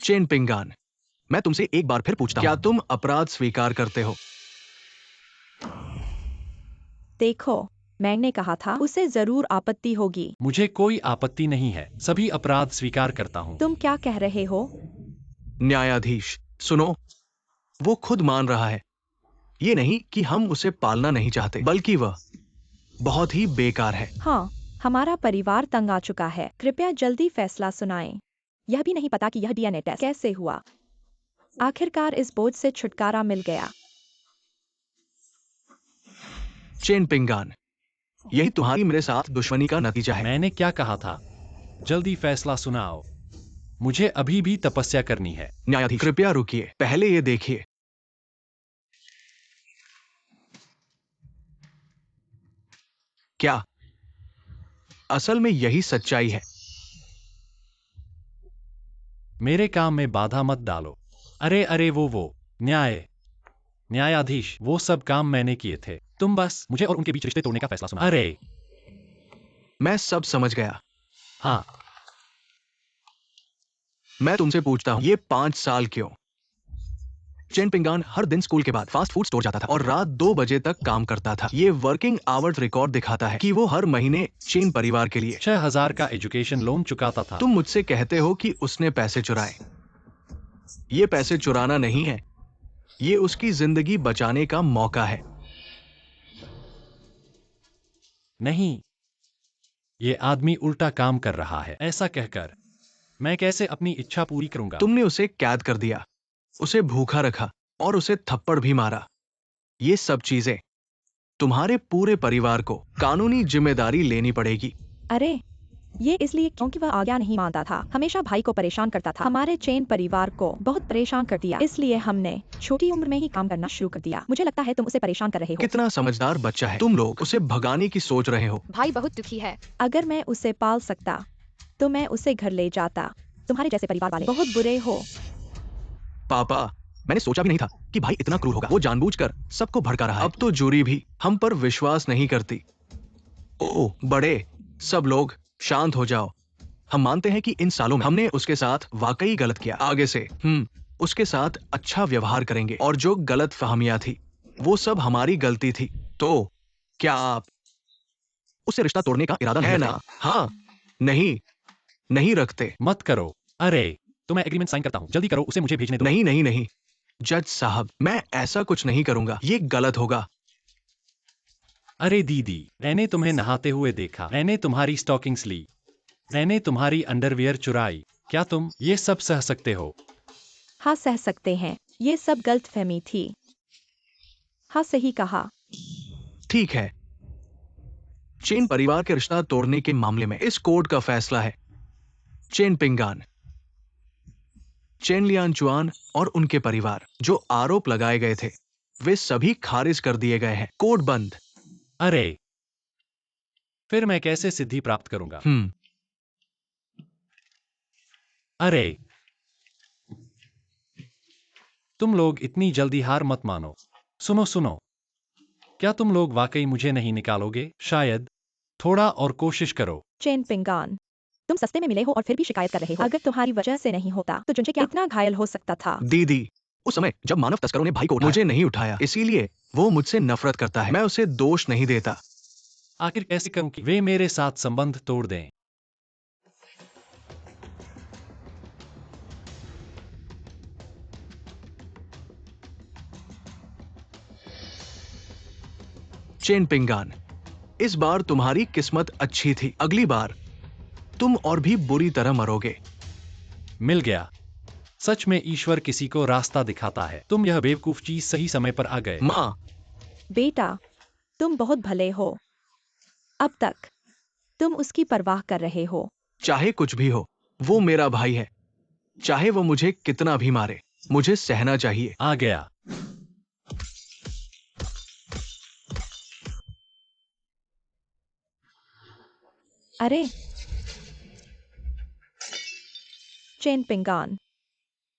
Chain पिंगान, मैं तुमसे एक बार फिर पूछता हूं, क्या तुम अपराध स्वीकार करते हो? देखो, मैंने कहा था उसे जरूर आपत्ति होगी। मुझे कोई आपत्ति नहीं है, सभी अपराध स्वीकार करता हूँ। तुम क्या कह रहे हो? न्यायाधीश, सुनो, वो खुद मान रहा है। ये नहीं कि हम उसे पालना नहीं चाहते, बल्कि वह बहुत ही बेकार है। हाँ, हमारा परिवार तंग आ चुका है। कृपया जल्दी फैसला सुनाएं। यह भी नहीं पता कि यह डीएनए टेस्ट कैसे हुआ। आखिरकार इस बोझ से छुटकारा मिल गया। चेन पिंगान, यही तुम्हारी मेरे साथ दुश्मनी का नतीजा है। मैंने क्या कहा था? जल्दी फैसला सुनाओ। मुझे अभी भी तपस्या करनी है। न्यायाधीश, कृपया रुकिए, पहले ये देखिए। क्या असल में यही सच्चाई है? मेरे काम में बाधा मत डालो। अरे वो न्यायाधीश, वो सब काम मैंने किए थे। तुम बस मुझे और उनके बीच रिश्ते तोड़ने का फैसला सुना। अरे मैं सब समझ गया। हाँ, मैं तुमसे पूछता हूं, ये 5 साल क्यों? चेन पिंगान हर दिन स्कूल के बाद फास्ट फूड स्टोर जाता था और रात 2 बजे तक काम करता था। ये वर्किंग आवर्स रिकॉर्ड दिखाता है कि वो हर महीने चेन परिवार के लिए 6,000 का एजुकेशन लोन चुकाता था। तुम मुझसे कहते हो कि उसने पैसे चुराए। ये पैसे चुराना नहीं है, ये उसकी जिंदगी बचाने का मौका है। नहीं, ये आदमी उल्टा काम कर रहा है। ऐसा कहकर मैं कैसे अपनी इच्छा पूरी करूंगा? तुमने उसे कैद कर दिया, उसे भूखा रखा और उसे थप्पड़ भी मारा। ये सब चीजें तुम्हारे पूरे परिवार को कानूनी जिम्मेदारी लेनी पड़ेगी। अरे, ये इसलिए क्योंकि वह आज्ञा नहीं मानता था, हमेशा भाई को परेशान करता था, हमारे चेन परिवार को बहुत परेशान कर दिया। इसलिए हमने छोटी उम्र में ही काम करना शुरू कर दिया। मुझे लगता है तुम उसे परेशान कर रहे हो। कितना समझदार बच्चा है। तुम लोग उसे भगाने की सोच रहे हो। भाई बहुत दुखी है। अगर मैं उसे पाल सकता तो मैं उसे घर ले जाता। तुम्हारे जैसे परिवार वाले बहुत बुरे हो। पापा, मैंने सोचा भी नहीं था कि भाई इतना क्रूर होगा। वो जानबूझकर सबको भड़का रहा है। अब तो जूरी भी हम पर विश्वास नहीं करती। ओह बड़े, सब लोग शांत हो जाओ। हम मानते हैं कि इन सालों में हमने उसके साथ वाकई गलत किया। आगे से उसके साथ अच्छा व्यवहार करेंगे और जो गलत फहमियां थी वो सब हमारी गलती थी। तो क्या आप उससे रिश्ता तोड़ने का इरादा नहीं है ना? हाँ, नहीं, नहीं रखते। मत करो। अरे, तो मैं एग्रीमेंट साइन करता हूँ। जल्दी करो, उसे मुझे भेजने दो। नहीं नहीं नहीं, जज साहब, मैं ऐसा कुछ नहीं करूंगा। ये गलत होगा। अरे दीदी, मैंने तुम्हें नहाते हुए देखा। मैंने तुम्हारी स्टॉकिंग्स ली। मैंने तुम्हारी अंडरवियर चुराई। क्या तुम ये सब सह सकते हो? हाँ, सह सकते हैं। ये सब गलतफहमी थी। हाँ, सही कहा। ठीक है, चेन परिवार के रिश्ता तोड़ने के मामले में इस कोर्ट का फैसला है। चेन पिंगान, चेन लियानचुआन और उनके परिवार जो आरोप लगाए गए थे वे सभी खारिज कर दिए गए हैं। कोर्ट बंद। अरे, फिर मैं कैसे सिद्धि प्राप्त करूंगा? अरे, तुम लोग इतनी जल्दी हार मत मानो। सुनो, क्या तुम लोग वाकई मुझे नहीं निकालोगे? शायद थोड़ा और कोशिश करो। चेन पिंगान, तुम सस्ते में मिले हो और फिर भी शिकायत कर रहे हो। अगर तुम्हारी वजह से नहीं होता तो जुनचे क्या इतना घायल हो सकता था? दीदी, उस समय जब मानव तस्करों ने भाई को मुझे नहीं उठाया, इसीलिए वो मुझसे नफरत करता है। मैं उसे दोष नहीं देता। आखिर कैसे करूं कि वे मेरे साथ संबंध तोड़ दें? चेन पिंगान, इस बार तुम्हारी किस्मत अच्छी थी। अगली बार तुम और भी बुरी तरह मरोगे। मिल गया। सच में ईश्वर किसी को रास्ता दिखाता है। तुम यह बेवकूफ चीज सही समय पर आ गए। माँ, बेटा, तुम बहुत भले हो। अब तक तुम उसकी परवाह कर रहे हो। चाहे कुछ भी हो, वो मेरा भाई है। चाहे वो मुझे कितना भी मारे, मुझे सहना चाहिए। आ गया। अरे, चेन पिंगान,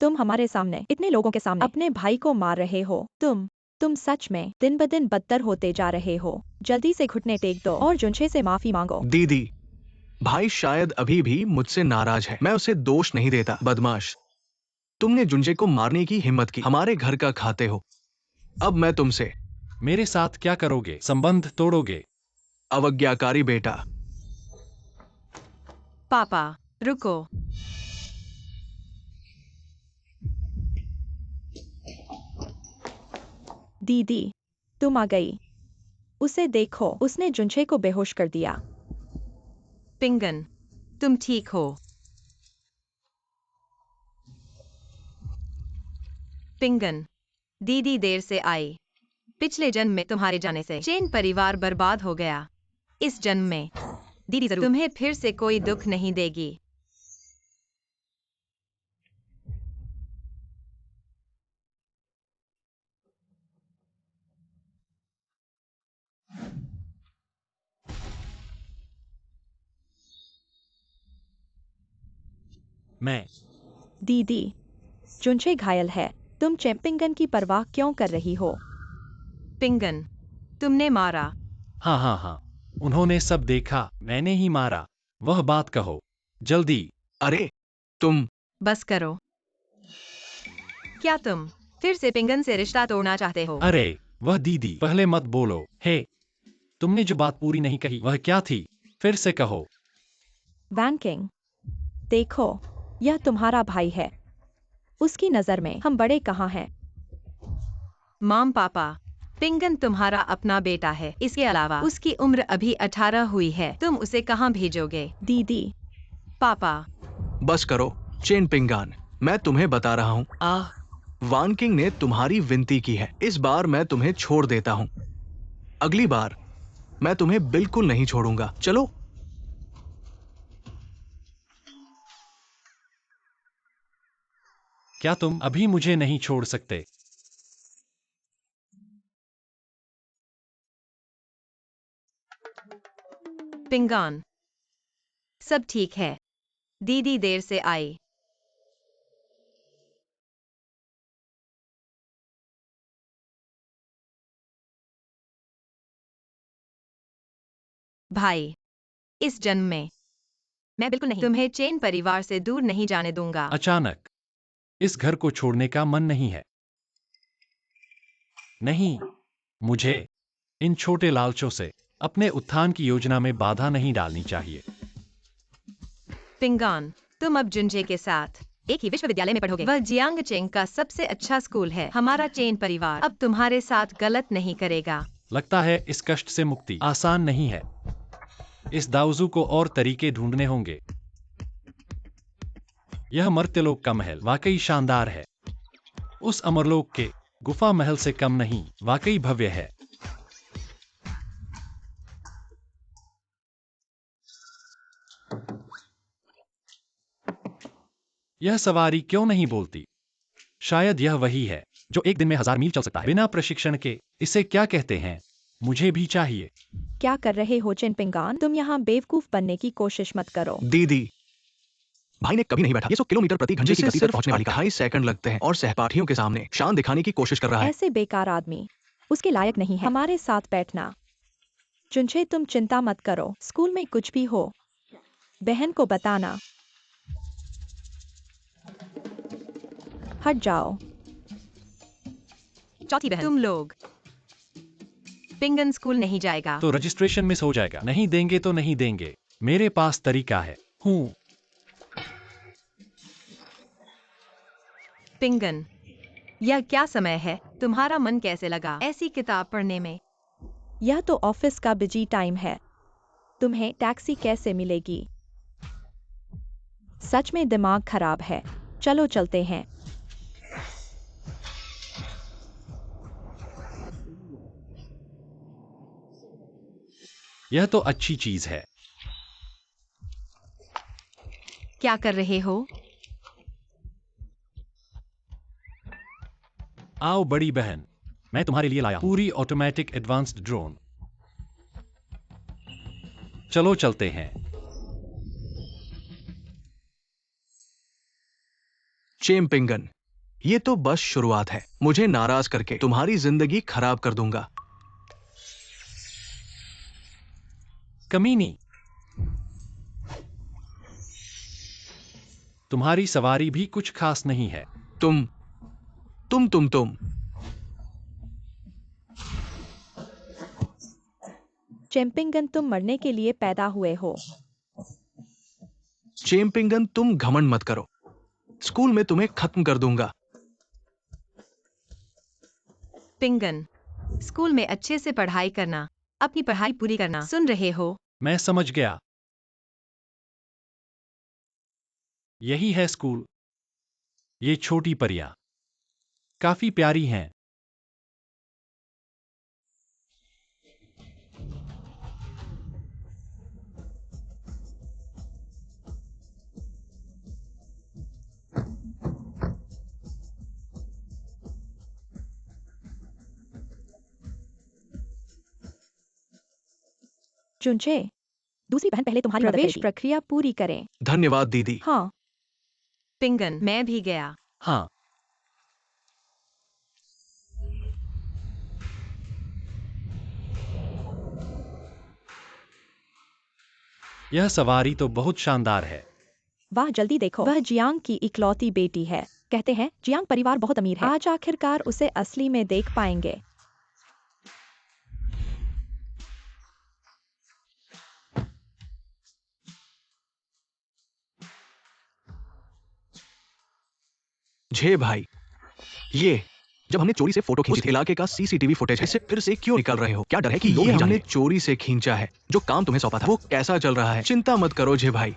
तुम हमारे सामने, इतने लोगों के सामने अपने भाई को मार रहे हो। तुम सच में दिन ब दिन बदतर होते जा रहे हो। जल्दी से घुटने टेक दो और जुनछे से माफी मांगो। दीदी, भाई शायद अभी भी मुझसे नाराज है। मैं उसे दोष नहीं देता। बदमाश, तुमने जुंजे को मारने की हिम्मत की, हमारे घर का खाते हो। अब मैं तुमसे मेरे साथ क्या करोगे? संबंध तोड़ोगे? अवज्ञाकारी बेटा। पापा, रुको। दीदी, तुम आ गई। उसे देखो, उसने जुंझे को बेहोश कर दिया। पिंगन, तुम ठीक हो? पिंगन, दीदी देर से आई। पिछले जन्म में तुम्हारे जाने से चेन परिवार बर्बाद हो गया। इस जन्म में दीदी जरूर तुम्हें फिर से कोई दुख नहीं देगी। मैं दीदी, जुंझे घायल है। तुम चैंपिंगन की परवाह क्यों कर रही हो? पिंगन, तुमने मारा। हाँ हाँ हाँ, उन्होंने सब देखा, मैंने ही मारा। वह बात कहो जल्दी। अरे तुम बस करो। क्या तुम फिर से पिंगन से रिश्ता तोड़ना चाहते हो? अरे वह दीदी, पहले मत बोलो। हे, तुमने जो बात पूरी नहीं कही वह क्या थी? फिर से कहो। वैन किंग, देखो, यह तुम्हारा भाई है। उसकी नजर में हम बड़े कहाँ हैं? माम पापा, पिंगन तुम्हारा अपना बेटा है। इसके अलावा उसकी उम्र अभी 18 हुई है। तुम उसे कहाँ भेजोगे? दीदी, पापा। बस करो चेन पिंगान, मैं तुम्हें बता रहा हूँ। वान किंग ने तुम्हारी विनती की है। इस बार मैं तुम्हें छोड़ देता हूँ, अगली बार मैं तुम्हें बिल्कुल नहीं छोड़ूंगा। चलो। क्या तुम अभी मुझे नहीं छोड़ सकते? पिंगान, सब ठीक है। दीदी देर से आई। भाई, इस जन्म में मैं बिल्कुल नहीं तुम्हें चेन परिवार से दूर नहीं जाने दूंगा। अचानक इस घर को छोड़ने का मन नहीं है। नहीं, मुझे इन छोटे लालचों से अपने उत्थान की योजना में बाधा नहीं डालनी चाहिए। पिंगान, तुम अब जुंजे के साथ एक ही विश्वविद्यालय में पढ़ोगे। वह जियांग चेंग का सबसे अच्छा स्कूल है। हमारा चेन परिवार अब तुम्हारे साथ गलत नहीं करेगा। लगता है इस कष्ट से मुक्ति आसान नहीं है। इस दाऊजू को और तरीके ढूंढने होंगे। यह मर्त्यलोक का महल वाकई शानदार है। उस अमरलोक के गुफा महल से कम नहीं, वाकई भव्य है। यह सवारी क्यों नहीं बोलती? शायद यह वही है जो एक दिन में 1000 मील चल सकता है बिना प्रशिक्षण के। इसे क्या कहते हैं? मुझे भी चाहिए। क्या कर रहे हो चैंपिंगान? तुम यहाँ बेवकूफ बनने की कोशिश मत करो। दीदी, भाई ने कभी नहीं बैठा। ये 100 किलोमीटर प्रति घंटे की गति तक पहुंचने वाली 2.5 सेकंड लगते हैं और सहपाठियों के सामने शान दिखाने की कोशिश कर रहा है। ऐसे बेकार आदमी उसके लायक नहीं है हमारे साथ बैठना। जुंझे, तुम चिंता मत करो। स्कूल में कुछ भी हो, बहन को बताना। हट जाओ। चौथी बहन, तुम लोग। पिंगन स्कूल नहीं जाएगा। तो रजिस्ट्रेशन मिस हो जाएगा। नहीं देंगे तो नहीं देंगे। मेरे पास तरीका है। हूँ। पिंगन, यह क्या समय है? तुम्हारा मन कैसे लगा ऐसी किताब पढ़ने में? यह तो ऑफिस का बिजी टाइम है। तुम्हें टैक्सी कैसे मिलेगी? सच में दिमाग खराब है। चलो चलते हैं। यह तो अच्छी चीज है। क्या कर रहे हो? आओ बड़ी बहन, मैं तुम्हारे लिए लाया हूं पूरी ऑटोमेटिक एडवांस्ड ड्रोन। चलो चलते हैं। चेम्पिंगन, ये तो बस शुरुआत है। मुझे नाराज करके तुम्हारी जिंदगी खराब कर दूंगा। कमीनी, तुम्हारी सवारी भी कुछ खास नहीं है। तुम चेम्पिंगन, तुम मरने के लिए पैदा हुए हो। चेम्पिंगन, तुम घमंड मत करो। स्कूल में तुम्हें खत्म कर दूंगा। पिंगन, स्कूल में अच्छे से पढ़ाई करना, अपनी पढ़ाई पूरी करना, सुन रहे हो? मैं समझ गया। यही है स्कूल। ये छोटी परियां काफी प्यारी हैं। चुंचे, दूसरी बहन पहले तुम्हारी मदद प्रवेश करेगी। प्रक्रिया पूरी करें। धन्यवाद दीदी। हाँ, पिंगन, मैं भी गया। हाँ, यह सवारी तो बहुत शानदार है। वाह, जल्दी देखो, वह जियांग की इकलौती बेटी है। कहते हैं जियांग परिवार बहुत अमीर है। आज आखिरकार उसे असली में देख पाएंगे। झे भाई, ये जब हमने चोरी से फोटो खींची थी, इलाके का सीसीटीवी फुटेज है। इसे फिर से क्यों निकाल रहे हो? क्या डर है कि ये हमने चोरी से खींचा है? जो काम तुम्हें सौंपा था वो कैसा चल रहा है? चिंता मत करो झे भाई,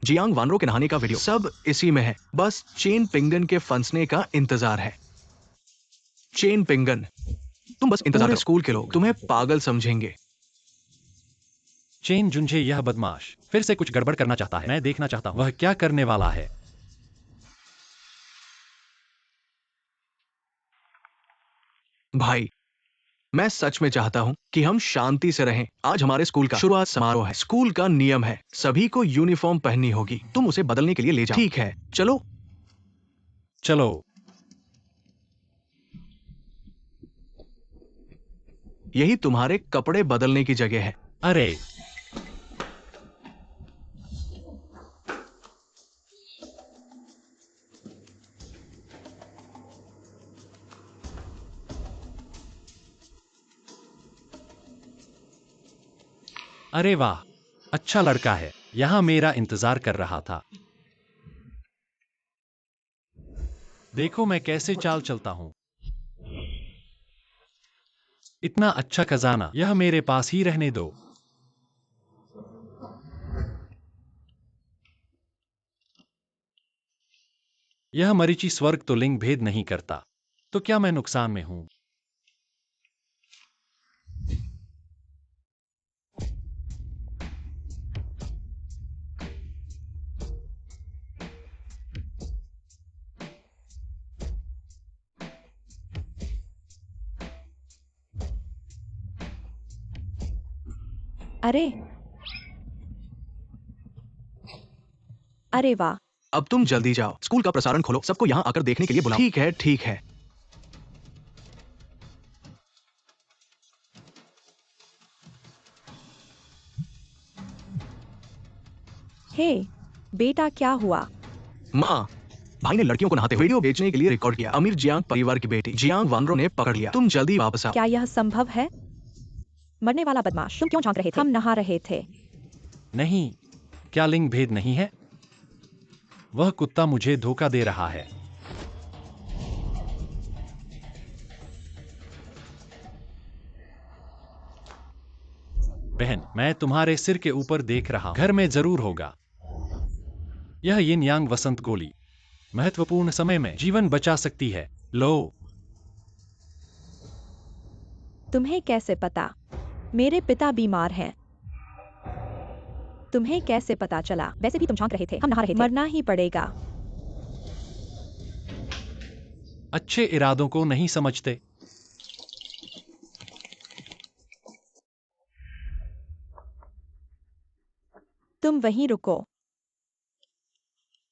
जियांग वानरो के नहाने का वीडियो सब इसी में है। बस चेन पिंगन के फंसने का इंतजार है। चेन पिंगन, तुम बस इंतजार करो। स्कूल के लोग तुम्हें पागल समझेंगे। चेन जुंझे, यह बदमाश फिर से कुछ गड़बड़ करना चाहता है। मैं देखना चाहता हूं वह क्या करने वाला है। भाई, मैं सच में चाहता हूं कि हम शांति से रहें। आज हमारे स्कूल का शुरुआत समारोह है। स्कूल का नियम है सभी को यूनिफॉर्म पहननी होगी। तुम उसे बदलने के लिए ले जाओ। ठीक है, चलो। चलो। यही तुम्हारे कपड़े बदलने की जगह है। अरे, अरे वाह, अच्छा लड़का है। यहां मेरा इंतजार कर रहा था। देखो मैं कैसे चाल चलता हूं। इतना अच्छा खजाना, यह मेरे पास ही रहने दो। यह मरीचि स्वर्ग तो लिंग भेद नहीं करता, तो क्या मैं नुकसान में हूं? अरे, अरे वाह, अब तुम जल्दी जाओ, स्कूल का प्रसारण खोलो, सबको यहाँ आकर देखने के लिए बुलाओ। ठीक है, ठीक है। हे बेटा, क्या हुआ? माँ, भाई ने लड़कियों को नहाते हुए वीडियो बेचने के लिए रिकॉर्ड किया। अमीर जियांग परिवार की बेटी जियांग वानरो ने पकड़ लिया। तुम जल्दी वापस आओ। क्या यह संभव है? मरने वाला बदमाश, तुम क्यों झांक रहे थे? हम नहा रहे थे। नहीं, क्या लिंग भेद नहीं है? वह कुत्ता मुझे धोखा दे रहा है। बहन, मैं तुम्हारे सिर के ऊपर देख रहा हूं। घर में जरूर होगा। यह यिन यांग वसंत गोली महत्वपूर्ण समय में जीवन बचा सकती है। लो। तुम्हें कैसे पता? मेरे पिता बीमार हैं। तुम्हें कैसे पता चला? वैसे भी तुम झांक रहे थे, हम नहा रहे थे। मरना ही पड़ेगा। अच्छे इरादों को नहीं समझते। तुम वहीं रुको।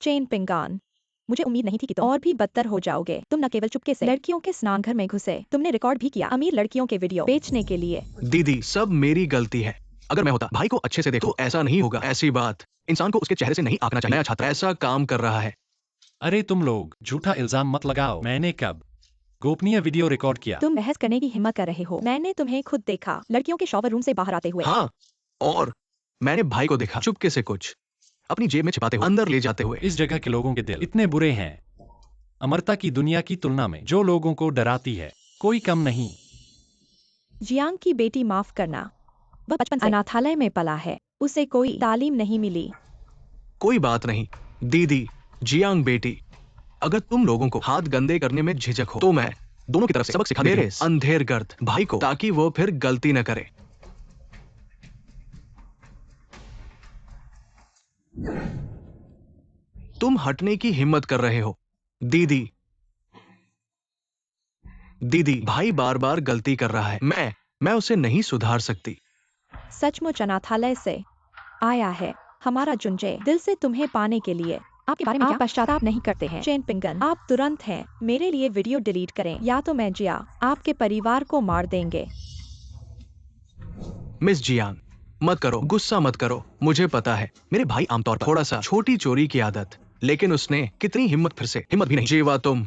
चेन पिंगान, मुझे उम्मीद नहीं थी कि तुम और भी बदतर हो जाओगे। तुम न केवल चुपके से लड़कियों के स्नानघर में घुसे, तुमने रिकॉर्ड भी किया अमीर लड़कियों के वीडियो बेचने के लिए। दीदी, सब मेरी गलती है। अगर मैं होता भाई को अच्छे से देखो तो ऐसा नहीं होगा। ऐसी बात इंसान को उसके चेहरे से नहीं आंकना चाहिए। नया छात्र ऐसा काम कर रहा है। अरे तुम लोग झूठा इल्जाम मत लगाओ। मैंने कब गोपनीय वीडियो रिकॉर्ड किया? तुम बहस करने की हिम्मत कर रहे हो। मैंने तुम्हें खुद देखा लड़कियों के शॉवर रूम से बाहर आते हुए। हाँ, और मैंने भाई को देखा चुपके से कुछ अपनी जेब में छिपाते हुए अंदर ले जाते हुए। इस जगह के लोगों के दिल इतने बुरे हैं। अमरता की दुनिया की तुलना में जो लोगों को डराती है कोई कम नहीं। जियांग की बेटी माफ करना, वह बचपन से अनाथालय में पला है, उसे कोई तालीम नहीं मिली। कोई बात नहीं दीदी, जियांग बेटी, अगर तुम लोगों को हाथ गंदे करने में झिझक हो तो मैं दोनों की तरफ से सबक सिखा मेरे अंधेर गर्द भाई को, ताकि वो फिर गलती न करे। तुम हटने की हिम्मत कर रहे हो दीदी। दीदी, भाई बार बार गलती कर रहा है, मैं उसे नहीं सुधार सकती। सचमुच अनाथालय से आया है हमारा जुंजे, दिल से तुम्हें पाने के लिए। आपके बारे में क्या पश्चाताप नहीं करते हैं? चेन पिंगन, आप तुरंत हैं मेरे लिए वीडियो डिलीट करें, या तो मैं जिया आपके परिवार को मार देंगे। मिस जियांग, मत करो, गुस्सा मत करो। मुझे पता है मेरे भाई आमतौर पर थोड़ा सा छोटी चोरी की आदत, लेकिन उसने कितनी हिम्मत, फिर से हिम्मत भी नहीं। जीवा तुम,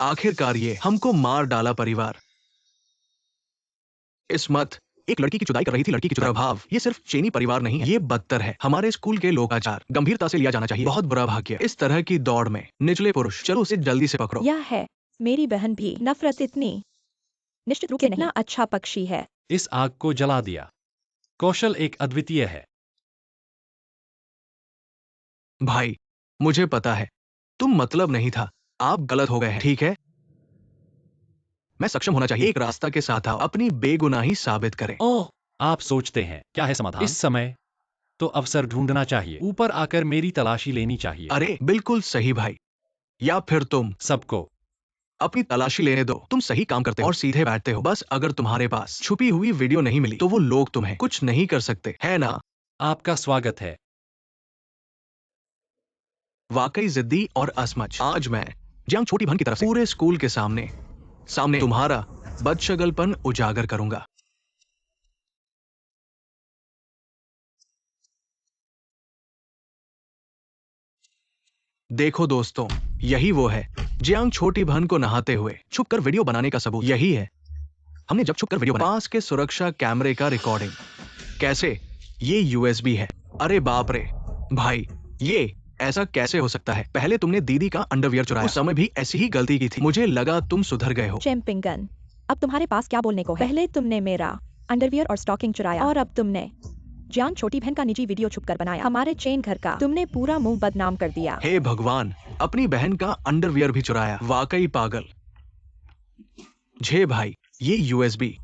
आखिरकार ये हमको मार डाला परिवार। इस मत एक लड़की की चुदाई कर रही थी, लड़की की चुदाई। प्रभाव ये सिर्फ चेनी परिवार नहीं है, ये बदतर है। हमारे स्कूल के लोकाचार गंभीरता से लिया जाना चाहिए। बहुत बुरा भाग्य इस तरह की दौड़ में निचले पुरुष। चलो उसे जल्दी से पकड़ो। यह है मेरी बहन भी। नफरत इतनी निश्चित रूप से कितना अच्छा पक्षी है। इस आग को जला दिया। कौशल एक अद्वितीय है। भाई, मुझे पता है तुम मतलब नहीं था, आप गलत हो गए हैं, ठीक है? मैं सक्षम होना चाहिए। एक रास्ता के साथ आओ, अपनी बेगुनाही साबित करें। ओह, आप सोचते हैं क्या है समाधान? इस समय तो अवसर ढूंढना चाहिए, ऊपर आकर मेरी तलाशी लेनी चाहिए। अरे बिल्कुल सही भाई, या फिर तुम सबको अपनी तलाशी लेने दो। तुम सही काम करते हो और सीधे बैठते हो। बस अगर तुम्हारे पास छुपी हुई वीडियो नहीं मिली तो वो लोग तुम्हें कुछ नहीं कर सकते, है ना? आपका स्वागत है। वाकई जिद्दी और असमझ। आज मैं जियांग छोटी बहन की तरफ से पूरे स्कूल के सामने तुम्हारा बदशगलपन उजागर करूंगा। देखो दोस्तों, यही वो है जियांग छोटी बहन को नहाते हुए छुपकर वीडियो बनाने का सबूत। यही है हमने जब छुपकर वीडियो बनाई। पास के सुरक्षा कैमरे का रिकॉर्डिंग। कैसे? ये यूएसबी है। अरे बाप रे भाई, ये ऐसा कैसे हो सकता है? पहले तुमने दीदी का अंडरवियर चुराया, उस समय भी ऐसी ही गलती की थी। मुझे लगा तुम सुधर गए हो। चैंपिंगन, अब तुम्हारे पास क्या बोलने को है? पहले तुमने मेरा अंडरवियर और स्टॉकिंग चुराया, और अब तुमने जियांग छोटी बहन का निजी वीडियो छुपकर बनाया। हमारे चेन घर का तुमने पूरा मुंह बदनाम कर दिया। हे भगवान, अपनी बहन का अंडरवियर भी चुराया। वाकई पागल। झे भाई, ये यूएसबी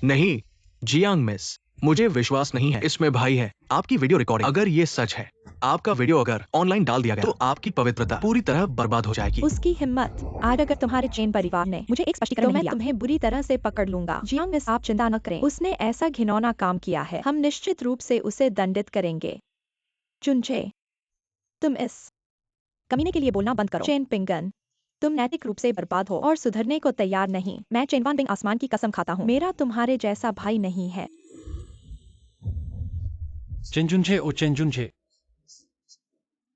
नहीं जियांग मिस, मुझे विश्वास नहीं है इसमें भाई है आपकी वीडियो रिकॉर्डिंग। अगर ये सच है, आपका वीडियो अगर ऑनलाइन डाल दिया गया तो आपकी पवित्रता पूरी तरह बर्बाद हो जाएगी। उसकी हिम्मत। आज अगर तुम्हारे चेन परिवार ने मुझे एक स्पष्टीकरण नहीं दिया, मैं तुम्हें बुरी तरह से पकड़ लूंगा। जियांग मिस, आप चिंता न करें, उसने ऐसा घिनौना काम किया है, हम निश्चित रूप से उसे दंडित करेंगे। चुनचे, तुम इस कमीने के लिए बोलना बंद करो। चेन पिंगन, तुम नैतिक रूप से बर्बाद हो और सुधरने को तैयार नहीं। मैं चेनवान बिंग आसमान की कसम खाता हूँ, मेरा तुम्हारे जैसा भाई नहीं है। चेंजुनझे, ओ चेंजुनझे,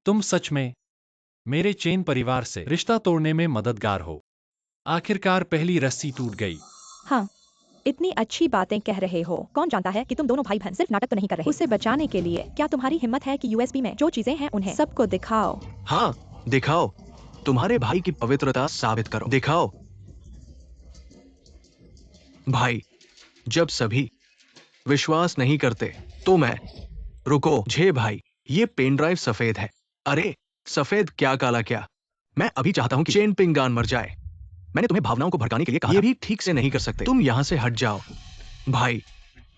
तुम सच में मेरे चेन परिवार से रिश्ता तोड़ने में मददगार हो। आखिरकार पहली रस्सी टूट गई। हाँ, इतनी अच्छी बातें कह रहे हो। कौन जानता है कि तुम दोनों भाई बहन सिर्फ नाटक तो नहीं कर रहे। उसे बचाने के लिए क्या तुम्हारी हिम्मत है कि यूएसबी में जो चीजें हैं उन्हें सबको दिखाओ? हाँ, दिखाओ, तुम्हारे भाई की पवित्रता साबित करो, दिखाओ। भाई, जब सभी विश्वास नहीं करते तो मैं रुको झे भाई, ये पेन ड्राइव सफेद है। अरे सफेद क्या काला क्या? मैं अभी चाहता हूं कि चेन पिंगान मर जाए। मैंने तुम्हें भावनाओं को भड़काने के लिए कहा, ये भी ठीक से नहीं कर सकते। तुम यहां से हट जाओ भाई,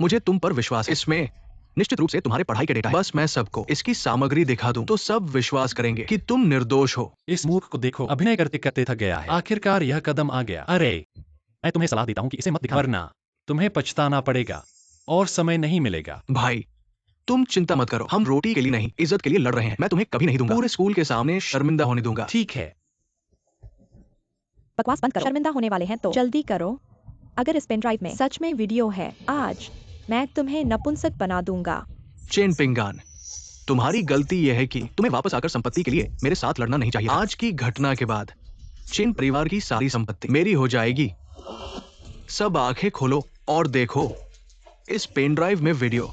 मुझे तुम पर विश्वास है। इसमें निश्चित रूप से तुम्हारे पढ़ाई के डेटा है। बस मैं सबको इसकी सामग्री दिखा दूं तो सब विश्वास करेंगे कि तुम निर्दोष हो। इस मूर्ख को देखो, अभिनय करते करते थक गया है। आखिरकार यह कदम आ गया। अरे, मैं तुम्हें सलाह देता हूँ कि इसे मत दिखा, वरना तुम्हें पछताना पड़ेगा और समय नहीं मिलेगा। भाई, तुम चिंता मत करो, हम रोटी के लिए नहीं इज्जत के लिए लड़ रहे हैं। मैं तुम्हें कभी नहीं दूंगा, पूरे स्कूल के सामने शर्मिंदा होने दूंगा। ठीक है, बकवास बंद करो। शर्मिंदा होने वाले हैं तो जल्दी करो। अगर इस पेन ड्राइव में सच में वीडियो है, आज मैं तुम्हें नपुंसक बना दूंगा। चेन पिंगान, तुम्हारी गलती यह है कि तुम्हें वापस आकर संपत्ति के लिए मेरे साथ लड़ना नहीं चाहिए। आज की घटना के बाद चेन परिवार की सारी संपत्ति मेरी हो जाएगी। सब आंखें खोलो और देखो इस पेन ड्राइव में वीडियो।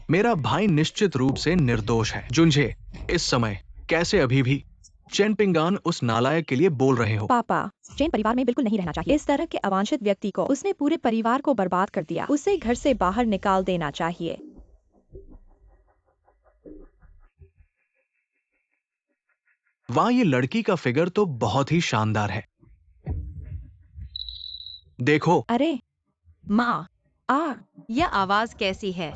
मेरा भाई निश्चित रूप से निर्दोष है। जुंझे, इस समय कैसे अभी भी चेन पिंगान उस नालायक के लिए बोल रहे हो? पापा, चेन परिवार में बिल्कुल नहीं रहना चाहिए। इस तरह के अवांछित व्यक्ति को उसने पूरे परिवार को बर्बाद कर दिया। उसे घर से बाहर निकाल देना चाहिए। वाह, ये लड़की का फिगर तो बहुत ही शानदार है। देखो। अरे माँ, आ यह आवाज कैसी है?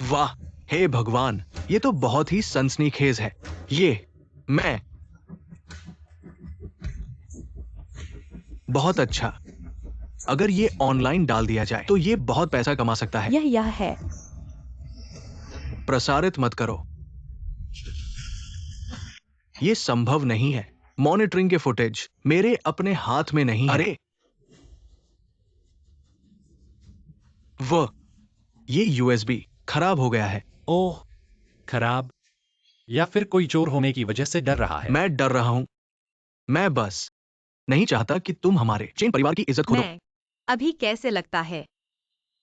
वाह, हे भगवान, ये तो बहुत ही सनसनीखेज है। ये मैं बहुत अच्छा। अगर ये ऑनलाइन डाल दिया जाए तो ये बहुत पैसा कमा सकता है। यह है। प्रसारित मत करो, ये संभव नहीं है। मॉनिटरिंग के फुटेज मेरे अपने हाथ में नहीं है। अरे ये यूएसबी खराब हो गया है। ओह, खराब? या फिर कोई चोर होने की वजह से डर रहा है? मैं डर रहा हूं। मैं बस नहीं चाहता कि तुम हमारे चेन परिवार की इज्जत खो दो। मैं अभी कैसे लगता है?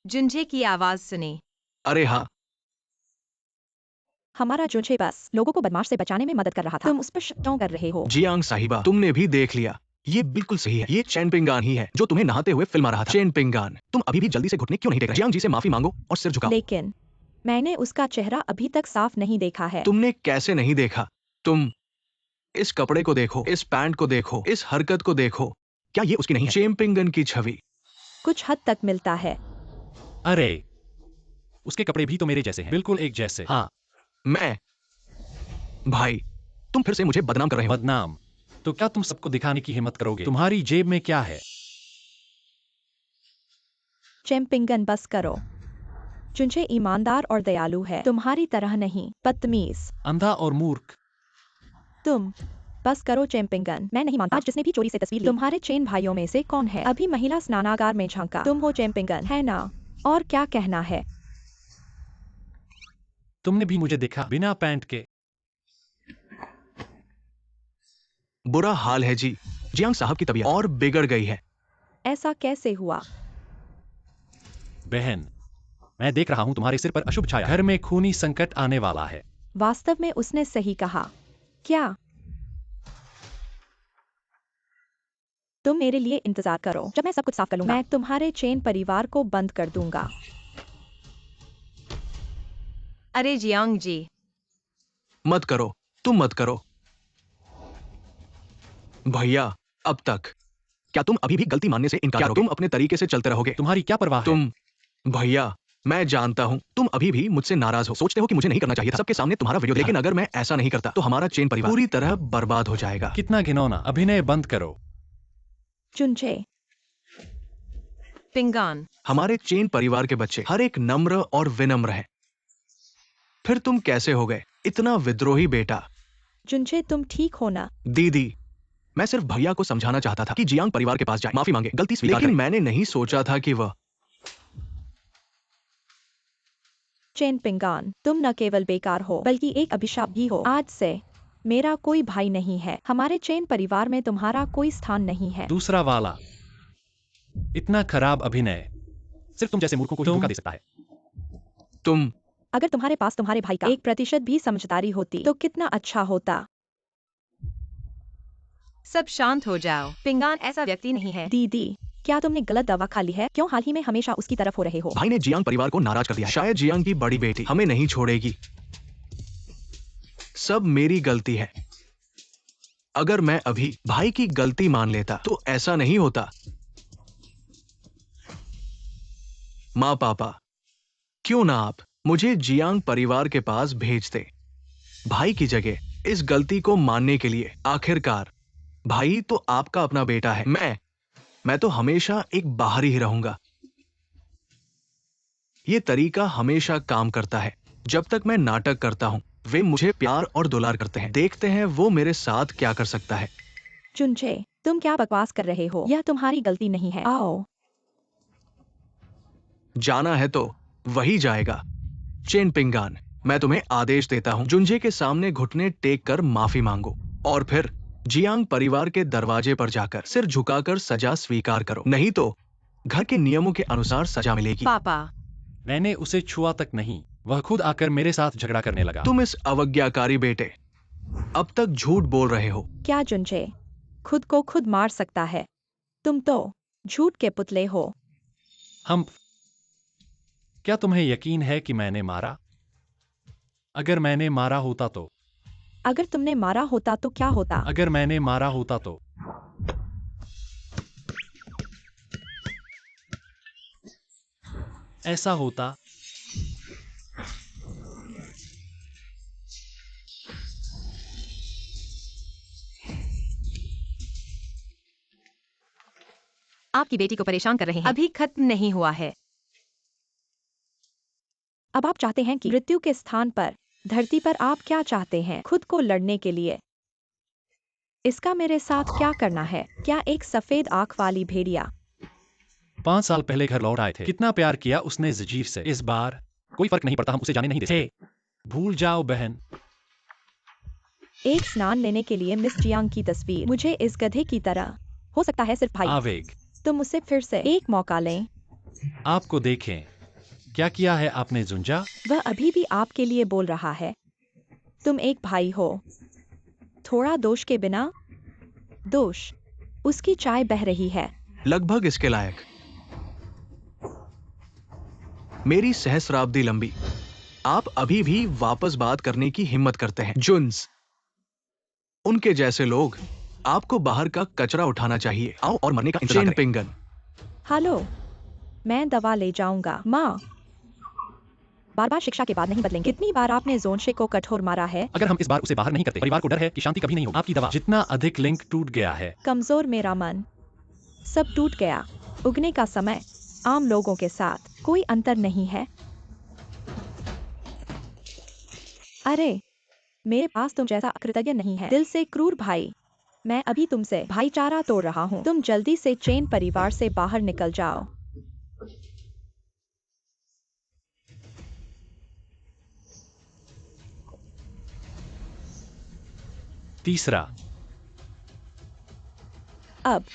जुंझे की आवाज सुने। अरे हाँ, हमारा जुंझे बस लोगों को बदमाश से बचाने में मदद कर रहा था। तुम उस पर शक क्यों कर रहे हो? जियांग साहिबा, तुमने भी देख लिया। ये बिल्कुल सही है। ये चेन पिंगान ही है जो तुम्हें नहाते हुए फिल्मा रहा था। चेन पिंगान, तुम अभी भी जल्दी से घुटने क्यों नहीं टेक रहे? जियांग जी से माफी मांगो और सिर झुकाओ। लेकिन मैंने उसका चेहरा अभी तक साफ नहीं देखा है। तुमने कैसे नहीं देखा? तुम इस कपड़े को देखो, इस पैंट को देखो, इस हरकत को देखो। क्या ये उसकी नहीं है? चेन पिंगन की छवि। कुछ हद तक मिलता है। अरे, उसके कपड़े भी तो मेरे जैसे हैं, बिल्कुल एक जैसे। हाँ, भाई, तुम फिर से मुझे बदनाम कर रहे हो। बदनाम? तो क्या तुम सबको दिखाने की हिम्मत करोगे? तुम्हारी जेब में क्या है? चेम्पिंगन, बस करो। जुंझे ईमानदार और दयालु है, तुम्हारी तरह नहीं, बदतमीज। अंधा और मूर्ख। तुम बस करो चेम्पिंगन। मैं नहीं मानता। आज जिसने भी चोरी से तस्वीर ली, तुम्हारे चेन भाइयों में से कौन है? अभी महिला स्नानागार में झांका। तुम हो चेम्पिंगन, है ना? और क्या कहना है? तुमने भी मुझे देखा बिना पैंट के। बुरा हाल है जी। जियांग साहब की तबीयत और बिगड़ गई है। ऐसा कैसे हुआ? बहन, मैं देख रहा हूं तुम्हारे सिर पर अशुभ छाया। घर में खूनी संकट आने वाला है। वास्तव में उसने सही कहा। क्या? तुम मेरे लिए इंतजार करो। जब मैं सब कुछ साफ कर लूंगा, मैं तुम्हारे चेन परिवार को बंद कर दूंगा। अरे जियांग जी, मत करो, तुम मत करो। भैया, अब तक क्या तुम अभी भी गलती मानने से इनकार करोगे? तुम अपने तरीके से चलते रहोगे? तुम्हारी क्या परवाह है? तुम भैया, मैं जानता हूं तुम अभी भी मुझसे नाराज हो। सोचते हो कि मुझे नहीं करना चाहिए था सबके सामने तुम्हारा वीडियो। लेकिन अगर मैं ऐसा नहीं करता तो हमारा चेन परिवार पूरी तरह बर्बाद हो जाएगा। कितना घिनौना। अभिनय बंद करो। जुंझे, पिंगान, हमारे चेन परिवार के बच्चे हर एक नम्र और विनम्र हैं। फिर तुम कैसे हो गए इतना विद्रोही बेटा? जुंझे, तुम ठीक हो ना? दीदी, मैं सिर्फ भैया को समझाना चाहता था कि जियांग परिवार के पास जाए, माफी मांगे, गलती स्वीकार करे। लेकिन मैंने नहीं सोचा था कि वह चेन पिंगान, तुम न केवल बेकार हो बल्कि एक अभिशाप भी हो। आज से मेरा कोई भाई नहीं है। हमारे चेन परिवार में तुम्हारा कोई स्थान नहीं है। दूसरा वाला। इतना खराब अभिनय सिर्फ तुम जैसे मूर्खों को ही धोखा दे सकता है। तुम अगर तुम्हारे पास तुम्हारे भाई का 1% भी समझदारी होती तो कितना अच्छा होता। सब शांत हो जाओ। पिंगान ऐसा व्यक्ति नहीं है। दीदी, क्या तुमने गलत दवा खा ली है? क्यों हाल ही में हमेशा उसकी तरफ हो रहे हो? भाई ने जियांग परिवार को नाराज कर दिया है। शायद जियांग की बड़ी बेटी हमें नहीं छोड़ेगी। सब मेरी गलती है। अगर मैं अभी भाई की गलती मान लेता तो ऐसा नहीं होता। माँ पापा, क्यों ना आप मुझे जियांग परिवार के पास भेजते भाई की जगह इस गलती को मानने के लिए। आखिरकार भाई तो आपका अपना बेटा है। मैं तो हमेशा एक बाहरी ही रहूंगा। ये तरीका हमेशा काम करता है। जब तक मैं नाटक करता हूं वे मुझे प्यार और दुलार करते हैं। देखते हैं वो मेरे साथ क्या कर सकता है। जुंझे, तुम क्या बकवास कर रहे हो? यह तुम्हारी गलती नहीं है। आओ। जाना है तो वही जाएगा। चेन पिंगान, मैं तुम्हें आदेश देता हूँ, जुंजे के सामने घुटने टेक कर माफी मांगो और फिर जियांग परिवार के दरवाजे पर जाकर सिर झुकाकर सजा स्वीकार करो, नहीं तो घर के नियमों के अनुसार सजा मिलेगी। पापा, मैंने उसे छुआ तक नहीं, वह खुद आकर मेरे साथ झगड़ा करने लगा। तुम इस अवज्ञाकारी बेटे अब तक झूठ बोल रहे हो। क्या जुंजे खुद को खुद मार सकता है? तुम तो झूठ के पुतले हो। हम क्या तुम्हें यकीन है कि मैंने मारा? अगर मैंने मारा होता तो अगर तुमने मारा होता तो क्या होता? अगर मैंने मारा होता तो ऐसा होता। आपकी बेटी को परेशान कर रहे हैं, अभी खत्म नहीं हुआ है। अब आप चाहते हैं कि मृत्यु के स्थान पर धरती पर आप क्या चाहते हैं? खुद को लड़ने के लिए। इसका मेरे साथ क्या करना है? क्या एक सफेद आंख वाली भेड़िया? 5 साल पहले घर लौट आए थे। कितना प्यार किया उसने जजीर से। इस बार कोई फर्क नहीं पड़ता, हम उसे जाने नहीं देते। भूल जाओ बहन। एक स्नान लेने के लिए मिस जियांग की तस्वीर। मुझे इस गधे की तरह हो सकता है सिर्फ भाई। आवेग। तुम उसे फिर से एक मौका लें। आपको देखें, क्या किया है आपने जुंजा? वह अभी भी आपके लिए बोल रहा है। तुम एक भाई हो। थोड़ा दोष के बिना। दोष। उसकी चाय बह रही है। लगभग इसके लायक। मेरी सहस्राब्दी लंबी। आप अभी भी वापस बात करने की हिम्मत करते हैं। जुन्स, उनके जैसे लोग आपको बाहर का कचरा उठाना चाहिए। आओ और मरने का इंतजार करें। पिंगन, हेलो, मैं दवा ले जाऊंगा। माँ, बार बार शिक्षा के बाद नहीं बदलेंगे। कितनी बार आपने जोनशे को कठोर मारा है? अगर हम इस बार उसे बाहर नहीं करते, परिवार को डर है कि शांति कभी नहीं होगी। आपकी दवा। जितना अधिक लिंक टूट गया है। कमजोर मेरा मन। सब टूट गया। उगने का समय। आम लोगों के साथ कोई अंतर नहीं है। अरे, मेरे पास तुम जैसा अकृतज्ञ नहीं है। दिल से क्रूर भाई। मैं अभी तुमसे भाईचारा तोड़ रहा हूँ। तुम जल्दी से चेन परिवार से बाहर निकल जाओ। तीसरा। अब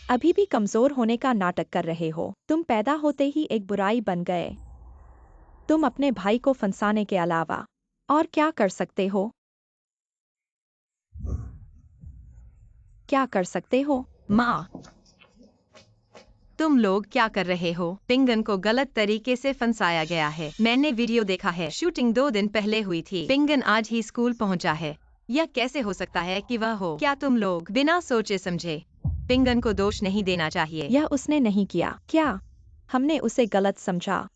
अभी भी कमजोर होने का नाटक कर रहे हो। तुम पैदा होते ही एक बुराई बन गए। तुम अपने भाई को फंसाने के अलावा और क्या कर सकते हो? क्या कर सकते हो? माँ, तुम लोग क्या कर रहे हो? पिंगन को गलत तरीके से फंसाया गया है। मैंने वीडियो देखा है। शूटिंग 2 दिन पहले हुई थी। पिंगन आज ही स्कूल पहुंचा है। यह कैसे हो सकता है कि वह हो? क्या तुम लोग बिना सोचे समझे पिंगन को दोष नहीं देना चाहिए? यह उसने नहीं किया। क्या हमने उसे गलत समझा?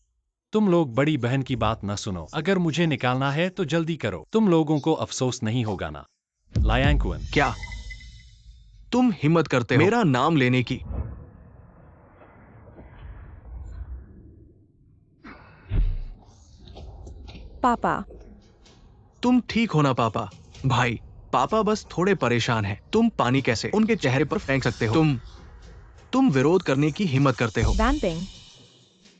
तुम लोग बड़ी बहन की बात न सुनो। अगर मुझे निकालना है तो जल्दी करो। तुम लोगों को अफसोस नहीं होगा ना? लायांकुन। क्या तुम हिम्मत करते हो मेरा नाम लेने की? पापा, तुम ठीक हो ना पापा? भाई, पापा बस थोड़े परेशान हैं। तुम पानी कैसे उनके चेहरे पर फेंक सकते हो? तुम विरोध करने की हिम्मत करते हो? वैन पिंग,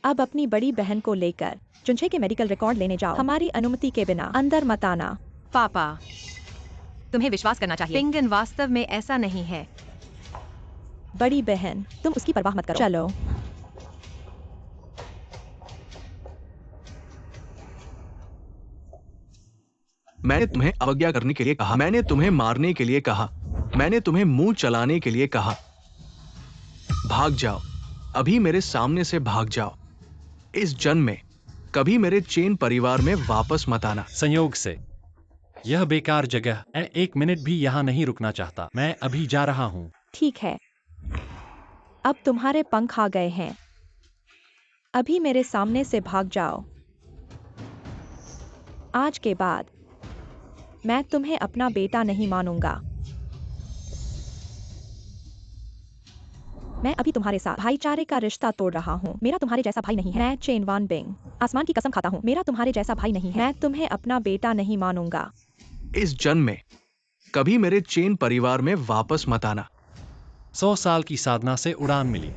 अब अपनी बड़ी बहन को लेकर जुनछे के मेडिकल रिकॉर्ड लेने जाओ। हमारी अनुमति के बिना अंदर मत आना। पापा, तुम्हें विश्वास करना चाहिए। पिंगन वास्तव में ऐसा नहीं है। बड़ी बहन, तुम उसकी परवाह मत करो। चलो। मैंने तुम्हें अवज्ञा करने के लिए कहा। मैंने तुम्हें मारने के लिए कहा। मैंने तुम्हें मुंह चलाने के लिए कहा। भाग जाओ। अभी मेरे सामने से भाग जाओ। इस जन्म में कभी मेरे चेन परिवार में वापस मत आना। संयोग से यह बेकार जगह। मैं 1 मिनट भी यहाँ नहीं रुकना चाहता। मैं अभी जा रहा हूँ। ठीक है, अब तुम्हारे पंख आ गए हैं। अभी मेरे सामने से भाग जाओ। आज के बाद मैं तुम्हें अपना बेटा नहीं मानूंगा। मैं अभी तुम्हारे साथ भाईचारे का रिश्ता तोड़ रहा हूँ। मेरा तुम्हारे जैसा भाई नहीं है। मैं चेन वान बिंग आसमान की कसम खाता हूँ, मेरा तुम्हारे जैसा भाई नहीं है। मैं तुम्हें अपना बेटा नहीं मानूंगा। इस जन्म में कभी मेरे चेन परिवार में वापस मत आना। 100 साल की साधना से उड़ान मिली।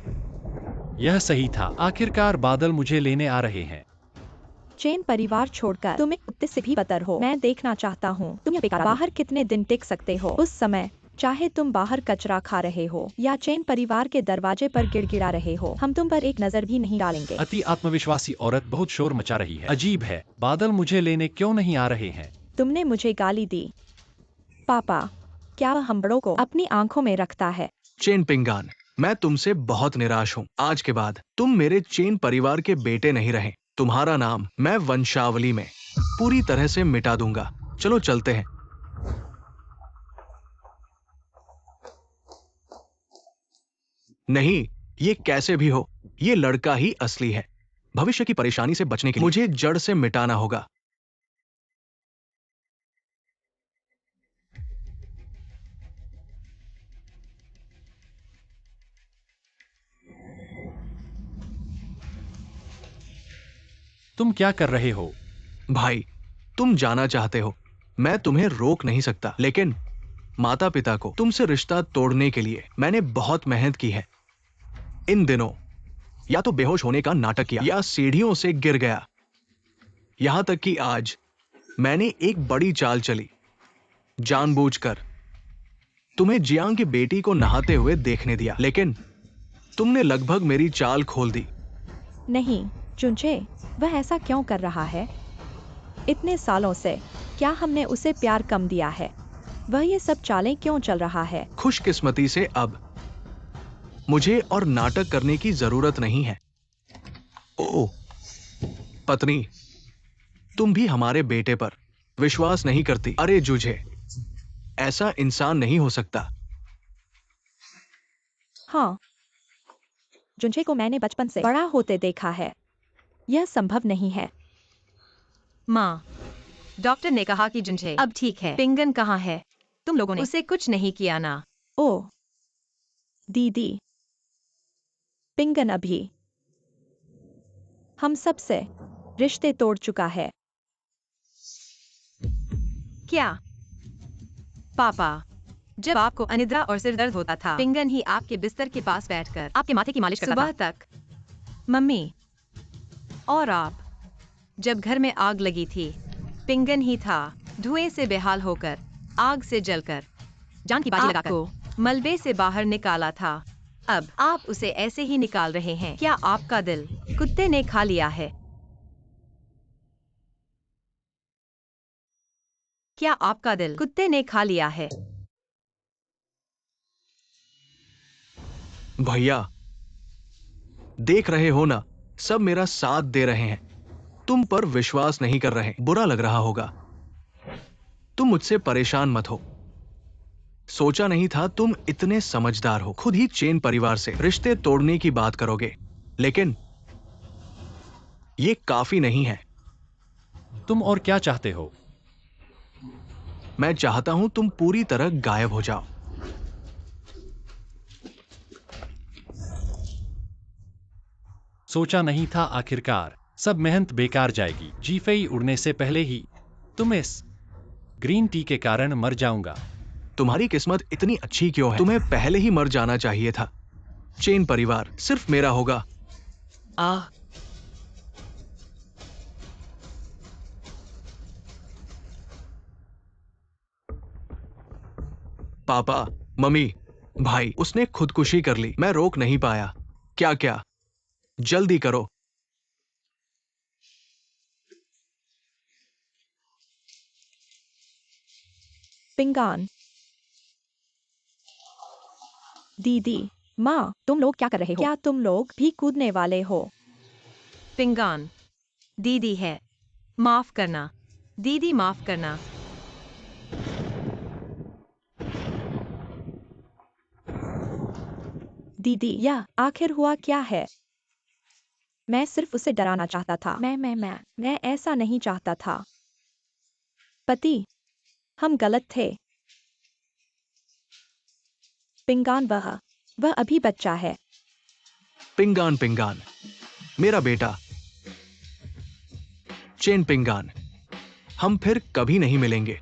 यह सही था। आखिरकार बादल मुझे लेने आ रहे हैं। चेन परिवार छोड़कर तुम एक कुत्ते से भी बदतर हो। मैं देखना चाहता हूँ तुम यहाँ बेकार बाहर कितने दिन टिक सकते हो। उस समय चाहे तुम बाहर कचरा खा रहे हो या चेन परिवार के दरवाजे पर गिड़गिड़ा रहे हो, हम तुम पर एक नजर भी नहीं डालेंगे। अति आत्मविश्वासी औरत बहुत शोर मचा रही है। अजीब है, बादल मुझे लेने क्यों नहीं आ रहे हैं? तुमने मुझे गाली दी। पापा, क्या वह हम बड़ों को अपनी आंखों में रखता है? चेन पिंगान, मैं तुमसे बहुत निराश हूँ। आज के बाद तुम मेरे चेन परिवार के बेटे नहीं रहे। तुम्हारा नाम मैं वंशावली में पूरी तरह से मिटा दूंगा। चलो चलते हैं। नहीं, ये कैसे भी हो, ये लड़का ही असली है। भविष्य की परेशानी से बचने के लिए मुझे जड़ से मिटाना होगा। तुम क्या कर रहे हो? भाई, तुम जाना चाहते हो, मैं तुम्हें रोक नहीं सकता, लेकिन माता पिता को तुमसे रिश्ता तोड़ने के लिए मैंने बहुत मेहनत की है। इन दिनों या तो बेहोश होने का नाटक किया या सीढ़ियों से गिर गया। यहां तक कि आज मैंने एक बड़ी चाल चली, जानबूझकर तुम्हें जियांग की बेटी को नहाते हुए देखने दिया, लेकिन तुमने लगभग मेरी चाल खोल दी। नहीं चुंचे, वह ऐसा क्यों कर रहा है? इतने सालों से क्या हमने उसे प्यार कम दिया है? वह ये सब चालें क्यों चल रहा है? खुशकिस्मती से अब मुझे और नाटक करने की जरूरत नहीं है। ओ पत्नी, तुम भी हमारे बेटे पर विश्वास नहीं करती। अरे जुझे, ऐसा इंसान नहीं हो सकता। हाँ, जुंजे को मैंने बचपन से बड़ा होते देखा है। यह संभव नहीं है। माँ, डॉक्टर ने कहा कि जुंझे अब ठीक है। पिंगन कहाँ है? तुम लोगों ने उसे कुछ नहीं किया ना? ओ दीदी, पिंगन अभी हम सब से रिश्ते तोड़ चुका है। क्या? पापा, जब आपको अनिद्रा और सिर दर्द होता था, पिंगन ही आपके बिस्तर के पास बैठकर आपके माथे की मालिश करता था। सुबह तक मम्मी और आप, जब घर में आग लगी थी, पिंगन ही था धुएं से बेहाल होकर, आग से जलकर, जान की बाजी लगाकर आपको मलबे से बाहर निकाला था। अब आप उसे ऐसे ही निकाल रहे हैं। क्या आपका दिल कुत्ते ने खा लिया है? क्या आपका दिल कुत्ते ने खा लिया है? भैया, देख रहे हो ना, सब मेरा साथ दे रहे हैं, तुम पर विश्वास नहीं कर रहे। बुरा लग रहा होगा। तुम मुझसे परेशान मत हो। सोचा नहीं था तुम इतने समझदार हो। खुद ही चेन परिवार से रिश्ते तोड़ने की बात करोगे, लेकिन ये काफी नहीं है। तुम और क्या चाहते हो? मैं चाहता हूं तुम पूरी तरह गायब हो जाओ। सोचा नहीं था आखिरकार सब मेहनत बेकार जाएगी। जीफेई उड़ने से पहले ही तुम इस ग्रीन टी के कारण मर जाऊंगा। तुम्हारी किस्मत इतनी अच्छी क्यों है? तुम्हें पहले ही मर जाना चाहिए था। चेन परिवार सिर्फ मेरा होगा। पापा, मम्मी, भाई, उसने खुदकुशी कर ली। मैं रोक नहीं पाया। क्या क्या? जल्दी करो। पिंगान, दीदी, माँ, तुम लोग क्या कर रहे हो? क्या तुम लोग भी कूदने वाले हो? पिंगान, दीदी है। माफ करना दीदी, माफ करना। दीदी, यह आखिर हुआ क्या है? मैं सिर्फ उसे डराना चाहता था। मैं ऐसा नहीं चाहता था। पति, हम गलत थे। पिंगान, वह अभी बच्चा है। पिंगान, पिंगान, मेरा बेटा। चेन पिंगान, हम फिर कभी नहीं मिलेंगे।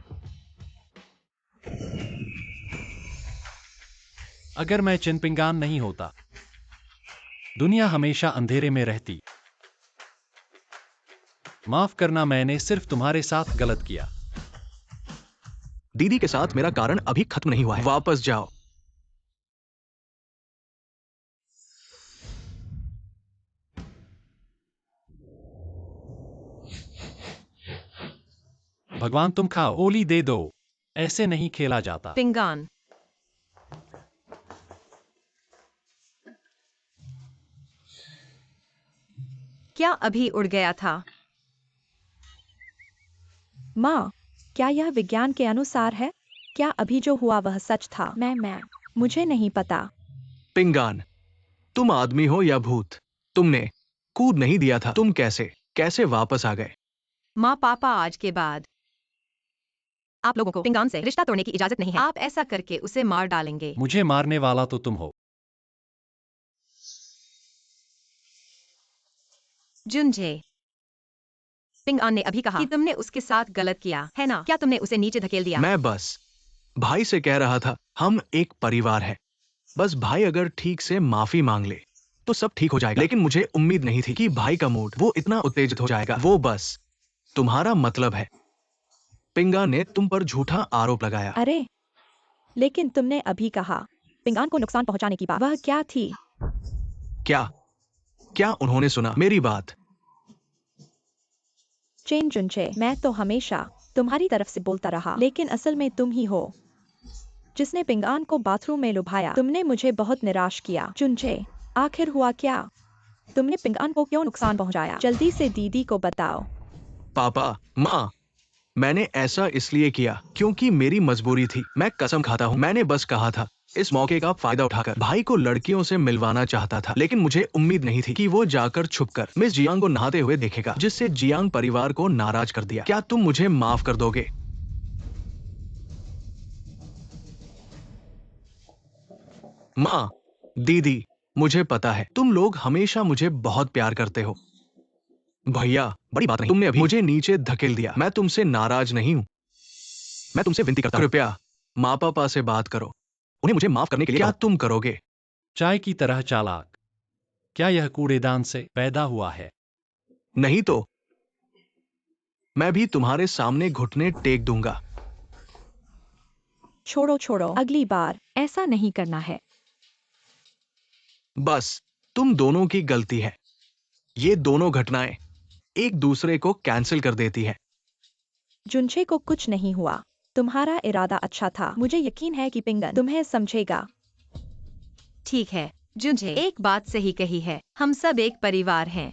अगर मैं चिनपिंगान नहीं होता, दुनिया हमेशा अंधेरे में रहती। माफ करना, मैंने सिर्फ तुम्हारे साथ गलत किया। दीदी के साथ मेरा कारण अभी खत्म नहीं हुआ है। वापस जाओ। भगवान तुम खाओ, ओली दे दो। ऐसे नहीं खेला जाता। पिंगान। क्या अभी उड़ गया था? माँ, क्या यह विज्ञान के अनुसार है? क्या अभी जो हुआ वह सच था? मुझे नहीं पता। पिंगान, तुम आदमी हो या भूत? तुमने कूद नहीं दिया था। तुम कैसे वापस आ गए? माँ पापा, आज के बाद आप लोगों को पिंगान से रिश्ता तोड़ने की इजाजत नहीं है। आप ऐसा करके उसे मार डालेंगे। मुझे मारने वाला तो तुम हो। जुनझे, पिंगान ने अभी कहा कि तुमने उसके साथ गलत किया है ना? क्या तुमने उसे नीचे धकेल दिया? मैं बस भाई से कह रहा था, हम एक परिवार है। बस भाई अगर ठीक से माफी मांग ले तो सब ठीक हो जाएगा। लेकिन मुझे उम्मीद नहीं थी कि भाई का मूड वो इतना उत्तेजित हो जाएगा। वो बस तुम्हारा मतलब है। पिंगा ने तुम पर झूठा आरोप लगाया। अरे, लेकिन तुमने अभी कहा पिंगान को नुकसान पहुंचाने की बात। वह क्या थी? क्या क्या उन्होंने सुना मेरी बात? चेन जुनचे, मैं तो हमेशा तुम्हारी तरफ से बोलता रहा, लेकिन असल में तुम ही हो जिसने पिंगान को बाथरूम में लुभाया। तुमने मुझे बहुत निराश किया। जुनचे, आखिर हुआ क्या? तुमने पिंगान को क्यों नुकसान पहुंचाया? जल्दी से दीदी को बताओ। पापा, माँ, मैंने ऐसा इसलिए किया क्योंकि मेरी मजबूरी थी। मैं कसम खाता हूँ, मैंने बस कहा था इस मौके का फायदा उठाकर भाई को लड़कियों से मिलवाना चाहता था। लेकिन मुझे उम्मीद नहीं थी कि वो जाकर छुपकर मिस जियांग को नहाते हुए देखेगा, जिससे जियांग परिवार को नाराज कर दिया। क्या तुम मुझे माफ कर दोगे? माँ, दीदी, मुझे पता है तुम लोग हमेशा मुझे बहुत प्यार करते हो। भैया, बड़ी बात नहीं, तुमने अभी मुझे नीचे धकेल दिया। मैं तुमसे नाराज नहीं हूँ। मैं तुमसे विनती करता हूं, कृपया माँ पापा से बात करो, उन्हें मुझे माफ करने के लिए क्या तुम करोगे? चाय की तरह चालाक। क्या यह कूड़ेदान से पैदा हुआ है? नहीं तो मैं भी तुम्हारे सामने घुटने टेक दूंगा। छोड़ो, अगली बार ऐसा नहीं करना है। बस तुम दोनों की गलती है। ये दोनों घटनाएं एक दूसरे को कैंसिल कर देती है। जुनचे को कुछ नहीं हुआ। तुम्हारा इरादा अच्छा था। मुझे यकीन है कि पिंगन तुम्हें समझेगा। ठीक है जुनझे, एक बात सही कही है। हम सब एक परिवार हैं।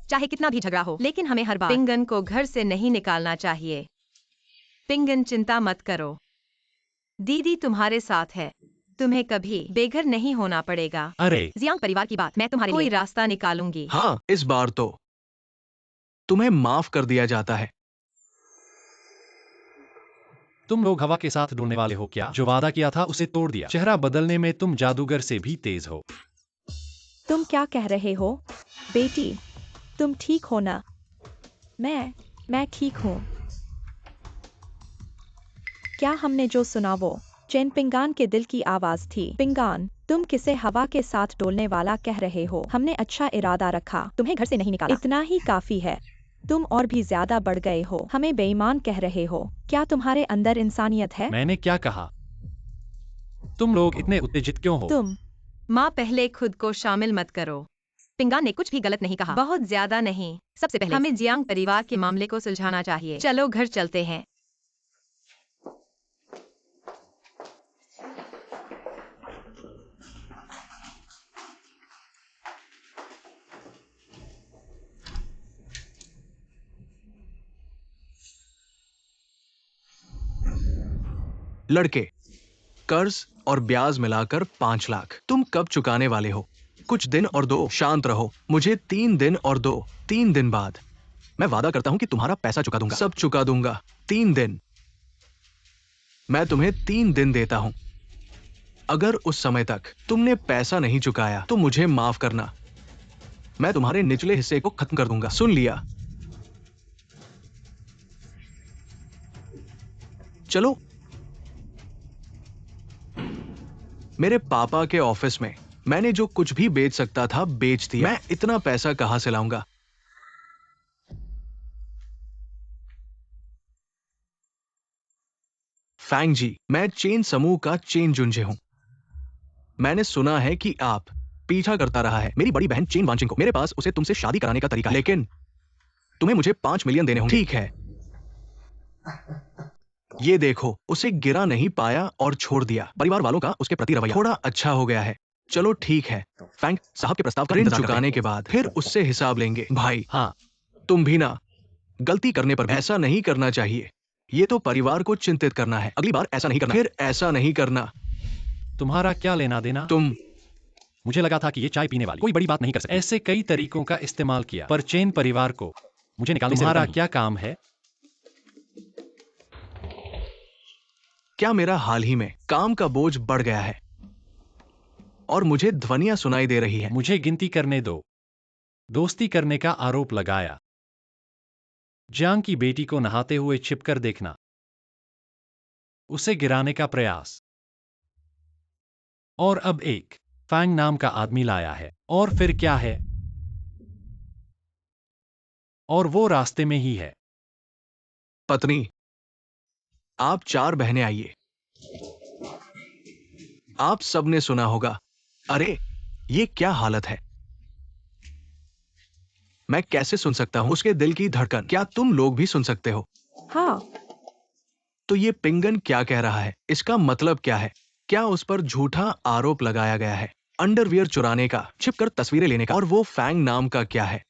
चाहे कितना भी झगड़ा हो, लेकिन हमें हर बार पिंगन को घर से नहीं निकालना चाहिए। पिंगन, चिंता मत करो, दीदी तुम्हारे साथ है। तुम्हें कभी बेघर नहीं होना पड़ेगा। अरे, जियांग परिवार की बात, मैं तुम्हारे लिए कोई रास्ता निकालूंगी। हाँ, इस बार तो तुम्हें माफ कर दिया जाता है। तुम लोग हवा के साथ डोलने वाले हो क्या? जो वादा किया था उसे तोड़ दिया। चेहरा बदलने में तुम जादूगर से भी तेज हो। तुम क्या कह रहे हो? बेटी, तुम ठीक हो ना? मैं ठीक हूँ। क्या हमने जो सुना वो चेन पिंगान के दिल की आवाज थी? पिंगान, तुम किसे हवा के साथ डोलने वाला कह रहे हो? हमने अच्छा इरादा रखा, तुम्हें घर से नहीं निकाला। इतना ही काफी है। तुम और भी ज्यादा बढ़ गए हो। हमें बेईमान कह रहे हो। क्या तुम्हारे अंदर इंसानियत है? मैंने क्या कहा? तुम लोग इतने उत्तेजित क्यों हो? तुम माँ, पहले खुद को शामिल मत करो। पिंगान ने कुछ भी गलत नहीं कहा, बहुत ज्यादा नहीं। सबसे पहले हमें जियांग परिवार के मामले को सुलझाना चाहिए। चलो घर चलते हैं। लड़के, कर्ज और ब्याज मिलाकर 5 लाख। तुम कब चुकाने वाले हो? कुछ दिन और दो। शांत रहो। मुझे 3 दिन और दो। 3 दिन बाद मैं वादा करता हूं कि तुम्हारा पैसा चुका दूंगा। सब चुका दूंगा। 3 दिन। मैं तुम्हें 3 दिन देता हूं। अगर उस समय तक तुमने पैसा नहीं चुकाया तो मुझे माफ करना। मैं तुम्हारे निचले हिस्से को खत्म कर दूंगा। सुन लिया? चलो। मेरे पापा के ऑफिस में मैंने जो कुछ भी बेच सकता था बेच दिया। मैं इतना पैसा कहां से लाऊंगा? फैंग जी, मैं चेन समूह का चेन जुंजे हूँ। मैंने सुना है कि आप पीछा करता रहा है मेरी बड़ी बहन चेन वांचिंग को। मेरे पास उसे तुमसे शादी कराने का तरीका है, लेकिन तुम्हें मुझे 5 मिलियन देने होंगे। ठीक है, ये देखो, उसे गिरा नहीं पाया और छोड़ दिया। परिवार वालों का उसके प्रति रवैया थोड़ा अच्छा हो गया है। चलो ठीक है, फैंग साहब के प्रस्ताव का ऋण चुकाने के बाद फिर उससे हिसाब लेंगे। भाई, हाँ, तुम भी ना, गलती करने पर भी ऐसा नहीं करना चाहिए। ये तो परिवार को चिंतित करना है। अगली बार ऐसा नहीं करना, फिर ऐसा नहीं करना। तुम्हारा क्या लेना देना? तुम मुझे लगा था कि ये चाय पीने वाली कोई बड़ी बात नहीं कर सकती। ऐसे कई तरीकों का इस्तेमाल किया, पर चेन परिवार को मुझे निकालने से तुम्हारा रोका नहीं। क्या काम है? क्या मेरा हाल ही में काम का बोझ बढ़ गया है और मुझे ध्वनियां सुनाई दे रही है। मुझे गिनती करने दो। दोस्ती करने का आरोप लगाया। जियांग की बेटी को नहाते हुए छिपकर देखना। उसे गिराने का प्रयास। और अब एक फैंग नाम का आदमी लाया है। और फिर क्या है? और वो रास्ते में ही है। पत्नी, आप 4 बहनें आइए। आप सबने सुना होगा। अरे, ये क्या हालत है? मैं कैसे सुन सकता हूं उसके दिल की धड़कन? क्या तुम लोग भी सुन सकते हो? हाँ, तो ये पिंगन क्या कह रहा है? इसका मतलब क्या है? क्या उस पर झूठा आरोप लगाया गया है? अंडरवियर चुराने का, छिपकर तस्वीरें लेने का, और वो फैंग नाम का क्या है?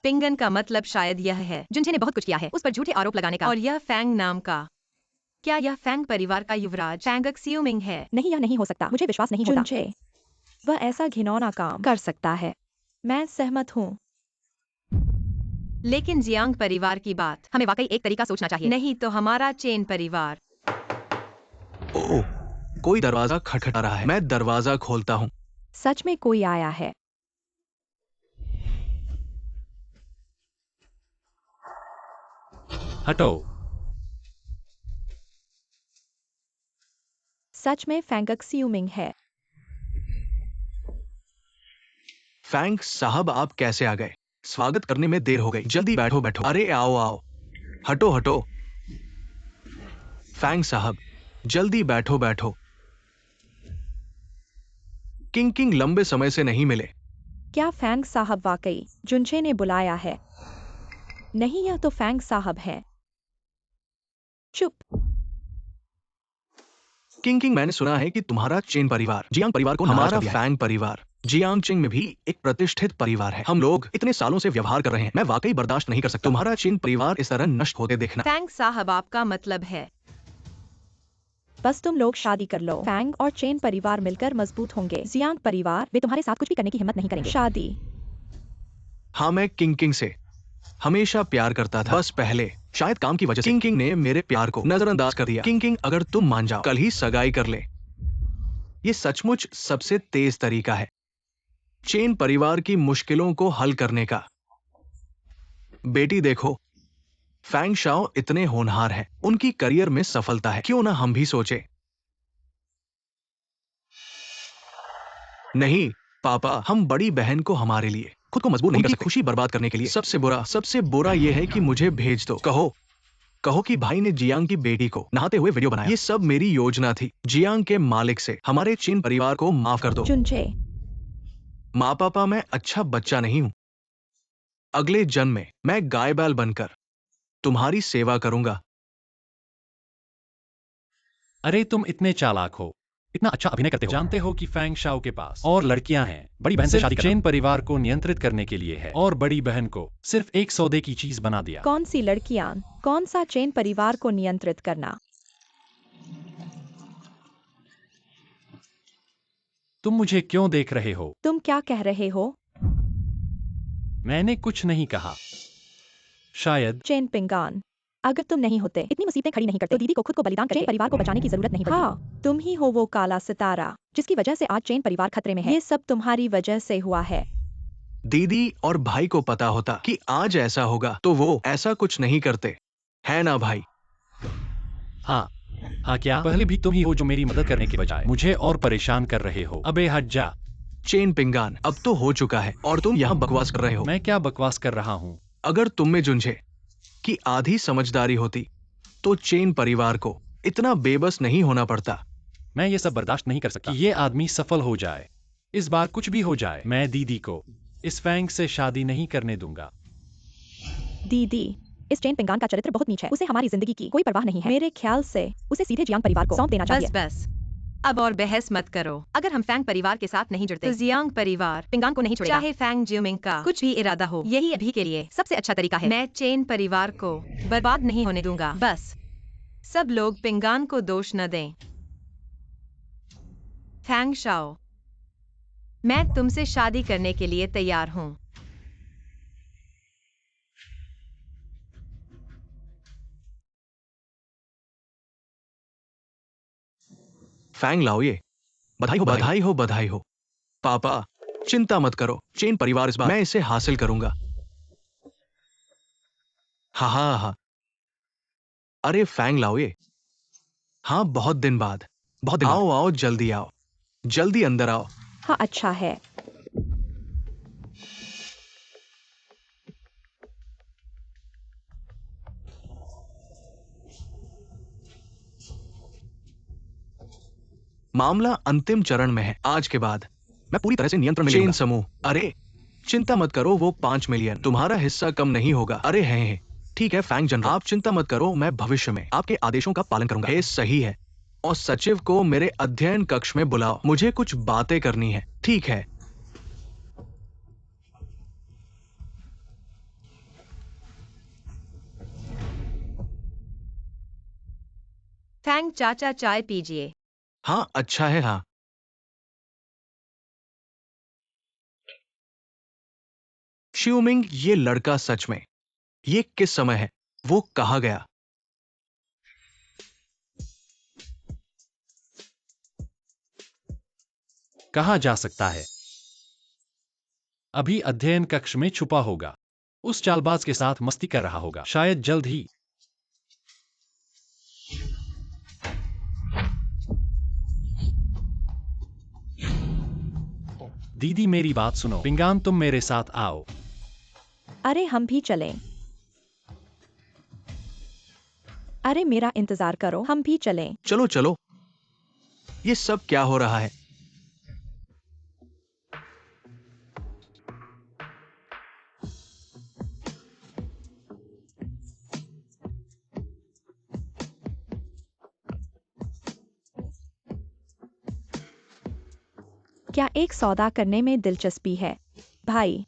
पिंगन का मतलब शायद यह है, जुनझे ने बहुत कुछ किया है, उस पर झूठे आरोप लगाने का, और यह फैंग नाम का। क्या यह फैंग परिवार का युवराज फैंग एक्सियोमिंग है? नहीं, यह नहीं हो सकता। मुझे विश्वास नहीं होता। जुनचे, वह ऐसा घिनौना काम कर सकता है। मैं सहमत हूँ। लेकिन जियांग परिवार की बात, हमें वाकई एक तरीका सोचना चाहिए, नहीं तो हमारा चेन परिवार। ओह, कोई दरवाजा खटखटा रहा है। मैं दरवाजा खोलता हूँ। सच में कोई आया है। हटो। सच में फैंग एक्सियोमिंग है। फैंग साहब, आप कैसे आ गए? स्वागत करने में देर हो गई। जल्दी बैठो बैठो। अरे आओ आओ, हटो हटो। फैंग साहब, जल्दी बैठो बैठो। किंग किंग लंबे समय से नहीं मिले। क्या फैंग साहब वाकई जुनचे ने बुलाया है? नहीं, यह तो फैंग साहब है। चुप। किंग किंग, मैंने सुना है कि तुम्हारा चेन परिवार जियांग परिवार को नाराज कर दिया है। फैंग परिवार जियांग चिंग में भी एक प्रतिष्ठित परिवार है। हम लोग इतने सालों से व्यवहार कर रहे हैं। मैं वाकई बर्दाश्त नहीं कर सकता तुम्हारा चेन परिवार इस तरह नष्ट होते देखना। फैंग साहब, आपका मतलब है? बस तुम लोग शादी कर लो। फैंग और चेन परिवार मिलकर मजबूत होंगे। जियांग परिवार, वे तुम्हारे साथ कुछ भी करने की हिम्मत नहीं करेंगे। शादी। हाँ, मैं किंग किंग से हमेशा प्यार करता था। बस पहले शायद काम की वजह से किंग किंग ने मेरे प्यार को नजरअंदाज कर दिया। किंग किंग, अगर तुम मान जाओ, कल ही सगाई कर ले। ये सचमुच सबसे तेज तरीका है चेन परिवार की मुश्किलों को हल करने का। बेटी देखो, फैंग शाओ इतने होनहार हैं, उनकी करियर में सफलता है। क्यों ना हम भी सोचे? नहीं पापा, हम बड़ी बहन को हमारे लिए खुद को मजबूर नहीं कर सकते, खुशी बर्बाद करने के लिए। सबसे बुरा यह है कि मुझे भेज दो। कहो कि भाई ने जियांग की बेटी को नहाते हुए वीडियो बनाया। ये सब मेरी योजना थी। जियांग के मालिक से हमारे चीन परिवार को माफ कर दो। जुनचे, माँ पापा, मैं अच्छा बच्चा नहीं हूं। अगले जन्म में मैं गाय बैल बनकर तुम्हारी सेवा करूंगा। अरे तुम इतने चालाक हो, इतना अच्छा अभिनय करते हो। जानते हो कि फैंग शाओ के पास और लड़कियां हैं। बड़ी बहन से शादी करना चेन परिवार को नियंत्रित करने के लिए है, और बड़ी बहन को सिर्फ एक सौदे की चीज बना दिया। कौन सी लड़कियां? कौन सा चेन परिवार को नियंत्रित करना? तुम मुझे क्यों देख रहे हो? तुम क्या कह रहे हो? मैंने कुछ नहीं कहा। शायद चेन पिंगान, अगर तुम नहीं होते, इतनी मुसीबतें खड़ी नहीं करते, तो दीदी को खुद को बलिदान करके चेन परिवार को बचाने की जरूरत नहीं पड़ती। हाँ, तुम ही हो वो काला सितारा जिसकी वजह से आज चेन परिवार खतरे में है। ये सब तुम्हारी वजह से हुआ है। दीदी और भाई को पता होता कि आज ऐसा होगा तो वो ऐसा कुछ नहीं करते, है ना भाई? हाँ। हाँ, क्या पहले भी तुम ही हो जो मेरी मदद करने के बजाय मुझे और परेशान कर रहे हो? अबे हट जा। चेन पिंगान, अब तो हो चुका है और तुम यहाँ बकवास कर रहे हो। मैं क्या बकवास कर रहा हूँ? अगर तुम में जुंझे की आधी समझदारी होती तो चेन परिवार को इतना बेबस नहीं होना पड़ता। मैं ये सब बर्दाश्त नहीं कर सकता कि ये आदमी सफल हो जाए। इस बार कुछ भी हो जाए, मैं दीदी को इस फैंग से शादी नहीं करने दूंगा। दीदी, इस चेन पिंगान का चरित्र बहुत नीच है। उसे हमारी जिंदगी की कोई परवाह नहीं है। मेरे ख्याल से उसे सीधे जियांग परिवार को सौंप देना चाहिए। बस अब और बहस मत करो। अगर हम फैंग परिवार के साथ नहीं जुड़ते तो जियांग परिवार पिंगान को नहीं छोड़ेगा, चाहे फैंग ज्यूमिंग का कुछ भी इरादा हो। यही अभी के लिए सबसे अच्छा तरीका है। मैं चेन परिवार को बर्बाद नहीं होने दूंगा। बस सब लोग पिंगान को दोष न दें। फैंग शाओ, मैं तुमसे शादी करने के लिए तैयार हूँ। फैंग लाओ ये। बधाई हो, बधाई हो, बधाई हो। पापा, चिंता मत करो, चेन परिवार इस बार मैं इसे हासिल करूंगा। हाँ हाँ हाँ। अरे फैंग लाओ ये। हाँ, बहुत दिन बाद। बहुत दिन आओ आओ, जल्दी आओ, जल्दी अंदर आओ। हाँ, अच्छा है। मामला अंतिम चरण में है। आज के बाद मैं पूरी तरह से नियंत्रण में चेन समूह। अरे चिंता मत करो, वो 5 मिलियन तुम्हारा हिस्सा कम नहीं होगा। अरे हैं। ठीक है फैंग जनरल, आप चिंता मत करो, मैं भविष्य में आपके आदेशों का पालन करूंगा। ये सही है। और सचिव को मेरे अध्ययन कक्ष में बुलाओ, मुझे कुछ बातें करनी है। ठीक है। फैंग चाचा चाय पीजिए। हाँ अच्छा है। हाँ शिवमिंग, ये लड़का सच में, ये किस समय है, वो कहाँ गया? कहा जा सकता है अभी अध्ययन कक्ष में छुपा होगा। उस चालबाज के साथ मस्ती कर रहा होगा, शायद जल्द ही। दीदी मेरी बात सुनो, पिंगान तुम मेरे साथ आओ। अरे हम भी चलें। अरे मेरा इंतजार करो, हम भी चलें। चलो चलो, ये सब क्या हो रहा है? क्या एक सौदा करने में दिलचस्पी है, भाई?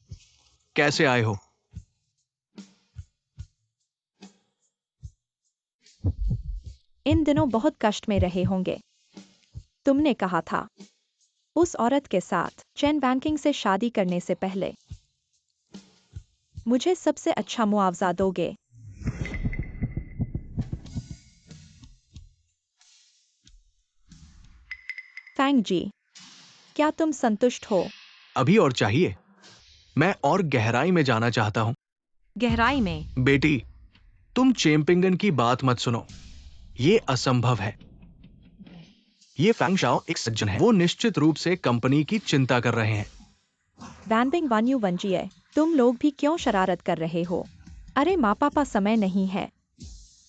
कैसे आए हो? इन दिनों बहुत कष्ट में रहे होंगे। तुमने कहा था उस औरत के साथ चेन बैंकिंग से शादी करने से पहले मुझे सबसे अच्छा मुआवजा दोगे। फैंग जी, क्या तुम संतुष्ट हो? अभी और चाहिए? मैं और गहराई में जाना चाहता हूं। गहराई में? बेटी, तुम चेम्पिंगन की बात मत सुनो, ये असंभव है। ये फैंग शाओ एक सज्जन है, वो निश्चित रूप से कंपनी की चिंता कर रहे हैं। वैनबिंग वान्यू वंजिए, तुम लोग भी क्यों शरारत कर रहे हो? अरे माँ पापा, समय नहीं है।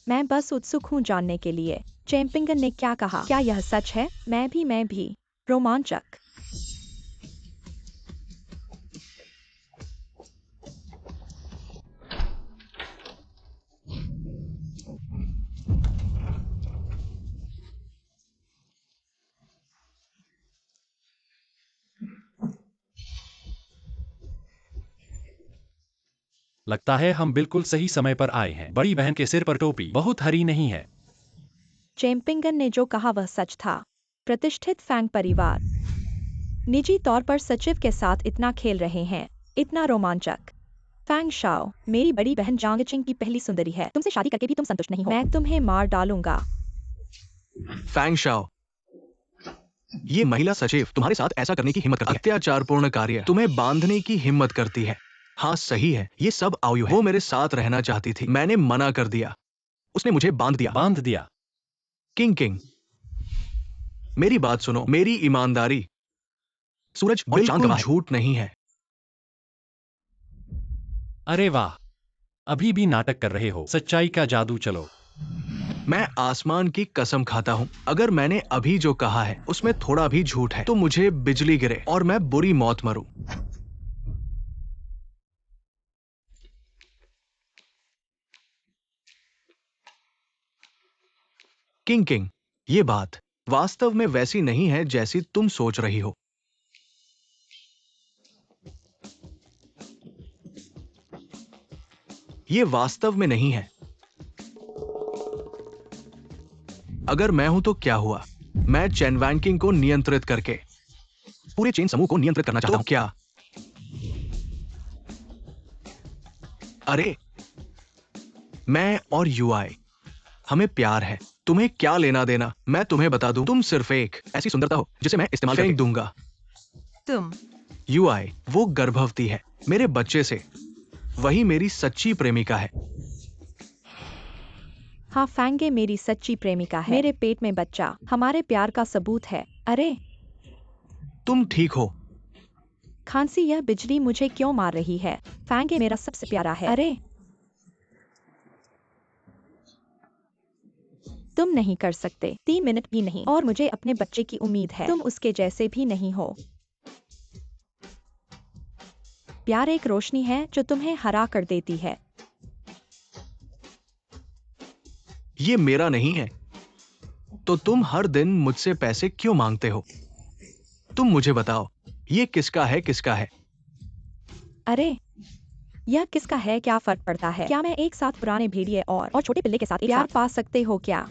मैं बस उत्सुक हूँ जानने के लिए, चेम्पिंगन ने क्या कहा? क्या यह सच है? मैं भी। रोमांचक। लगता है हम बिल्कुल सही समय पर आए हैं। बड़ी बहन के सिर पर टोपी बहुत हरी नहीं है। चेम्पिंगन ने जो कहा वह सच था। प्रतिष्ठित फैंग परिवार निजी तौर पर सचिव के साथ इतना खेल रहे हैं, इतना रोमांचक। फैंग शाओ, मेरी बड़ी बहन जांगचिंग की पहली सुंदरी है। तुमसे शादी करके भी तुम संतुष्ट नहीं हो। मैं तुम्हें मार डालूंगा। फैंग शाओ, ये महिला सचिव तुम्हारे साथ ऐसा करने की हिम्मत करती है। अत्याचारपूर्ण कार्य तुम्हें बांधने की हिम्मत करती है। हाँ सही है, ये सब आयु है। वो मेरे साथ रहना चाहती थी, मैंने मना कर दिया, उसने मुझे बांध दिया। बांध दिया? किंग, मेरी बात सुनो, मेरी ईमानदारी, सूरज और चांद का झूठ नहीं है। अरे वाह, अभी भी नाटक कर रहे हो। सच्चाई का जादू, चलो। मैं आसमान की कसम खाता हूँ, अगर मैंने अभी जो कहा है उसमें थोड़ा भी झूठ है तो मुझे बिजली गिरे और मैं बुरी मौत मरूं। किंग किंग, ये बात वास्तव में वैसी नहीं है जैसी तुम सोच रही हो। ये वास्तव में नहीं है। अगर मैं हूं तो क्या हुआ? मैं चेन वैंकिंग को नियंत्रित करके पूरे चेन समूह को नियंत्रित करना चाहता हूं। क्या? अरे, मैं और यूआई, हमें प्यार है। तुम्हें क्या लेना देना? मैं तुम्हें बता दूं, तुम सिर्फ एक ऐसी सुंदरता हो जिसे मैं इस्तेमाल फेंक दूंगा। तुम यूआई वो गर्भवती है मेरे बच्चे से। वही मेरी सच्ची प्रेमिका है। हाँ, फैंगे मेरी सच्ची प्रेमिका है। मेरे पेट में बच्चा हमारे प्यार का सबूत है। अरे तुम ठीक हो? खांसी, यह बिजली मुझे क्यों मार रही है? फैंगे मेरा सबसे प्यारा है। अरे तुम नहीं कर सकते, 3 मिनट भी नहीं। और मुझे अपने बच्चे की उम्मीद है। तुम उसके जैसे भी नहीं हो। प्यार एक रोशनी है जो तुम्हें हरा कर देती है। ये मेरा नहीं है। तो तुम हर दिन मुझसे पैसे क्यों मांगते हो? तुम मुझे बताओ, ये किसका है? किसका है? अरे यह किसका है? क्या फर्क पड़ता है? क्या मैं एक साथ पुराने भेड़िए और छोटे पिल्ले के साथ प्यार पा सकते हो क्या?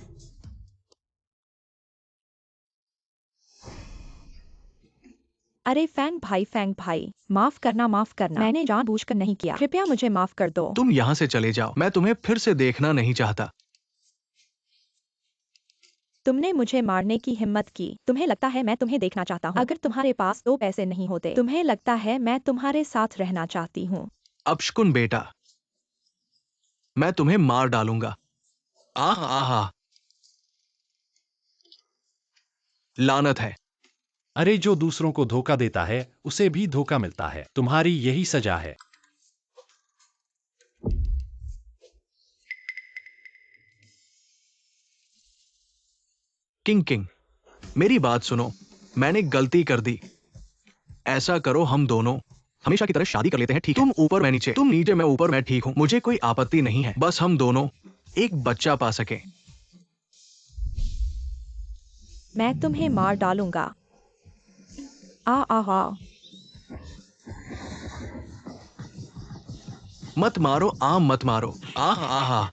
अरे फैंग भाई, माफ करना, माफ करना। मैंने जानबूझकर नहीं किया। कृपया मुझे माफ कर दो। तुम यहां से चले जाओ। मैं तुम्हें फिर से देखना नहीं चाहता। तुमने मुझे मारने की हिम्मत की। तुम्हें लगता है मैं तुम्हें देखना चाहता हूँ? अगर तुम्हारे पास 2 पैसे नहीं होते, तुम्हें लगता है मैं तुम्हारे साथ रहना चाहती हूँ? अपशकुन बेटा, मैं तुम्हें मार डालूंगा। आह आह, लानत है। अरे जो दूसरों को धोखा देता है उसे भी धोखा मिलता है। तुम्हारी यही सजा है। किंग किंग, मेरी बात सुनो। मैंने गलती कर दी। ऐसा करो, हम दोनों हमेशा की तरह शादी कर लेते हैं, ठीक है? तुम ऊपर, मैं नीचे। तुम नीचे, मैं ऊपर। मैं ठीक हूं। मुझे कोई आपत्ति नहीं है। बस हम दोनों एक बच्चा पा सके। मैं तुम्हें मार डालूंगा। आ मत मारो, आम मत मारो। आह आह।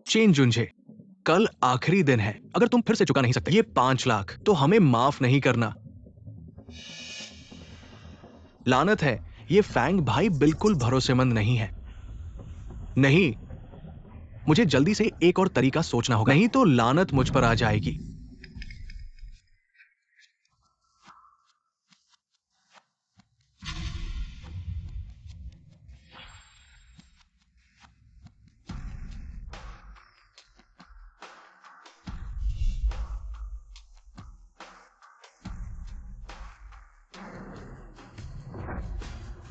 चेन जुंझे, कल आखिरी दिन है। अगर तुम फिर से चुका नहीं सकते ये 5 लाख, तो हमें माफ नहीं करना। लानत है, ये फैंग भाई बिल्कुल भरोसेमंद नहीं है। नहीं, मुझे जल्दी से एक और तरीका सोचना होगा, नहीं तो लानत मुझ पर आ जाएगी।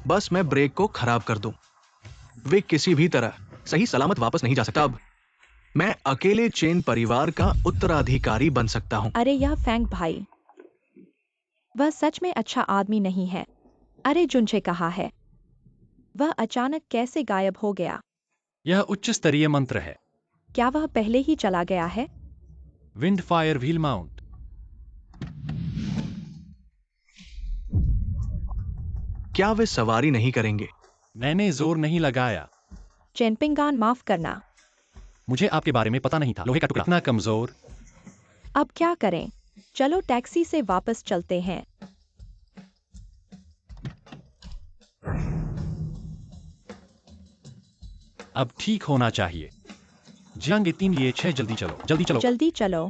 बस मैं ब्रेक को खराब कर दूं, वे किसी भी तरह सही सलामत वापस नहीं जा सकता। अब मैं अकेले चेन परिवार का उत्तराधिकारी बन सकता हूं। अरे यह फैंग भाई, वह सच में अच्छा आदमी नहीं है। अरे जुंझे कहाँ है? वह अचानक कैसे गायब हो गया? यह उच्च स्तरीय मंत्र है। क्या वह पहले ही चला गया है? Wind fire wheel mount. क्या वे सवारी नहीं करेंगे? मैंने जोर नहीं लगाया। चेनपिंगान, माफ करना। मुझे आपके बारे में पता नहीं था। लोहे का टुकड़ा इतना कमजोर। अब क्या करें? चलो टैक्सी से वापस चलते हैं। अब ठीक होना चाहिए। जंग इतनी लिए 6, जल्दी चलो, जल्दी चलो। जल्दी चलो।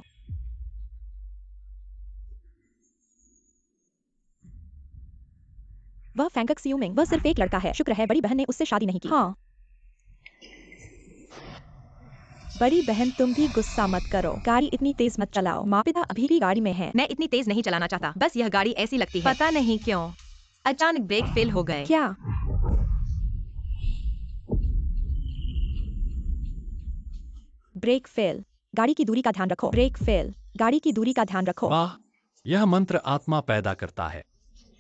वह फैंकक सियूमिंग, वह सिर्फ एक लड़का है। शुक्र है बड़ी बहन ने उससे शादी नहीं की। हाँ, बड़ी बहन तुम भी गुस्सा मत करो। गाड़ी इतनी तेज मत चलाओ। माँ पिता अभी भी गाड़ी में हैं। मैं इतनी तेज नहीं चलाना चाहता, बस यह गाड़ी ऐसी लगती है। पता नहीं क्यों अचानक ब्रेक फेल हो गए। क्या? ब्रेक फेल, गाड़ी की दूरी का ध्यान रखो। ब्रेक फेल, गाड़ी की दूरी का ध्यान रखो। वाह, यह मंत्र आत्मा पैदा करता है।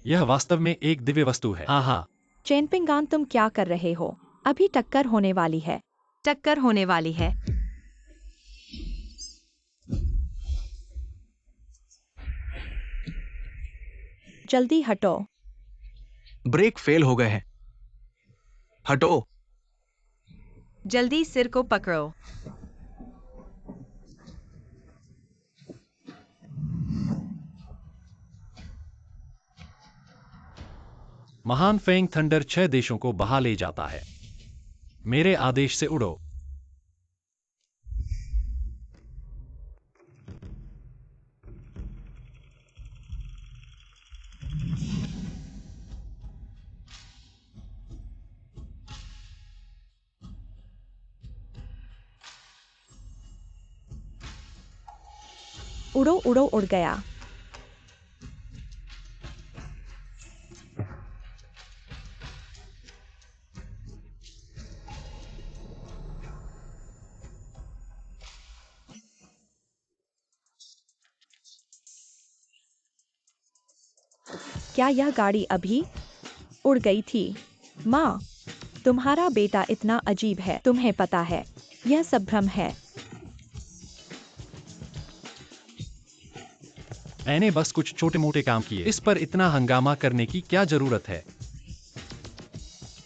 यह वास्तव में एक दिव्य वस्तु है। हाँ हाँ। चेनपिंगान तुम क्या कर रहे हो? अभी टक्कर होने वाली है। टक्कर होने वाली है। जल्दी हटो। ब्रेक फेल हो गए हैं। हटो। जल्दी सिर को पकड़ो। महान फेंग थंडर 6 देशों को बहा ले जाता है। मेरे आदेश से उड़ो। उड़ो उड़ो, उड़ गया। क्या यह गाड़ी अभी उड़ गई थी? माँ, तुम्हारा बेटा इतना अजीब है, तुम्हें पता है। यह सब भ्रम है। मैंने बस कुछ छोटे मोटे काम किए। इस पर इतना हंगामा करने की क्या जरूरत है?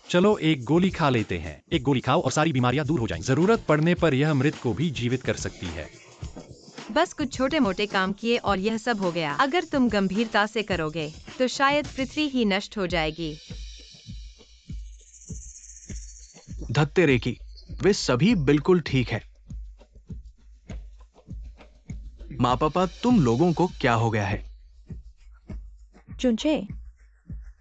चलो एक गोली खा लेते हैं। एक गोली खाओ और सारी बीमारियां दूर हो जाएंगी। जरूरत पड़ने पर यह मृत को भी जीवित कर सकती है। बस कुछ छोटे मोटे काम किए और यह सब हो गया। अगर तुम गंभीरता से करोगे तो शायद पृथ्वी ही नष्ट हो जाएगी। धत्ते रेकी, वे सभी बिल्कुल ठीक है। माँ पापा, तुम लोगों को क्या हो गया है? चुंचे,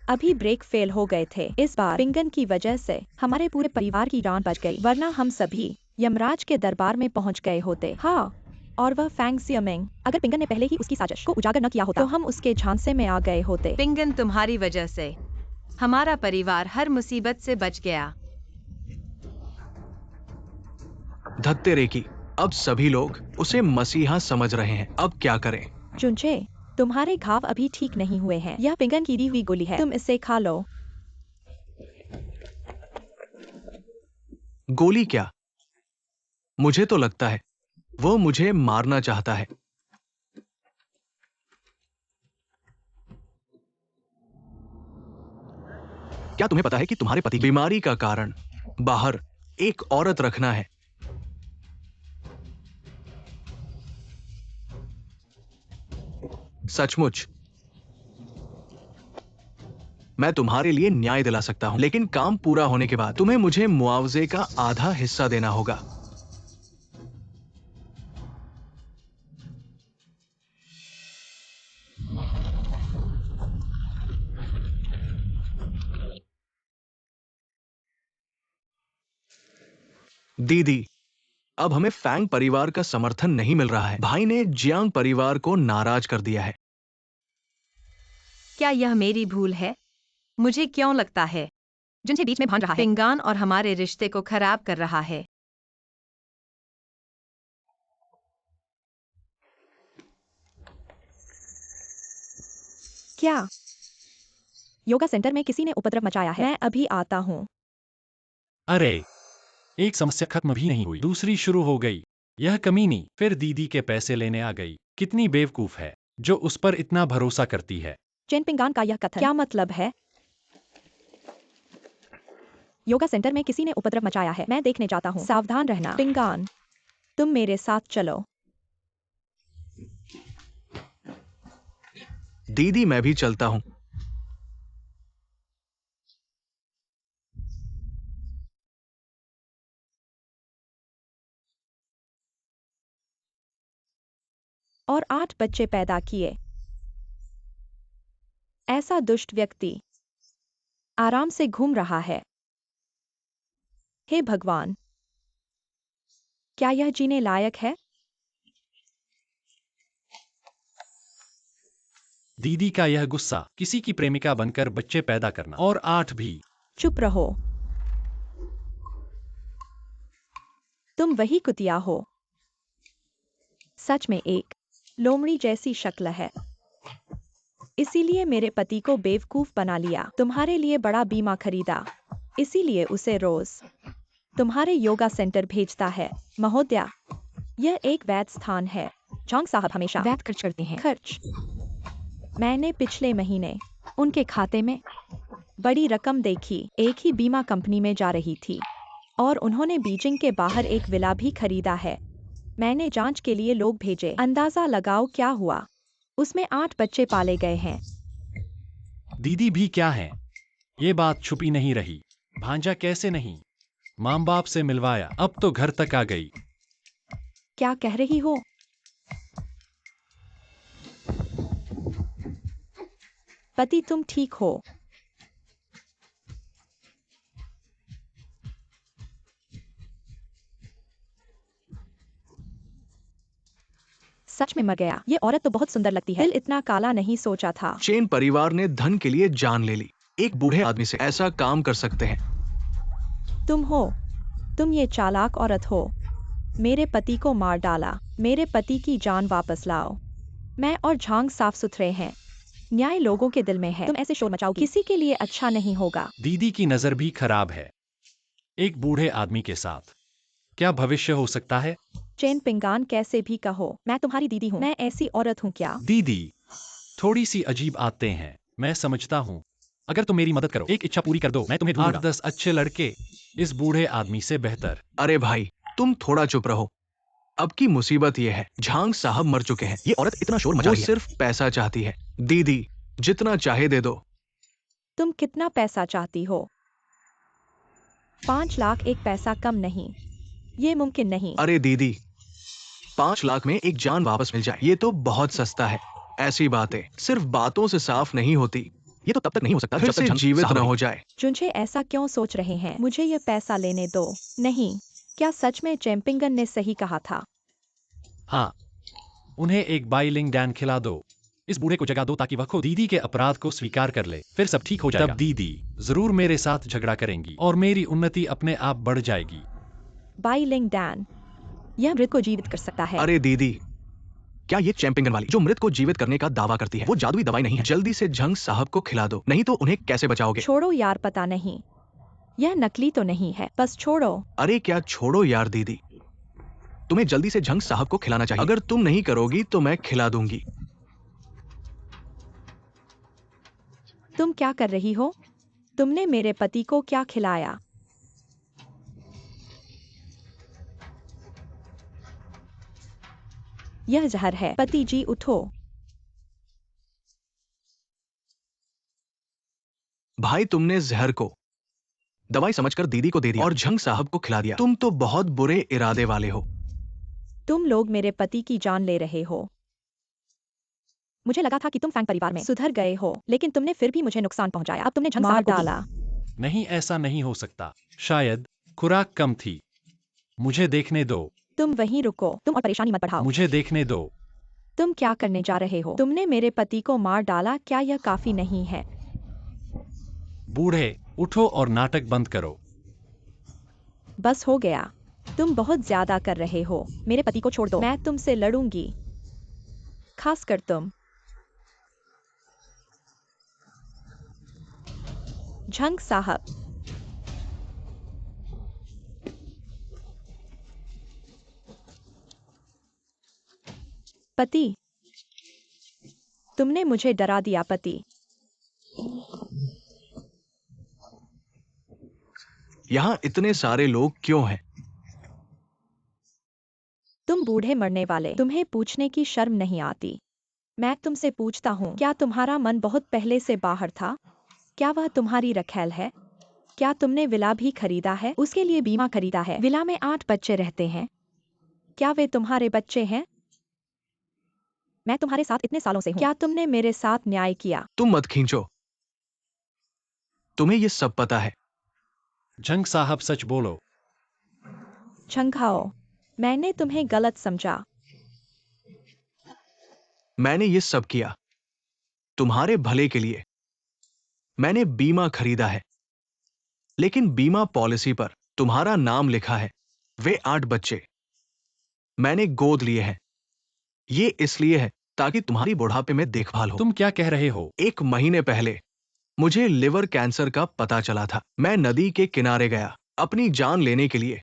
अभी ब्रेक फेल हो गए थे। इस बार पिंगन की वजह से हमारे पूरे परिवार की जान बच गई, वरना हम सभी यमराज के दरबार में पहुंच गए होते। हाँ, और वह फैंग सियमिंग, अगर पिंगन ने पहले ही उसकी साजिश को उजागर न किया होता तो हम उसके झांसे में आ गए होते। पिंगन, तुम्हारी वजह से हमारा परिवार हर मुसीबत से बच गया। धत्ते रेकी, अब सभी लोग उसे मसीहा समझ रहे हैं। अब क्या करें? चुंचे, तुम्हारे घाव अभी ठीक नहीं हुए हैं। यह पिंगन की दी हुई गोली है, तुम इसे खा लो। गोली क्या? मुझे तो लगता है वो मुझे मारना चाहता है। क्या तुम्हें पता है कि तुम्हारे पति की बीमारी का कारण बाहर एक औरत रखना है? सचमुच मैं तुम्हारे लिए न्याय दिला सकता हूं, लेकिन काम पूरा होने के बाद तुम्हें मुझे मुआवजे का आधा हिस्सा देना होगा। दीदी, अब हमें फैंग परिवार का समर्थन नहीं मिल रहा है। भाई ने जियांग परिवार को नाराज कर दिया है। क्या यह मेरी भूल है? मुझे क्यों लगता है जिनसे बीच में भान रहा है। पिंगान और हमारे रिश्ते को खराब कर रहा है। क्या योगा सेंटर में किसी ने उपद्रव मचाया है? मैं अभी आता हूँ। अरे, एक समस्या खत्म भी नहीं हुई, दूसरी शुरू हो गई। यह कमीनी फिर दीदी के पैसे लेने आ गई। कितनी बेवकूफ है जो उस पर इतना भरोसा करती है। चेन पिंगान का यह कथन क्या मतलब है? योगा सेंटर में किसी ने उपद्रव मचाया है। मैं देखने जाता हूँ। सावधान रहना। पिंगान, तुम मेरे साथ चलो। दीदी, मैं भी चलता हूं। और 8 बच्चे पैदा किए। ऐसा दुष्ट व्यक्ति आराम से घूम रहा है। हे भगवान, क्या यह जीने लायक है? दीदी का यह गुस्सा, किसी की प्रेमिका बनकर बच्चे पैदा करना, और 8 भी। चुप रहो। तुम वही कुतिया हो सच में एक लोमड़ी जैसी शक्ल है। इसीलिए मेरे पति को बेवकूफ बना लिया। तुम्हारे लिए बड़ा बीमा खरीदा, इसीलिए उसे रोज तुम्हारे योगा सेंटर भेजता है। महोदया, यह एक वैध स्थान है। झांग साहब हमेशा वैध खर्च करते हैं। खर्च? मैंने पिछले महीने उनके खाते में बड़ी रकम देखी। एक ही बीमा कंपनी में जा रही थी और उन्होंने बीजिंग के बाहर एक विला भी खरीदा है। मैंने जांच के लिए लोग भेजे। अंदाजा लगाओ क्या हुआ? उसमें 8 बच्चे पाले गए हैं। दीदी भी क्या है? ये बात छुपी नहीं रही। भांजा कैसे नहीं? माँ बाप से मिलवाया, अब तो घर तक आ गई। क्या कह रही हो? पति, तुम ठीक हो? सच में मर गया। ये औरत तो बहुत सुंदर लगती है। दिल इतना काला नहीं सोचा था। चेन परिवार ने धन के लिए जान ले ली। एक बूढ़े आदमी से ऐसा काम कर सकते हैं? तुम हो, तुम ये चालाक औरत हो। मेरे पति को मार डाला। मेरे पति की जान वापस लाओ। मैं और झांग साफ सुथरे हैं। न्याय लोगों के दिल में है। तुम ऐसे शोर मचाओगी, किसी के लिए अच्छा नहीं होगा। दीदी की नजर भी खराब है। एक बूढ़े आदमी के साथ क्या भविष्य हो सकता है? चेन पिंगान, कैसे भी कहो, मैं तुम्हारी दीदी हूँ। मैं ऐसी औरत हूँ क्या? दीदी थोड़ी सी अजीब आते हैं, मैं समझता हूँ। अगर तुम मेरी मदद करो, एक इच्छा पूरी कर दो, मैं तुम्हें ढूंढूंगा। 8-10 अच्छे लड़के इस बूढ़े आदमी से बेहतर। अरे भाई, तुम थोड़ा चुप रहो। अब की मुसीबत ये है, झांग साहब मर चुके हैं। ये औरत इतना शोर मचा रही है। वो सिर्फ पैसा चाहती है। दीदी, जितना चाहे दे दो। तुम कितना पैसा चाहती हो? 5 लाख एक पैसा कम नहीं। ये मुमकिन नहीं। अरे दीदी, 5 लाख में एक जान वापस मिल जाए, ये तो बहुत सस्ता है। ऐसी बातें सिर्फ बातों से साफ नहीं होती। ये तो तब तक नहीं हो सकता जब तक जीवित न हो जाए। जुंझे ऐसा क्यों सोच रहे हैं? मुझे ये पैसा लेने दो। नहीं, क्या सच में चैंपिंगन ने सही कहा था? हाँ, उन्हें एक बाइलिंग डैन खिला दो। इस बूढ़े को जगा दो ताकि वह खुद दीदी के अपराध को स्वीकार कर ले, फिर सब ठीक हो जाएगा। तब दीदी जरूर मेरे साथ झगड़ा करेंगी और मेरी उन्नति अपने आप बढ़ जाएगी। बाइलिंग डैन, यह मृत को जीवित कर सकता है। अरे दीदी, क्या ये चैंपिंगन वाली जो मृत को जीवित करने का दावा करती है, वो जादुई दवाई नहीं है? जल्दी से झंग साहब को खिला दो, नहीं तो उन्हें कैसे बचाओगे? छोड़ो यार, पता नहीं, यह नकली तो नहीं है, बस छोड़ो। अरे क्या छोड़ो यार दीदी, तुम्हें जल्दी से झंग साहब को खिलाना चाहिए। अगर तुम नहीं करोगी तो मैं खिला दूंगी। तुम क्या कर रही हो? तुमने मेरे पति को क्या खिलाया? यह जहर है। पति जी उठो। भाई, तुमने जहर को दवाई समझकर दीदी को दे दिया और झंग साहब को खिला दिया। तुम तो बहुत बुरे इरादे वाले हो। तुम लोग मेरे पति की जान ले रहे हो। मुझे लगा था कि तुम फैंग परिवार में सुधर गए हो, लेकिन तुमने फिर भी मुझे नुकसान पहुंचाया। अब तुमने झंग साहब को डाला। नहीं, ऐसा नहीं हो सकता। शायद खुराक कम थी। मुझे देखने दो। तुम वहीं रुको, तुम और परेशानी मत बढ़ाओ। मुझे देखने दो। तुम क्या करने जा रहे हो? तुमने मेरे पति को मार डाला, क्या यह काफी नहीं है? बूढ़े, उठो और नाटक बंद करो। बस हो गया, तुम बहुत ज्यादा कर रहे हो। मेरे पति को छोड़ दो, मैं तुमसे लड़ूंगी, खासकर तुम। झंग साहब, पति, तुमने मुझे डरा दिया। पति, यहाँ इतने सारे लोग क्यों हैं? तुम बूढ़े मरने वाले, तुम्हें पूछने की शर्म नहीं आती? मैं तुमसे पूछता हूँ, क्या तुम्हारा मन बहुत पहले से बाहर था? क्या वह तुम्हारी रखैल है? क्या तुमने विला भी खरीदा है? उसके लिए बीमा खरीदा है? विला में 8 बच्चे रहते हैं, क्या वे तुम्हारे बच्चे हैं? मैं तुम्हारे साथ इतने सालों से हूँ, क्या तुमने मेरे साथ न्याय किया? तुम मत खींचो, तुम्हें ये सब पता है। झंग साहब, सच बोलो। झंघाओ, मैंने तुम्हें गलत समझा। मैंने ये सब किया तुम्हारे भले के लिए। मैंने बीमा खरीदा है, लेकिन बीमा पॉलिसी पर तुम्हारा नाम लिखा है। वे 8 बच्चे मैंने गोद लिए हैं, ये इसलिए है ताकि तुम्हारी बुढ़ापे में देखभाल हो। तुम क्या कह रहे हो? 1 महीने पहले मुझे लिवर कैंसर का पता चला था। मैं नदी के किनारे गया अपनी जान लेने के लिए,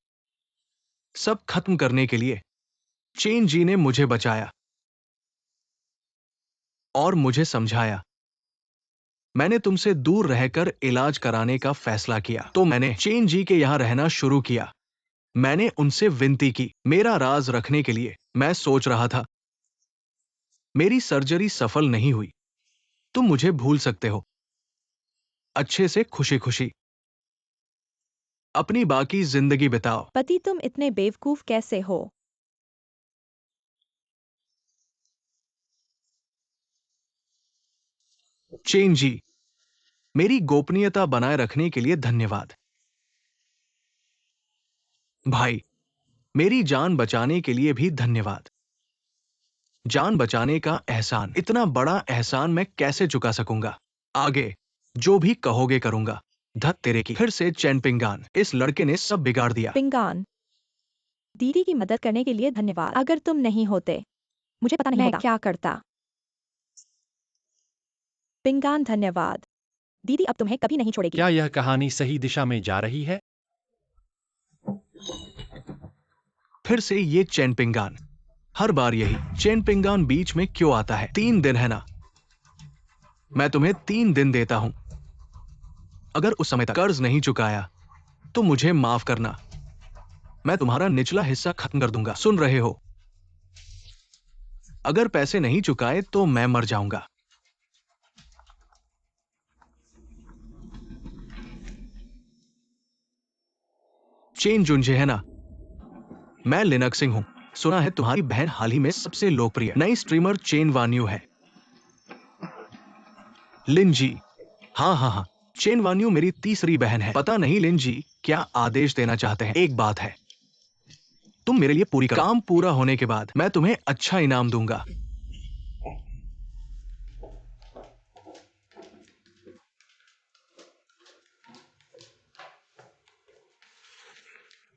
सब खत्म करने के लिए। चेन जी ने मुझे बचाया और मुझे समझाया। मैंने तुमसे दूर रहकर इलाज कराने का फैसला किया, तो मैंने चेन जी के यहां रहना शुरू किया। मैंने उनसे विनती की मेरा राज रखने के लिए। मैं सोच रहा था मेरी सर्जरी सफल नहीं हुई, तुम मुझे भूल सकते हो, अच्छे से खुशी खुशी अपनी बाकी जिंदगी बिताओ। पति तुम इतने बेवकूफ कैसे हो? चेन जी, मेरी गोपनीयता बनाए रखने के लिए धन्यवाद। भाई, मेरी जान बचाने के लिए भी धन्यवाद। जान बचाने का एहसान, इतना बड़ा एहसान मैं कैसे चुका सकूंगा? आगे जो भी कहोगे करूंगा। धत तेरे की। फिर से चैन पिंगान, इस लड़के ने सब बिगाड़ दिया। पिंगान, दीदी की मदद करने के लिए धन्यवाद। अगर तुम नहीं होते मुझे पता नहीं मैं क्या करता। पिंगान धन्यवाद। दीदी अब तुम्हें कभी नहीं छोड़ेगी। क्या यह कहानी सही दिशा में जा रही है? फिर से ये चैन पिंगान, हर बार यही। चैन पिंगान बीच में क्यों आता है? 3 दिन है ना, मैं तुम्हें 3 दिन देता हूं। अगर उस समय तक कर्ज नहीं चुकाया तो मुझे माफ करना, मैं तुम्हारा निचला हिस्सा खत्म कर दूंगा। सुन रहे हो? अगर पैसे नहीं चुकाए तो मैं मर जाऊंगा। चेन जुंझे है ना, मैं लिनक सिंह हूं। सुना है तुम्हारी बहन हाल ही में सबसे लोकप्रिय नई स्ट्रीमर चेन वान्यू है। लिन जी, हाँ हाँ हाँ, चेन वान्यू मेरी तीसरी बहन है। पता नहीं लिन जी क्या आदेश देना चाहते हैं। एक बात है, तुम मेरे लिए पूरी करो। काम पूरा होने के बाद मैं तुम्हें अच्छा इनाम दूंगा।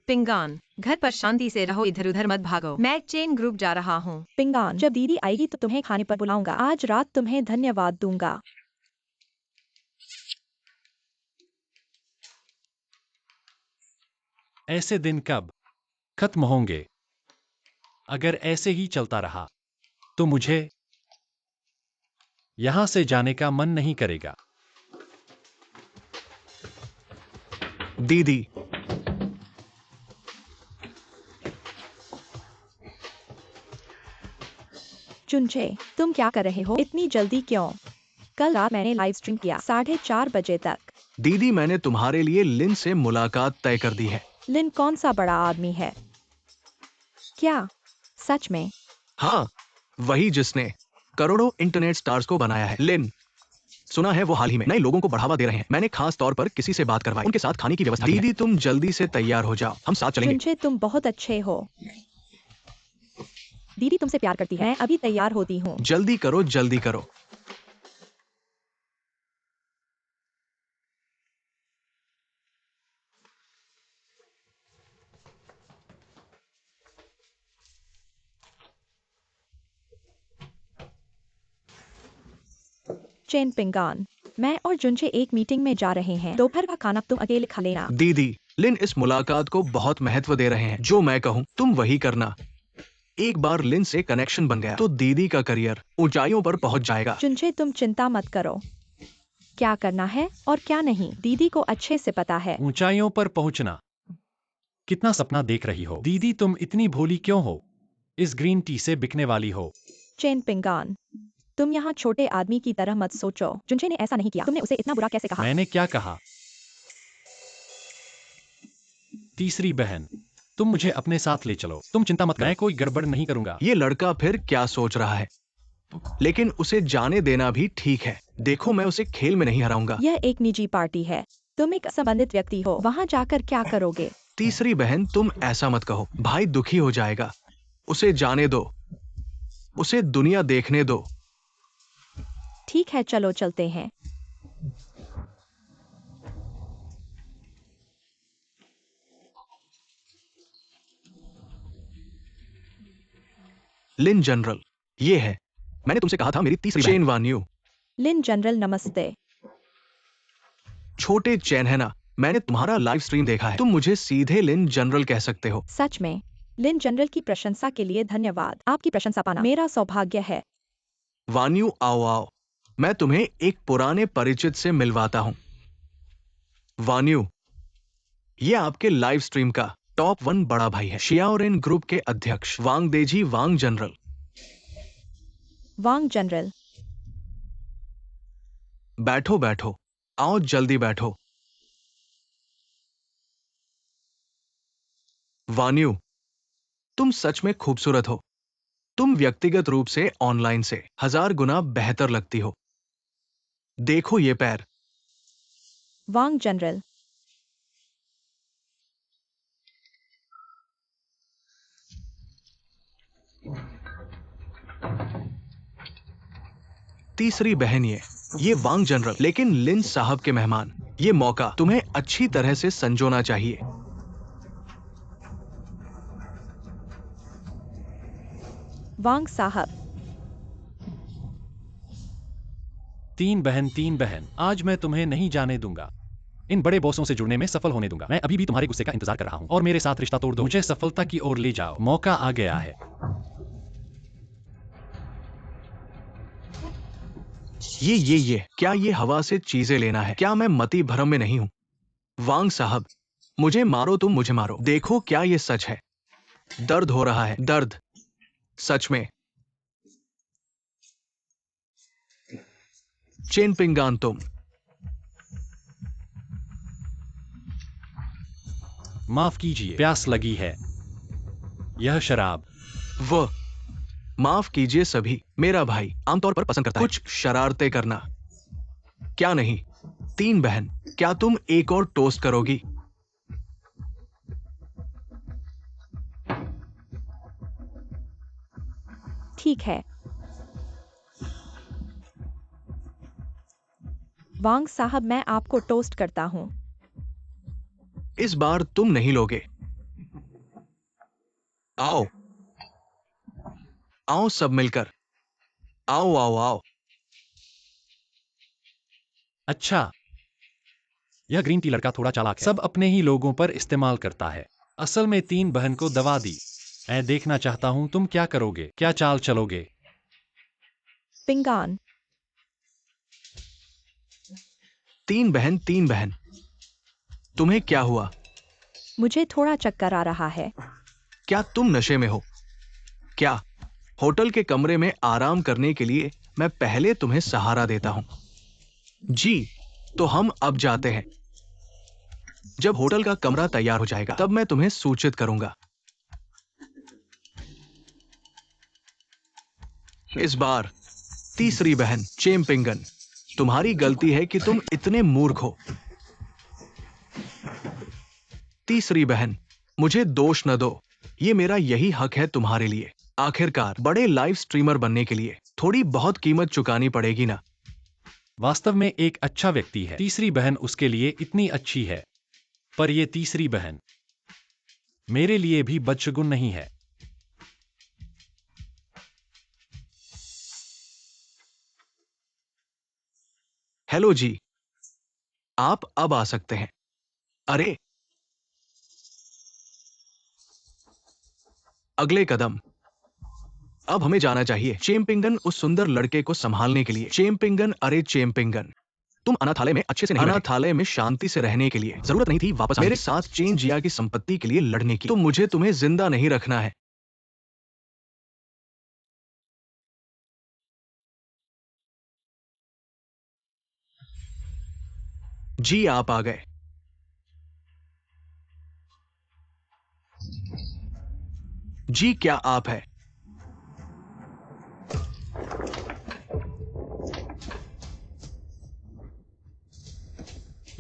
पिंगान, घर पर शांति से रहो, इधर उधर मत भागो। मैं चेन ग्रुप जा रहा हूँ। पिंगान, जब दीदी आएगी तो तुम्हें खाने पर बुलाऊंगा। आज रात तुम्हें धन्यवाद दूंगा। ऐसे दिन कब खत्म होंगे? अगर ऐसे ही चलता रहा तो मुझे यहां से जाने का मन नहीं करेगा। दीदी, चुनचे, तुम क्या कर रहे हो? इतनी जल्दी क्यों? कल रात मैंने लाइव स्ट्रीम किया 4:30 बजे तक। दीदी मैंने तुम्हारे लिए लिन से मुलाकात तय कर दी है। लिन कौन सा बड़ा आदमी है? क्या सच में? हाँ, वही जिसने करोड़ों इंटरनेट स्टार्स को बनाया है। लिन, सुना है वो हाल ही में नए लोगों को बढ़ावा दे रहे हैं। मैंने खास तौर पर किसी से बात करवाई, उनके साथ खाने की व्यवस्था की है। दीदी तुम जल्दी से तैयार हो जाओ, हम साथ चलेंगे। चुनचे तुम बहुत अच्छे हो। दीदी तुमसे प्यार करती है। मैं अभी तैयार होती हूँ। जल्दी करो, जल्दी करो। चेन पिंगान, मैं और जुनचे एक मीटिंग में जा रहे हैं। दोपहर का खाना तुम अकेले खा लेना। दीदी, लिन इस मुलाकात को बहुत महत्व दे रहे हैं। जो मैं कहूँ तुम वही करना। एक बार लिन से कनेक्शन बन गया तो दीदी का करियर ऊंचाइयों पर पहुंच जाएगा। चुनचे तुम चिंता मत करो, क्या करना है और क्या नहीं दीदी को अच्छे से पता है। ऊंचाइयों पर पहुंचना, कितना सपना देख रही हो? दीदी तुम इतनी भोली क्यों हो? इस ग्रीन टी से बिकने वाली हो। चेन पिंगान, तुम यहाँ छोटे आदमी की तरह मत सोचो। जुनचे ने ऐसा नहीं किया। तुमने उसे इतना बुरा कैसे कहा? मैंने क्या कहा? तीसरी बहन, तुम मुझे अपने साथ ले चलो। तुम चिंता मत करो, मैं कोई गड़बड़ नहीं करूंगा। ये लड़का फिर क्या सोच रहा है? लेकिन उसे जाने देना भी ठीक है। देखो मैं उसे खेल में नहीं हराऊंगा। यह एक निजी पार्टी है, तुम एक संबंधित व्यक्ति हो, वहाँ जाकर क्या करोगे? तीसरी बहन तुम ऐसा मत कहो, भाई दुखी हो जाएगा। उसे जाने दो, उसे दुनिया देखने दो। ठीक है चलो चलते हैं। लिन जनरल, ये है, मैंने तुमसे कहा था मेरी तीसरी चेन वान्यू। लिन जनरल नमस्ते। छोटे चैन है ना, मैंने तुम्हारा लाइव स्ट्रीम देखा है। तुम मुझे सीधे लिन जनरल कह सकते हो। सच में लिन जनरल की प्रशंसा के लिए धन्यवाद। आपकी प्रशंसा पाना मेरा सौभाग्य है। वान्यू आओ आओ, मैं तुम्हें एक पुराने परिचित से मिलवाता हूं। वान्यू, ये आपके लाइव स्ट्रीम का टॉप 1 बड़ा भाई है, शियाओरेन ग्रुप के अध्यक्ष वांग देजी वांग जनरल। वांग जनरल। बैठो बैठो, आओ जल्दी बैठो। वान्यू, तुम सच में खूबसूरत हो। तुम व्यक्तिगत रूप से ऑनलाइन से 1000 गुना बेहतर लगती हो। देखो ये पैर। वांग जनरल। तीसरी बहन ये वांग जनरल, लेकिन लिन साहब के मेहमान। ये मौका तुम्हें अच्छी तरह से संजोना चाहिए। वांग साहब। तीन बहन, आज मैं तुम्हें नहीं जाने दूंगा। इन बड़े बॉसों से जुड़ने में सफल होने दूंगा। मैं अभी भी तुम्हारे गुस्से का इंतजार कर रहा हूं और मेरे साथ रिश्ता तोड़ दो। मुझे सफलता की ओर ले जाओ, मौका आ गया है। ये क्या ये हवा से चीजें लेना है? क्या मैं मति भ्रम में नहीं हूं? वांग साहब, मुझे मारो, तुम मुझे मारो। देखो क्या ये सच है? दर्द हो रहा है, दर्द। सच में। चेन पिंगान, तुम। माफ कीजिए, प्यास लगी है। यह शराब। वो माफ कीजिए सभी, मेरा भाई आमतौर पर पसंद करता है कुछ शरारतें करना। क्या नहीं? तीन बहन, क्या तुम एक और टोस्ट करोगी? ठीक है। वांग साहब, मैं आपको टोस्ट करता हूं। इस बार तुम नहीं लोगे। आओ आओ सब मिलकर। आओ आओ आओ। अच्छा, यह ग्रीन टी लड़का थोड़ा चालाक है। सब अपने ही लोगों पर इस्तेमाल करता है। असल में तीन बहन को दवा दी। मैं देखना चाहता हूं तुम क्या करोगे, क्या चाल चलोगे। पिंगान। तीन बहन, तुम्हें क्या हुआ? मुझे थोड़ा चक्कर आ रहा है। क्या तुम नशे में हो? क्या? होटल के कमरे में आराम करने के लिए मैं पहले तुम्हें सहारा देता हूं। जी, तो हम अब जाते हैं। जब होटल का कमरा तैयार हो जाएगा तब मैं तुम्हें सूचित करूंगा। इस बार तीसरी बहन चेमपिंगन, तुम्हारी गलती है कि तुम इतने मूर्ख हो। तीसरी बहन, मुझे दोष न दो। ये मेरा यही हक है तुम्हारे लिए। आखिरकार बड़े लाइव स्ट्रीमर बनने के लिए थोड़ी बहुत कीमत चुकानी पड़ेगी ना। वास्तव में एक अच्छा व्यक्ति है। तीसरी बहन उसके लिए इतनी अच्छी है, पर ये तीसरी बहन मेरे लिए भी बदशगुन नहीं है। हेलो जी, आप अब आ सकते हैं। अरे, अगले कदम। अब हमें जाना चाहिए चेमपिंगन उस सुंदर लड़के को संभालने के लिए। चेमपिंगन, अरे चेमपिंगन, तुम अनाथालय में अच्छे से नहीं अनाथालय में शांति से रहने के लिए जरूरत नहीं थी वापस मेरे साथ चेन जिया की संपत्ति के लिए लड़ने की। तो मुझे तुम्हें जिंदा नहीं रखना है। जी, आप आ गए। जी, क्या आप है?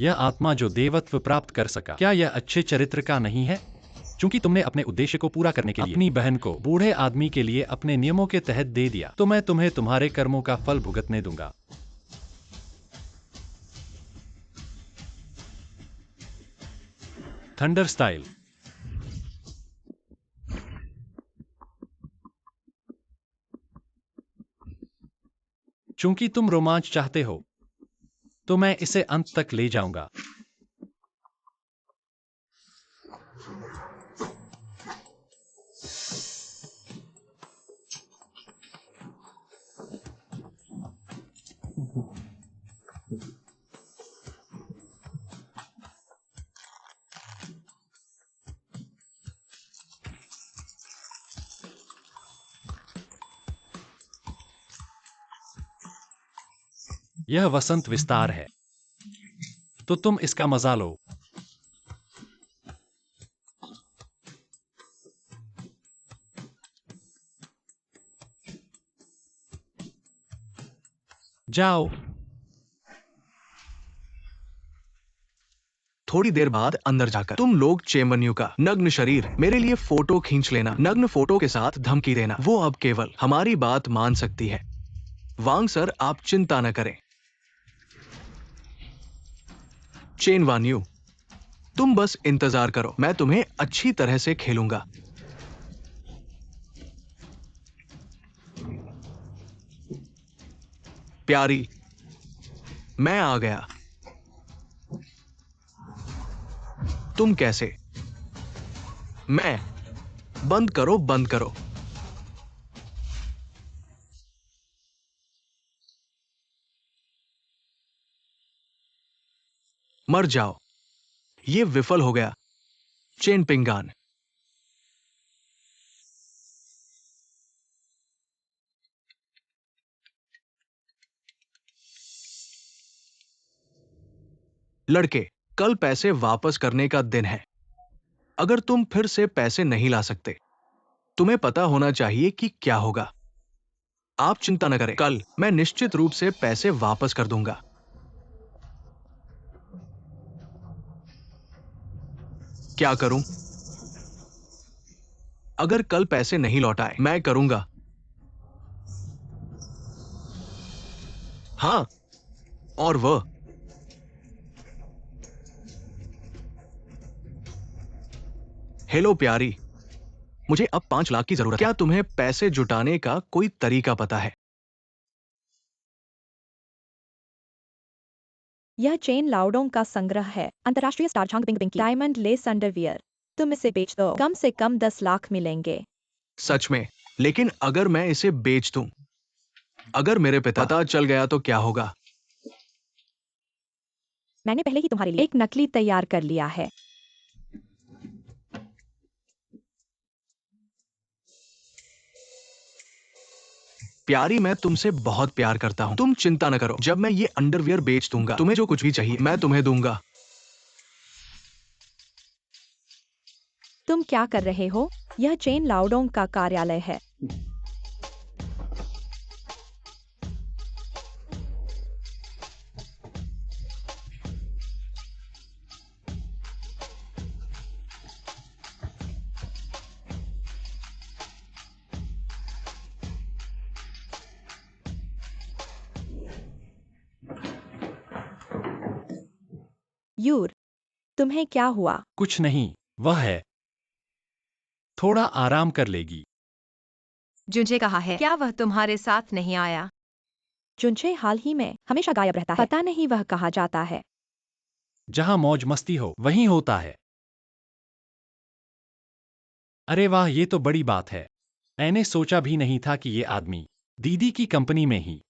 यह आत्मा जो देवत्व प्राप्त कर सका, क्या यह अच्छे चरित्र का नहीं है? चूंकि तुमने अपने उद्देश्य को पूरा करने के लिए अपनी बहन को बूढ़े आदमी के लिए अपने नियमों के तहत दे दिया, तो मैं तुम्हें तुम्हारे कर्मों का फल भुगतने दूंगा। Thunder style. चूंकि तुम रोमांच चाहते हो, तो मैं इसे अंत तक ले जाऊंगा। यह वसंत विस्तार है, तो तुम इसका मजा लो। जाओ। थोड़ी देर बाद अंदर जाकर तुम लोग चेमन्यू का नग्न शरीर मेरे लिए फोटो खींच लेना। नग्न फोटो के साथ धमकी देना। वो अब केवल हमारी बात मान सकती है। वांग सर, आप चिंता न करें। चेन वान्यू, तुम बस इंतजार करो, मैं तुम्हें अच्छी तरह से खेलूंगा। प्यारी, मैं आ गया। तुम कैसे? मैं। बंद करो, बंद करो। मर जाओ। ये विफल हो गया। चेन पिंगान। लड़के, कल पैसे वापस करने का दिन है। अगर तुम फिर से पैसे नहीं ला सकते, तुम्हें पता होना चाहिए कि क्या होगा। आप चिंता न करें, कल मैं निश्चित रूप से पैसे वापस कर दूंगा। क्या करूं? अगर कल पैसे नहीं लौटाए, मैं करूंगा। हां, और वह हेलो प्यारी, मुझे अब 5 लाख की जरूरत है। क्या तुम्हें पैसे जुटाने का कोई तरीका पता है? यह चेन लाउडोंग का संग्रह है। अंतर्राष्ट्रीय star Zhang Ping pinky diamond lace underwear. तुम इसे बेच दो, कम से कम 10 लाख मिलेंगे। सच में? लेकिन अगर मैं इसे बेच दूं, अगर मेरे पिता पता चल गया तो क्या होगा? मैंने पहले ही तुम्हारे लिए एक नकली तैयार कर लिया है। प्यारी, मैं तुमसे बहुत प्यार करता हूं। तुम चिंता न करो, जब मैं ये अंडरवियर बेच दूंगा, तुम्हें जो कुछ भी चाहिए मैं तुम्हें दूंगा। तुम क्या कर रहे हो? यह चेन लाउडोंग का कार्यालय है। यूर, तुम्हें क्या हुआ? कुछ नहीं, वह है। थोड़ा आराम कर लेगी। जुंजे कहा है, क्या वह तुम्हारे साथ नहीं आया? जुनछे हाल ही में हमेशा गायब रहता है। पता नहीं वह कहाँ जाता है। जहां मौज मस्ती हो, वहीं होता है। अरे वाह, ये तो बड़ी बात है। मैंने सोचा भी नहीं था कि ये आदमी दीदी की कंपनी में ही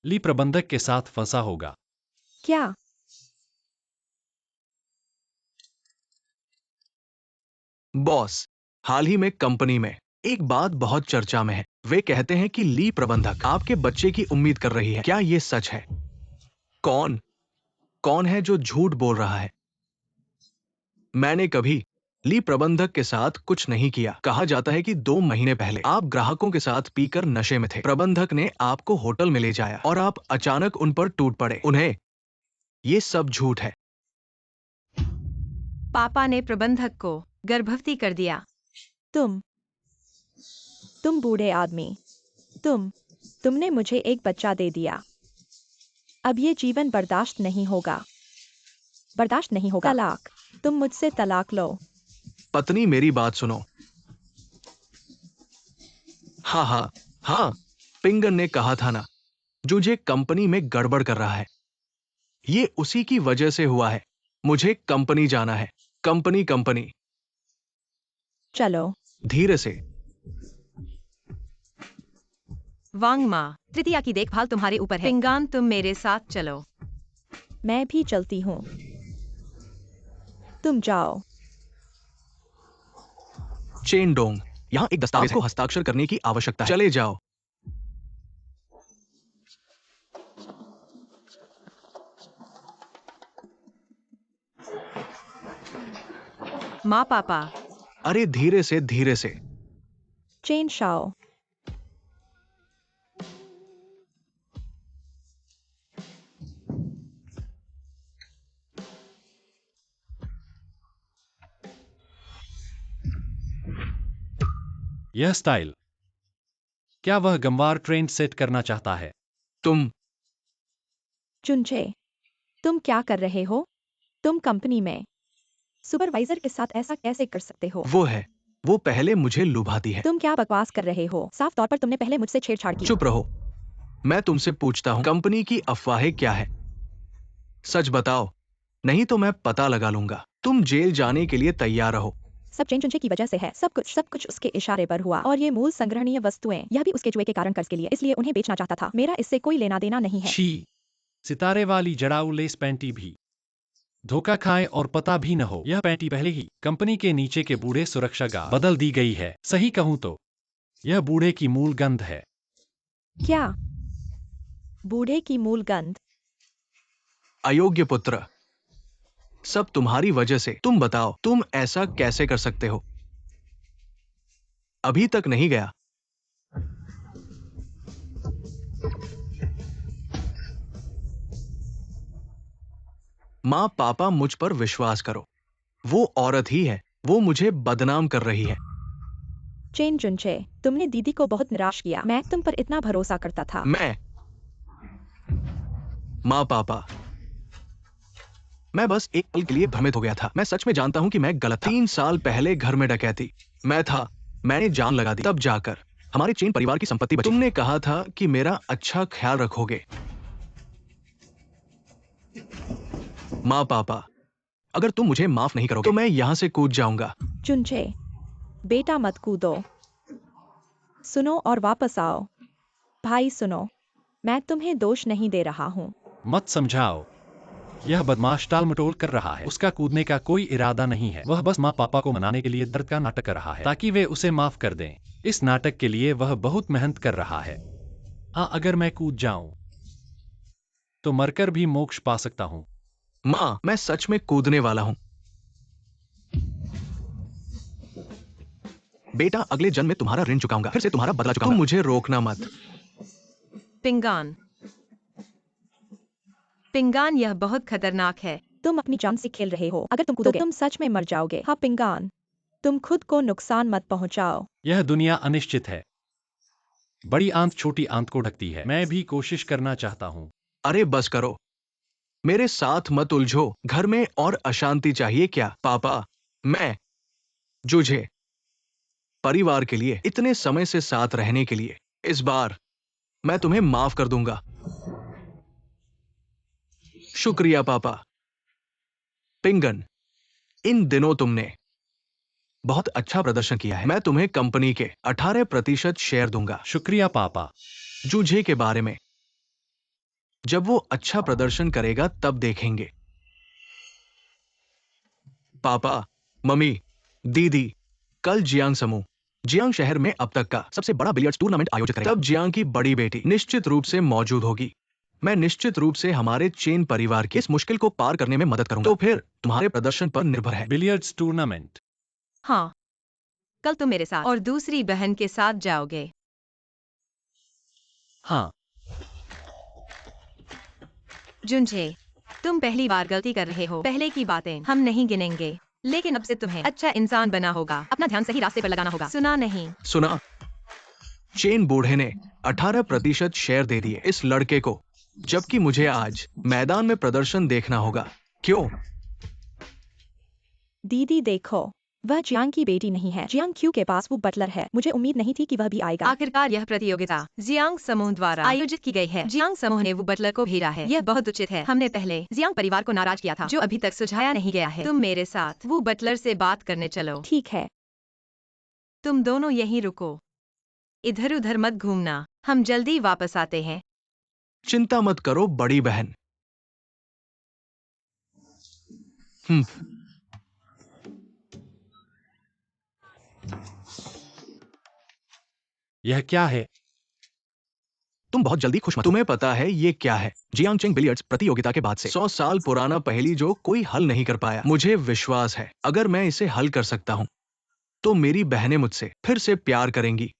ली प्रबंधक के साथ फंसा होगा। क्या? बॉस, हाल ही में कंपनी में एक बात बहुत चर्चा में है। वे कहते हैं कि ली प्रबंधक आपके बच्चे की उम्मीद कर रही है। क्या ये सच है? कौन कौन है जो झूठ बोल रहा है? मैंने कभी ली प्रबंधक के साथ कुछ नहीं किया। कहा जाता है कि 2 महीने पहले आप ग्राहकों के साथ पीकर नशे में थे। प्रबंधक ने आपको होटल में ले जाया और आप अचानक उन पर टूट पड़े। उन्हें ये सब झूठ है। पापा ने प्रबंधक को गर्भवती कर दिया। तुम बूढ़े आदमी। तुमने मुझे एक बच्चा दे दिया। अब ये जीवन बर्दाश्त नहीं होगा। बर्दाश्त नहीं होगा। तलाक। तुम मुझसे तलाक लो। पत्नी, मेरी बात सुनो। हाँ हाँ हाँ, पिंगन ने कहा था ना, जुझे कंपनी में गड़बड़ कर रहा है। ये उसी की वजह से हुआ है। मुझे कंपनी जाना है। Company company. चलो। धीरे से। वांग माँ, तृतीया की देखभाल तुम्हारे ऊपर है। पिंगान, तुम मेरे साथ चलो। मैं भी चलती हूँ। तुम जाओ। चेन डोंग, यहाँ एक दस्तावेज को हस्ताक्षर करने की आवश्यकता है। चले जाओ। माँ पापा। अरे धीरे से धीरे से। Chain Shao. यह स्टाइल, क्या वह गंवार ट्रेंड सेट करना चाहता है? तुम चुनचे, तुम क्या कर रहे हो? तुम कंपनी में सुपरवाइजर के साथ ऐसा कैसे कर सकते हो? वो पहले मुझे लुभाती है। तुम क्या बकवास कर रहे हो? साफ तौर पर तुमने पहले मुझसे छेड़छाड़ की। चुप रहो। मैं तुमसे पूछता हूँ, कंपनी की अफवाहें क्या है? सच बताओ, नहीं तो मैं पता लगा लूंगा। तुम जेल जाने के लिए तैयार रहो। सब चेन चुनचे की वजह से है। सब कुछ उसके इशारे पर हुआ। और ये मूल संग्रहणीय वस्तुएं, यह भी उसके जुए के कारण कर्ज के लिए, इसलिए उन्हें बेचना चाहता था। मेरा इससे कोई लेना देना नहीं है। छी, सितारे वाली जड़ाऊ लेस पैंटी भी। धोखा खाए और पता भी न हो। यह पैंटी पहले ही कंपनी के नीचे के बूढ़े सुरक्षा गार्ड बदल दी गई है। सही कहूं तो यह बूढ़े की मूल गंध है। क्या? बूढ़े की मूल गंध? अयोग्य पुत्र, सब तुम्हारी वजह से। तुम बताओ, तुम ऐसा कैसे कर सकते हो? अभी तक नहीं गया। माँ पापा, मुझ पर विश्वास करो। वो औरत ही है। वो मुझे बदनाम कर रही है। चेन चुनचे, तुमने दीदी को बहुत निराश किया। मैं तुम पर इतना भरोसा करता था। माँ पापा, मैं बस एक पल के लिए भ्रमित हो गया था। मैं सच में जानता हूं कि मैं गलत था। 3 साल पहले घर में डकैती मैंने जान लगा दी। तब जाकर हमारे चेन परिवार की संपत्ति बची। तुमने कहा था कि मेरा अच्छा ख्याल रखोगे। माँ पापा, अगर तुम मुझे माफ नहीं करोगे तो मैं यहां से कूद जाऊंगा। चुनचे, बेटा मत कूदो। सुनो और वापस आओ। भाई सुनो, मैं तुम्हें दोष नहीं दे रहा हूँ। मत समझाओ। यह बदमाश टाल मटोल कर रहा है। उसका कूदने का कोई इरादा नहीं है। वह बस माँ पापा को मनाने के लिए दर्द का नाटक कर रहा है ताकि वे उसे माफ कर दें। इस नाटक के लिए वह बहुत मेहनत कर रहा है। हाँ, अगर मैं कूद जाऊं तो मरकर भी मोक्ष पा सकता हूं। माँ, मैं सच में कूदने वाला हूं। बेटा, अगले जन्म में तुम्हारा ऋण चुकाऊंगा। फिर से तुम्हारा बदला चुकाऊंगा। तुम मुझे रोकना मत। पिंगान, पिंगान, यह बहुत खतरनाक है। तुम अपनी जान से खेल रहे हो। अगर तुम कूदोगे तो तुम सच में मर जाओगे। हाँ पिंगान, तुम खुद को नुकसान मत पहुंचाओ। यह दुनिया अनिश्चित है। बड़ी आंत छोटी आंत को ढकती है। मैं भी कोशिश करना चाहता हूं। अरे बस करो, मेरे साथ मत उलझो। घर में और अशांति चाहिए क्या? पापा, मैं जुझे परिवार के लिए इतने समय से साथ रहने के लिए इस बार मैं तुम्हें माफ कर दूंगा। शुक्रिया पापा। पिंगन, इन दिनों तुमने बहुत अच्छा प्रदर्शन किया है। मैं तुम्हें कंपनी के 18% शेयर दूंगा। शुक्रिया पापा। जूझे के बारे में जब वो अच्छा प्रदर्शन करेगा तब देखेंगे। पापा, मम्मी, दीदी, कल जियांग शहर में अब तक का सबसे बड़ा बिलियर्ड्स टूर्नामेंट आयोजित करेगा। तब जियांग की बड़ी बेटी निश्चित रूप से मौजूद होगी। मैं निश्चित रूप से हमारे चेन परिवार की इस मुश्किल को पार करने में मदद करूंगा। तो फिर तुम्हारे प्रदर्शन पर निर्भर है। Billiards tournament? हाँ, कल तुम मेरे साथ और दूसरी बहन के साथ जाओगे। हाँ। जुंझे, तुम पहली बार गलती कर रहे हो। पहले की बातें हम नहीं गिनेंगे, लेकिन अब से तुम्हें अच्छा इंसान बना होगा। अपना ध्यान सही रास्ते पर लगाना होगा। सुना नहीं? सुना। चेन बूढ़े ने 18% शेयर दे दिए इस लड़के को, जबकि मुझे आज मैदान में प्रदर्शन देखना होगा। क्यों? दीदी देखो, वह जियांग की बेटी नहीं है। जियांग क्यू के पास वो बटलर है। मुझे उम्मीद नहीं थी कि वह भी आएगा। आखिरकार यह प्रतियोगिता जियांग समूह द्वारा आयोजित की गई है। जियांग समूह ने वो बटलर को भेजा है। यह बहुत उचित है। हमने पहले जियांग परिवार को नाराज किया था, जो अभी तक सुलझाया नहीं गया है। तुम मेरे साथ वो बटलर से बात करने चलो। ठीक है। तुम दोनों यहीं रुको, इधर उधर मत घूमना, हम जल्दी वापस आते हैं। चिंता मत करो बड़ी बहन। हम्म। यह क्या है? तुम बहुत जल्दी खुश मत हो। तुम्हें पता है ये क्या है? जियांग चेंग बिलियर्ड्स प्रतियोगिता के बाद से 100 साल पुराना पहेली जो कोई हल नहीं कर पाया। मुझे विश्वास है अगर मैं इसे हल कर सकता हूँ तो मेरी बहनें मुझसे फिर से प्यार करेंगी।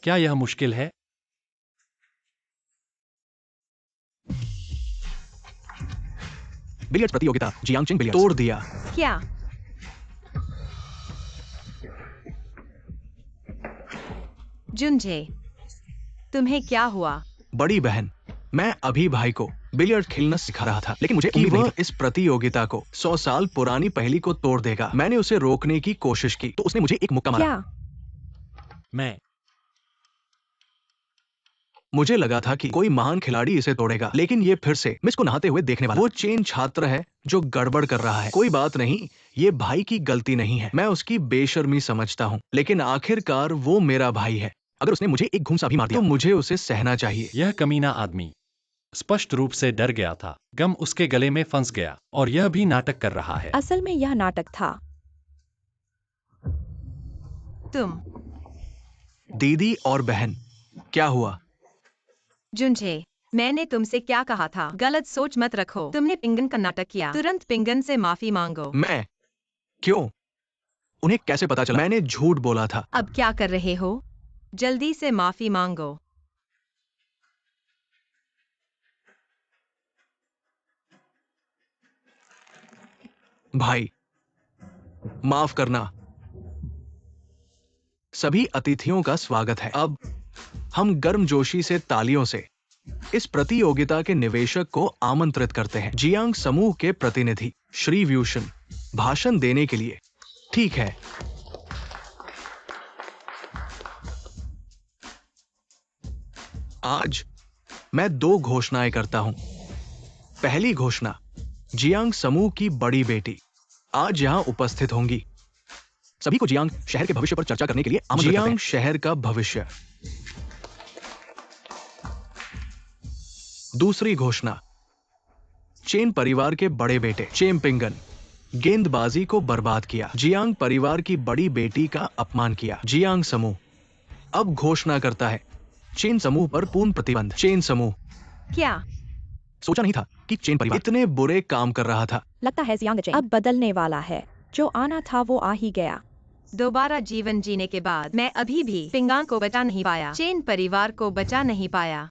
क्या यह मुश्किल है? बिलियर्ड्स प्रतियोगिता जियांग चेंग बिलियर्ड्स तोड़ दिया। क्या? जुनझे, तुम्हें क्या हुआ? बड़ी बहन, मैं अभी भाई को बिलियर्ड खेलना सिखा रहा था, लेकिन मुझे उम्मीद नहीं थी इस प्रतियोगिता को 100 साल पुरानी पहेली को तोड़ देगा। मैंने उसे रोकने की कोशिश की तो उसने मुझे एक मुक्का मारा। क्या? मुझे लगा था कि कोई महान खिलाड़ी इसे तोड़ेगा, लेकिन ये फिर से मिस को नहाते हुए देखने वाला वो चेन छात्र है जो गड़बड़ कर रहा है। कोई बात नहीं, ये भाई की गलती नहीं है। मैं उसकी बेशर्मी समझता हूँ, लेकिन आखिरकार वो मेरा भाई है। अगर उसने मुझे एक घूंसा भी मार दिया तो मुझे उसे सहना चाहिए। यह कमीना आदमी स्पष्ट रूप से डर गया था। गम उसके गले में फंस गया और यह भी नाटक कर रहा है। असल में यह नाटक था। तुम दीदी और बहन, क्या हुआ? जुनझे, मैंने तुमसे क्या कहा था? गलत सोच मत रखो। तुमने पिंगन का नाटक किया। तुरंत पिंगन से माफी मांगो। मैं? क्यों? उन्हें कैसे पता चला? मैंने झूठ बोला था। अब क्या कर रहे हो? जल्दी से माफी मांगो। भाई, माफ करना। सभी अतिथियों का स्वागत है। अब हम गर्मजोशी से तालियों से इस प्रतियोगिता के निवेशक को आमंत्रित करते हैं। जियांग समूह के प्रतिनिधि श्री व्यूशन भाषण देने के लिए। ठीक है। आज मैं 2 घोषणाएं करता हूं। पहली घोषणा, जियांग समूह की बड़ी बेटी आज यहां उपस्थित होंगी। सभी को जियांग शहर के भविष्य पर चर्चा करने के लिए आमंत्रित करते हैं। जियांग शहर का भविष्य। दूसरी घोषणा, चेन परिवार के बड़े बेटे चेन पिंगन गेंदबाजी को बर्बाद किया, जियांग परिवार की बड़ी बेटी का अपमान किया। जियांग समूह अब घोषणा करता है चेन समूह पर पूर्ण प्रतिबंध। चेन समूह, क्या? सोचा नहीं था कि चेन परिवार इतने बुरे काम कर रहा था। लगता है जियांग चेंग अब बदलने वाला है। जो आना था वो आ ही गया। दोबारा जीवन जीने के बाद मैं अभी भी पिंगान को बचा नहीं पाया, चेन परिवार को बचा नहीं पाया।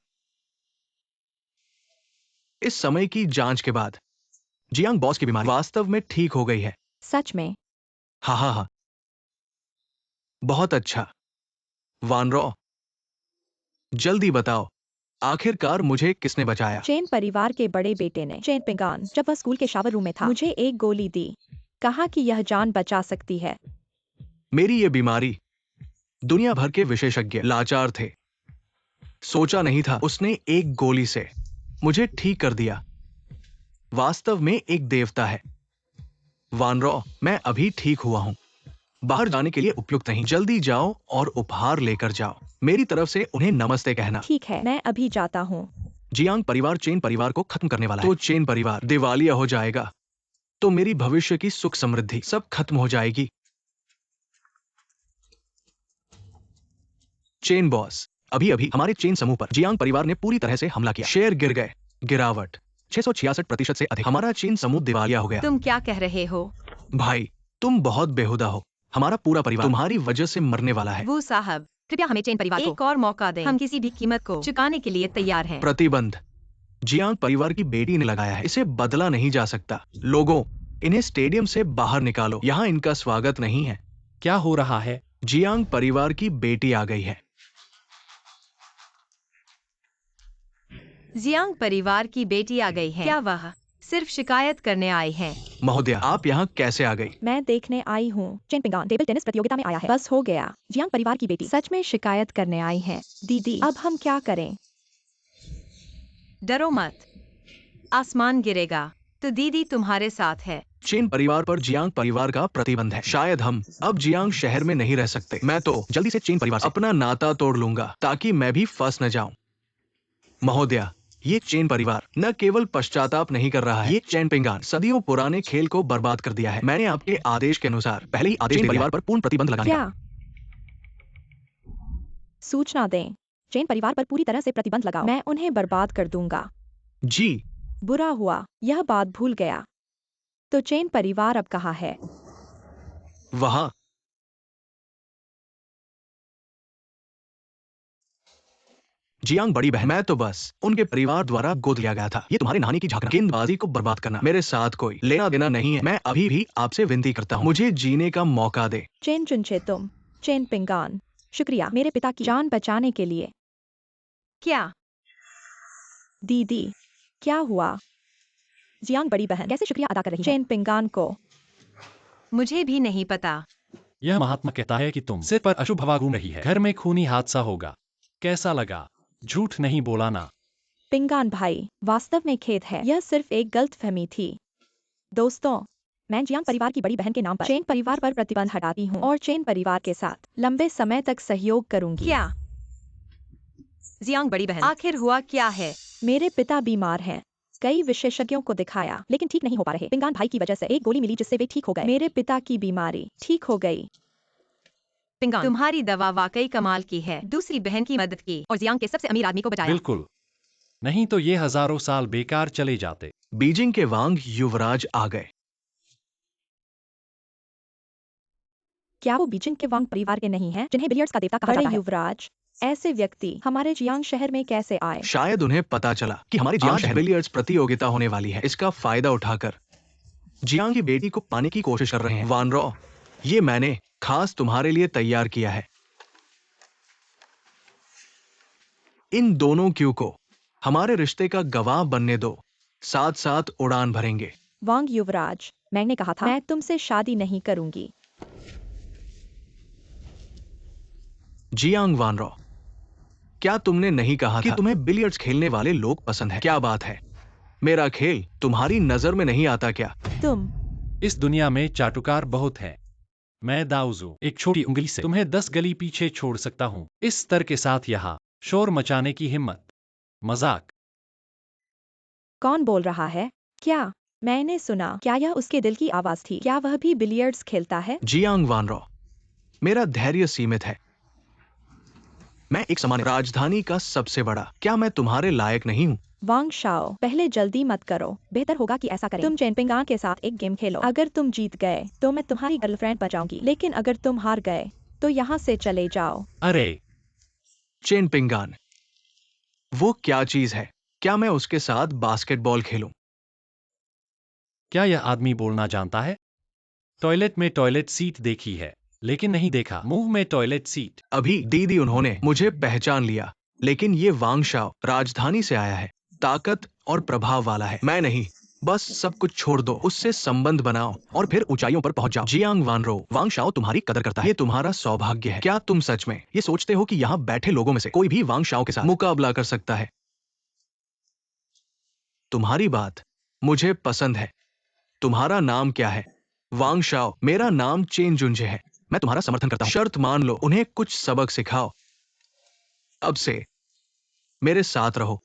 इस समय की जांच के बाद जियांग बॉस की बीमारी वास्तव में ठीक हो गई है। सच में? हाँ, बहुत अच्छा। वानरॉ, जल्दी बताओ, आखिरकार मुझे किसने बचाया? चेन परिवार के बड़े बेटे ने। चेन पिंगान जब वह स्कूल के शावर रूम में था, मुझे एक गोली दी, कहा कि यह जान बचा सकती है। मेरी ये बीमारी, दुनिया भर के विशेषज्ञ लाचार थे। सोचा नहीं था उसने एक गोली से मुझे ठीक कर दिया। वास्तव में एक देवता है। वानरॉ, मैं अभी ठीक हुआ हूं। बाहर जाने के लिए उपयुक्त नहीं। जल्दी जाओ और उपहार लेकर जाओ। मेरी तरफ से उन्हें नमस्ते कहना। ठीक है, मैं अभी जाता हूँ। जियांग परिवार चेन परिवार को खत्म करने वाला है। तो चेन परिवार दिवालिया हो जाएगा तो मेरी भविष्य की सुख समृद्धि सब खत्म हो जाएगी। चेन बॉस, अभी अभी हमारे चेन समूह पर जियांग परिवार ने पूरी तरह से हमला किया। शेयर गिर गए। गिरावट 666% से अधिक। हमारा चेन समूह दिवालिया हो गया। तुम क्या कह रहे हो? भाई, तुम बहुत बेहुदा हो। हमारा पूरा परिवार तुम्हारी वजह से मरने वाला है। वो साहब, कृपया हमें चेन परिवार को एक और मौका दें। हम किसी भी कीमत को चुकाने के लिए तैयार हैं। प्रतिबंध जियांग परिवार की बेटी ने लगाया है। इसे बदला नहीं जा सकता। लोगों, इन्हें स्टेडियम से बाहर निकालो। यहाँ इनका स्वागत नहीं है। क्या हो रहा है? जियांग परिवार की बेटी आ गई है। जियांग परिवार की बेटी आ गई है। क्या वह सिर्फ शिकायत करने आए हैं। महोदय, आप यहाँ कैसे आ गई? मैं देखने आई हूँ। चेन पिंगान टेबल टेनिस प्रतियोगिता में आया है। बस हो गया। जियांग परिवार की बेटी सच में शिकायत करने आई है। दीदी, अब हम क्या करें? डरो मत, आसमान गिरेगा तो दीदी तुम्हारे साथ है। चेन परिवार पर जियांग परिवार का प्रतिबंध है। शायद हम अब जियांग शहर में नहीं रह सकते। मैं तो जल्दी से चेन परिवार से अपना नाता तोड़ लूंगा ताकि मैं भी फंस न जाऊं। महोदय, ये चेन परिवार न केवल पश्चाताप नहीं कर रहा है, ये चेन पिंगान सदियों पुराने खेल को बर्बाद कर दिया है। मैंने आपके आदेश के अनुसार पहले ही आदेश चेन परिवार पर पूर्ण प्रतिबंध लगाने क्या? का। सूचना दें। चेन परिवार पर पूरी तरह से प्रतिबंध लगाओ। मैं उन्हें बर्बाद कर दूंगा। जी, बुरा हुआ, यह बात भूल गया। तो चेन परिवार अब कहाँ है? वहाँ। जियांग बड़ी बहन, मैं तो बस उनके परिवार द्वारा गोद लिया गया था। ये तुम्हारे नहाने की झांकना, गेंदबाजी को बर्बाद करना, मेरे साथ कोई लेना देना नहीं है। मैं अभी भी आपसे विनती करता हूँ, मुझे जीने का मौका दे। चेन चुनचे तुम। चेन पिंगान, शुक्रिया मेरे पिता की जान बचाने के लिए। क्या? दीदी, क्या हुआ? जियांग बड़ी बहन कैसे शुक्रिया अदा कर रही है चेन पिंगान को? मुझे भी नहीं पता। यह महात्मा कहता है कि तुम सिर पर अशुभ हवा घूम रही है, घर में खूनी हादसा होगा। कैसा लगा? झूठ नहीं बोला ना। पिंगान भाई, वास्तव में खेद है, यह सिर्फ एक गलतफहमी थी। दोस्तों, मैं जियांग परिवार की बड़ी बहन के नाम पर चेन परिवार पर प्रतिबंध हटाती हूँ और चेन परिवार के साथ लंबे समय तक सहयोग करूंगी। क्या? जियांग बड़ी बहन, आखिर हुआ क्या है? मेरे पिता बीमार हैं। कई विशेषज्ञों को दिखाया, लेकिन ठीक नहीं हो पा रहे। पिंगान भाई की वजह से एक गोली मिली जिससे वे ठीक हो गए। मेरे पिता की बीमारी ठीक हो गई। पिंगान, तुम्हारी दवा वाकई कमाल की है। दूसरी बहन की मदद की और जियांग के सबसे अमीर आदमी को बचाया। बिल्कुल, नहीं तो ये हजारों साल बेकार चले जाते। बीजिंग के वांग युवराज आ गए। क्या वो बीजिंग के वांग परिवार के नहीं हैं, जिन्हें बिलियर्ड्स का देवता कहा जाता है? युवराज, ऐसे व्यक्ति हमारे जियांग शहर में कैसे आए? शायद उन्हें पता चला कि हमारे जियांग शहर में बिलियर्ड्स प्रतियोगिता होने वाली है। इसका फायदा उठाकर जियांग की बेटी को पाने की कोशिश कर रहे हैं। वानरो, ये मैंने खास तुम्हारे लिए तैयार किया है। इन दोनों क्यू को हमारे रिश्ते का गवाह बनने दो, साथ साथ उड़ान भरेंगे। वांग युवराज, मैंने कहा था मैं तुमसे शादी नहीं करूंगी। जियांग वानरो, क्या तुमने नहीं कहा कि तुम्हें बिलियर्ड्स खेलने वाले लोग पसंद है? क्या बात है, मेरा खेल तुम्हारी नजर में नहीं आता क्या? तुम इस दुनिया में चाटुकार बहुत हैं। मैं दाऊजू एक छोटी उंगली से तुम्हें 10 गली पीछे छोड़ सकता हूँ। इस स्तर के साथ यहाँ शोर मचाने की हिम्मत। मजाक। कौन बोल रहा है? क्या मैंने सुना? क्या यह उसके दिल की आवाज थी? क्या वह भी बिलियर्ड्स खेलता है? जियांग वानरो, मेरा धैर्य सीमित है। मैं एक सामान्य राजधानी का सबसे बड़ा, क्या मैं तुम्हारे लायक नहीं हूँ? वांग शाओ, पहले जल्दी मत करो। बेहतर होगा कि ऐसा करें। तुम चेन पिंगान के साथ एक गेम खेलो। अगर तुम जीत गए तो मैं तुम्हारी गर्लफ्रेंड बन जाऊंगी, लेकिन अगर तुम हार गए तो यहाँ से चले जाओ। अरे, चेन पिंगान, वो क्या चीज है? क्या मैं उसके साथ बास्केटबॉल खेलूं? क्या यह आदमी बोलना जानता है? टॉयलेट में टॉयलेट सीट देखी है, लेकिन नहीं देखा मुंह में टॉयलेट सीट। अभी दीदी उन्होंने मुझे पहचान लिया, लेकिन ये वांग शाओ राजधानी से आया है, ताकत और प्रभाव वाला है। मैं नहीं, बस सब कुछ छोड़ दो, उससे संबंध बनाओ और फिर ऊंचाइयों पर पहुंच जाओ। जियांग वानरो, वांग शाओ तुम्हारी कदर करता है, ये तुम्हारा सौभाग्य है। क्या तुम सच में ये सोचते हो कि यहाँ बैठे लोगों में से कोई भी वांग शाओ के साथ मुकाबला कर सकता है? तुम्हारी बात मुझे पसंद है। तुम्हारा नाम क्या है? वांग शाओ। मेरा नाम चेन जुंजे है। मैं तुम्हारा समर्थन करता हूँ। शर्त मान लो, उन्हें कुछ सबक सिखाओ। अब से मेरे साथ रहो।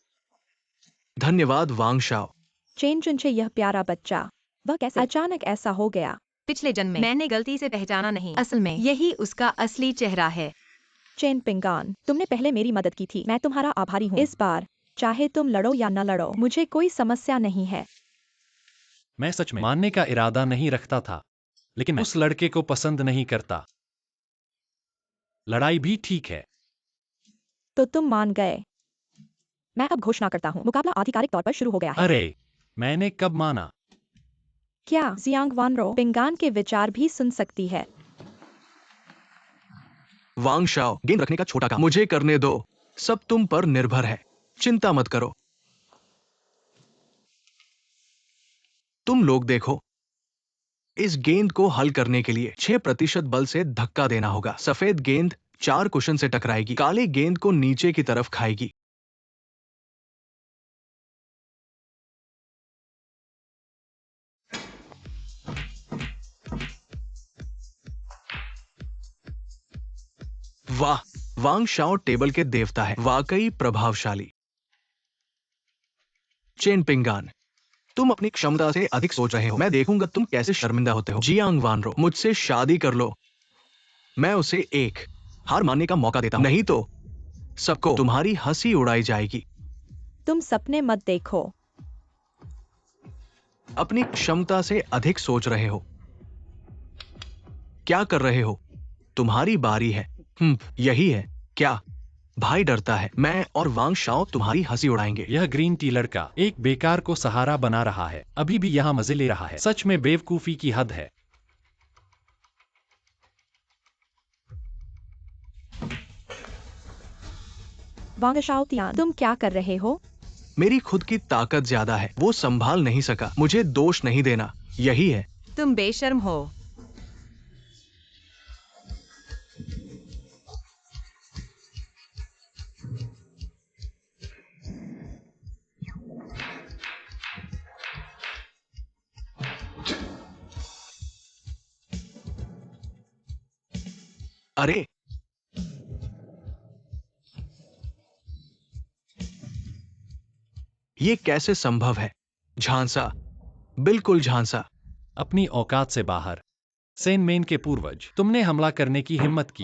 धन्यवाद वांग शाओ। चेन चुनचे, यह प्यारा बच्चा, वह कैसे अचानक ऐसा हो गया? पिछले जन्म में मैंने गलती से पहचाना नहीं, असल में यही उसका असली चेहरा है। चेन पिंगान, तुमने पहले मेरी मदद की थी, मैं तुम्हारा आभारी हूँ। इस बार चाहे तुम लड़ो या न लड़ो, मुझे कोई समस्या नहीं है। मैं सच में मानने का इरादा नहीं रखता था, लेकिन मैं उस लड़के को पसंद नहीं करता। लड़ाई भी ठीक है। तो तुम मान गए। मैं अब घोषणा करता हूँ, मुकाबला आधिकारिक तौर पर शुरू हो गया है। अरे, मैंने कब माना? क्या जियांग वानरो पिंगान के विचार भी सुन सकती है? वांग शाओ, गेंद रखने का छोटा काम मुझे करने दो। सब तुम पर निर्भर है, चिंता मत करो। तुम लोग देखो, इस गेंद को हल करने के लिए 6% बल से धक्का देना होगा। सफेद गेंद 4 कुशन से टकराएगी, काली गेंद को नीचे की तरफ खाएगी। वाह, वांग शाओ टेबल के देवता है, वाकई प्रभावशाली। चेन पिंगान, तुम अपनी क्षमता से अधिक सोच रहे हो। मैं देखूंगा तुम कैसे शर्मिंदा होते हो। जियांग वानरो, मुझसे शादी कर लो। मैं उसे एक हार मानने का मौका देता हूं, नहीं तो सबको तुम्हारी हंसी उड़ाई जाएगी। तुम सपने मत देखो। अपनी क्षमता से अधिक सोच रहे हो। क्या कर रहे हो? तुम्हारी बारी है। यही है क्या? भाई डरता है। मैं और वांग शाओ तुम्हारी हंसी उड़ाएंगे। यह ग्रीन टी लड़का एक बेकार को सहारा बना रहा है, अभी भी यहाँ मजे ले रहा है। सच में बेवकूफी की हद है। वांग शाओ तियान, तुम क्या कर रहे हो? मेरी खुद की ताकत ज्यादा है, वो संभाल नहीं सका। मुझे दोष नहीं देना, यही है। तुम बेशर्म हो। अरे, ये कैसे संभव है? झांसा, बिल्कुल झांसा। अपनी औकात से बाहर। सेन मेन के पूर्वज, तुमने हमला करने की हिम्मत की।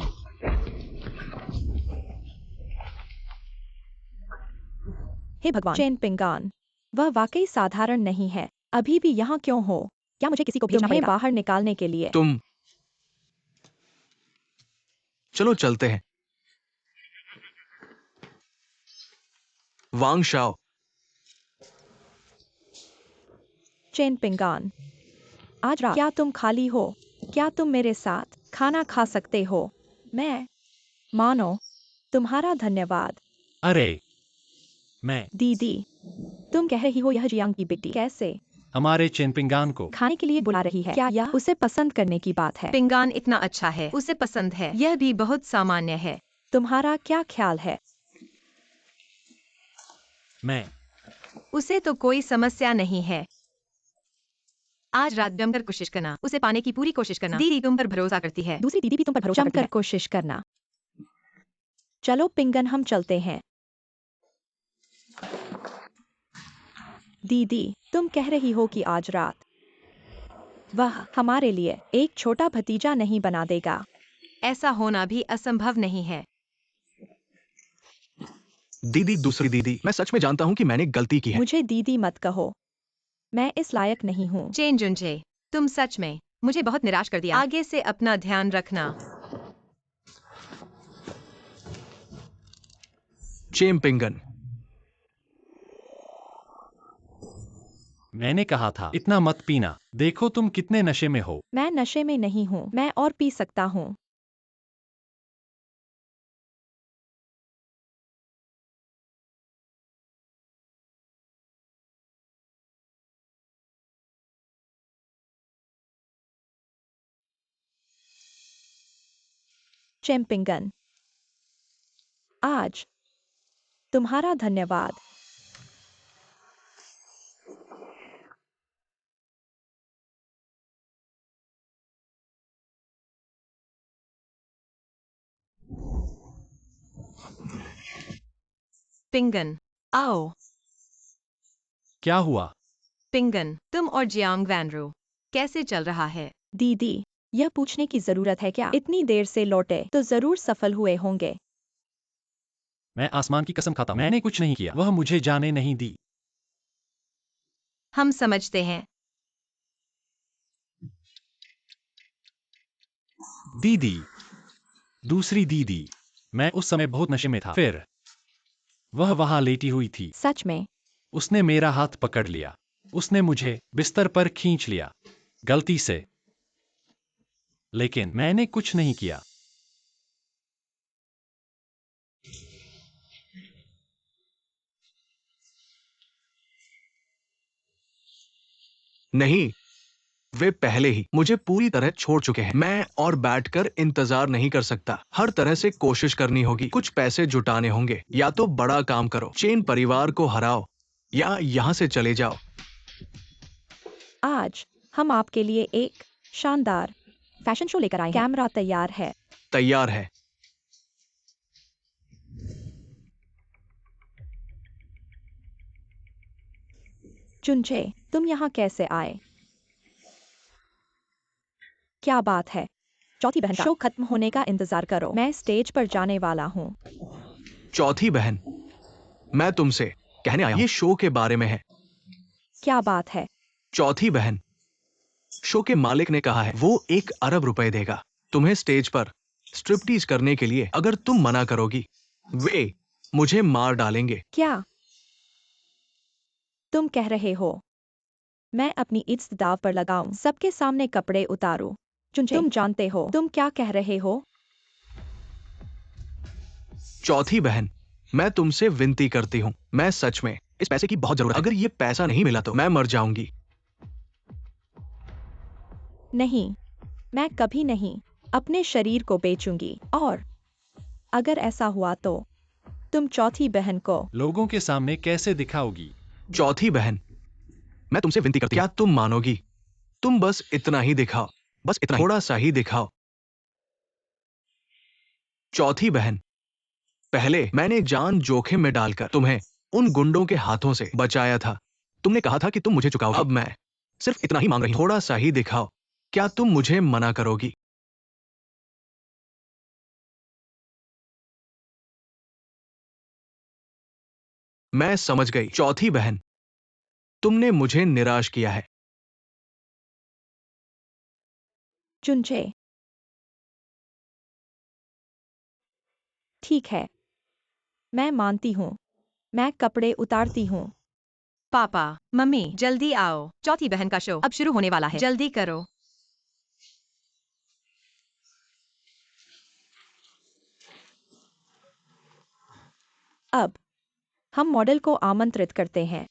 हे भगवान, चेन पिंगान, वह वाकई साधारण नहीं है। अभी भी यहाँ क्यों हो? क्या मुझे किसी को भेजना पड़ेगा बाहर निकालने के लिए? तुम चलो चलते हैं। वांग शाओ, चेन पिंगान, आज रात क्या तुम खाली हो? क्या तुम मेरे साथ खाना खा सकते हो? मैं मानो तुम्हारा धन्यवाद। अरे, मैं दीदी, तुम कह रही हो यह जियांग की बेटी कैसे हमारे चेनपिंगान को खाने के लिए बुला रही है? क्या यह उसे पसंद करने की बात है? पिंगान इतना अच्छा है, उसे पसंद है। यह भी बहुत सामान्य है। तुम्हारा क्या ख्याल है? मैं उसे तो कोई समस्या नहीं है। आज रात जमकर कोशिश करना, उसे पाने की पूरी कोशिश करना। दीदी तुम पर भरोसा करती है। दूसरी दीदी भी तुम पर भरोसा करती है। कोशिश करना। चलो पिंगन, हम चलते हैं। दीदी, तुम कह रही हो कि आज रात वह हमारे लिए एक छोटा भतीजा नहीं बना देगा? ऐसा होना भी असंभव नहीं है। दीदी, दूसरी दीदी, मैं सच में जानता हूं कि मैंने गलती की है। मुझे दीदी मत कहो, मैं इस लायक नहीं हूँ। चेन जुनजे, तुम सच में मुझे बहुत निराश कर दिया। आगे से अपना ध्यान रखना। चेम पिंगन, मैंने कहा था इतना मत पीना। देखो तुम कितने नशे में हो। मैं नशे में नहीं हूँ, मैं और पी सकता हूँ। चेम्पिंगन, आज तुम्हारा धन्यवाद। पिंगन, आओ। क्या हुआ? पिंगन, तुम और जियांग वैनरो कैसे चल रहा है? दीदी, यह पूछने की जरूरत है क्या? इतनी देर से लौटे तो जरूर सफल हुए होंगे। मैं आसमान की कसम खाता हूं, मैंने कुछ नहीं किया। वह मुझे जाने नहीं दी। हम समझते हैं। दीदी, दूसरी दीदी, मैं उस समय बहुत नशे में था। फिर वह वहां लेटी हुई थी। सच में? उसने मेरा हाथ पकड़ लिया। उसने मुझे बिस्तर पर खींच लिया, गलती से। लेकिन मैंने कुछ नहीं किया। नहीं, वे पहले ही मुझे पूरी तरह छोड़ चुके हैं। मैं और बैठकर इंतजार नहीं कर सकता। हर तरह से कोशिश करनी होगी। कुछ पैसे जुटाने होंगे। या तो बड़ा काम करो, चेन परिवार को हराओ, या यहाँ से चले जाओ। आज हम आपके लिए एक शानदार फैशन शो लेकर आए हैं। कैमरा तैयार है। तैयार है। चुनचे, तुम यहाँ कैसे आए? क्या बात है? चौथी बहन का शो खत्म होने का इंतजार करो। मैं स्टेज पर जाने वाला हूँ। चौथी बहन, मैं तुमसे कहने आया हूं, ये शो के बारे में है। क्या बात है? चौथी बहन, शो के मालिक ने कहा है वो 1 अरब रुपए देगा तुम्हें स्टेज पर स्ट्रिपटीज करने के लिए। अगर तुम मना करोगी, वे मुझे मार डालेंगे। क्या तुम कह रहे हो मैं अपनी इज्जत दांव पर लगाऊं? सबके सामने कपड़े उतारूं? चुनचे, तुम जानते हो तुम क्या कह रहे हो? चौथी बहन, मैं तुमसे विनती करती हूँ, मैं सच में इस पैसे की बहुत जरूरत है। अगर ये पैसा नहीं मिला तो मैं मर जाऊंगी। नहीं, मैं कभी नहीं अपने शरीर को बेचूंगी। और अगर ऐसा हुआ तो तुम चौथी बहन को लोगों के सामने कैसे दिखाओगी? चौथी बहन, मैं तुमसे विनती करती हूँ, क्या तुम मानोगी? तुम बस इतना ही दिखाओ, बस इतना थोड़ा सा ही दिखाओ। चौथी बहन, पहले मैंने जान जोखिम में डालकर तुम्हें उन गुंडों के हाथों से बचाया था। तुमने कहा था कि तुम मुझे चुकाओगे। अब मैं सिर्फ इतना ही मांग रही हूं, थोड़ा सा ही दिखाओ। क्या तुम मुझे मना करोगी? मैं समझ गई चौथी बहन, तुमने मुझे निराश किया है। चुनचे, ठीक है, मैं मानती हूँ। मैं कपड़े उतारती हूँ। पापा, मम्मी, जल्दी आओ। चौथी बहन का शो अब शुरू होने वाला है। जल्दी करो। अब हम मॉडल को आमंत्रित करते हैं।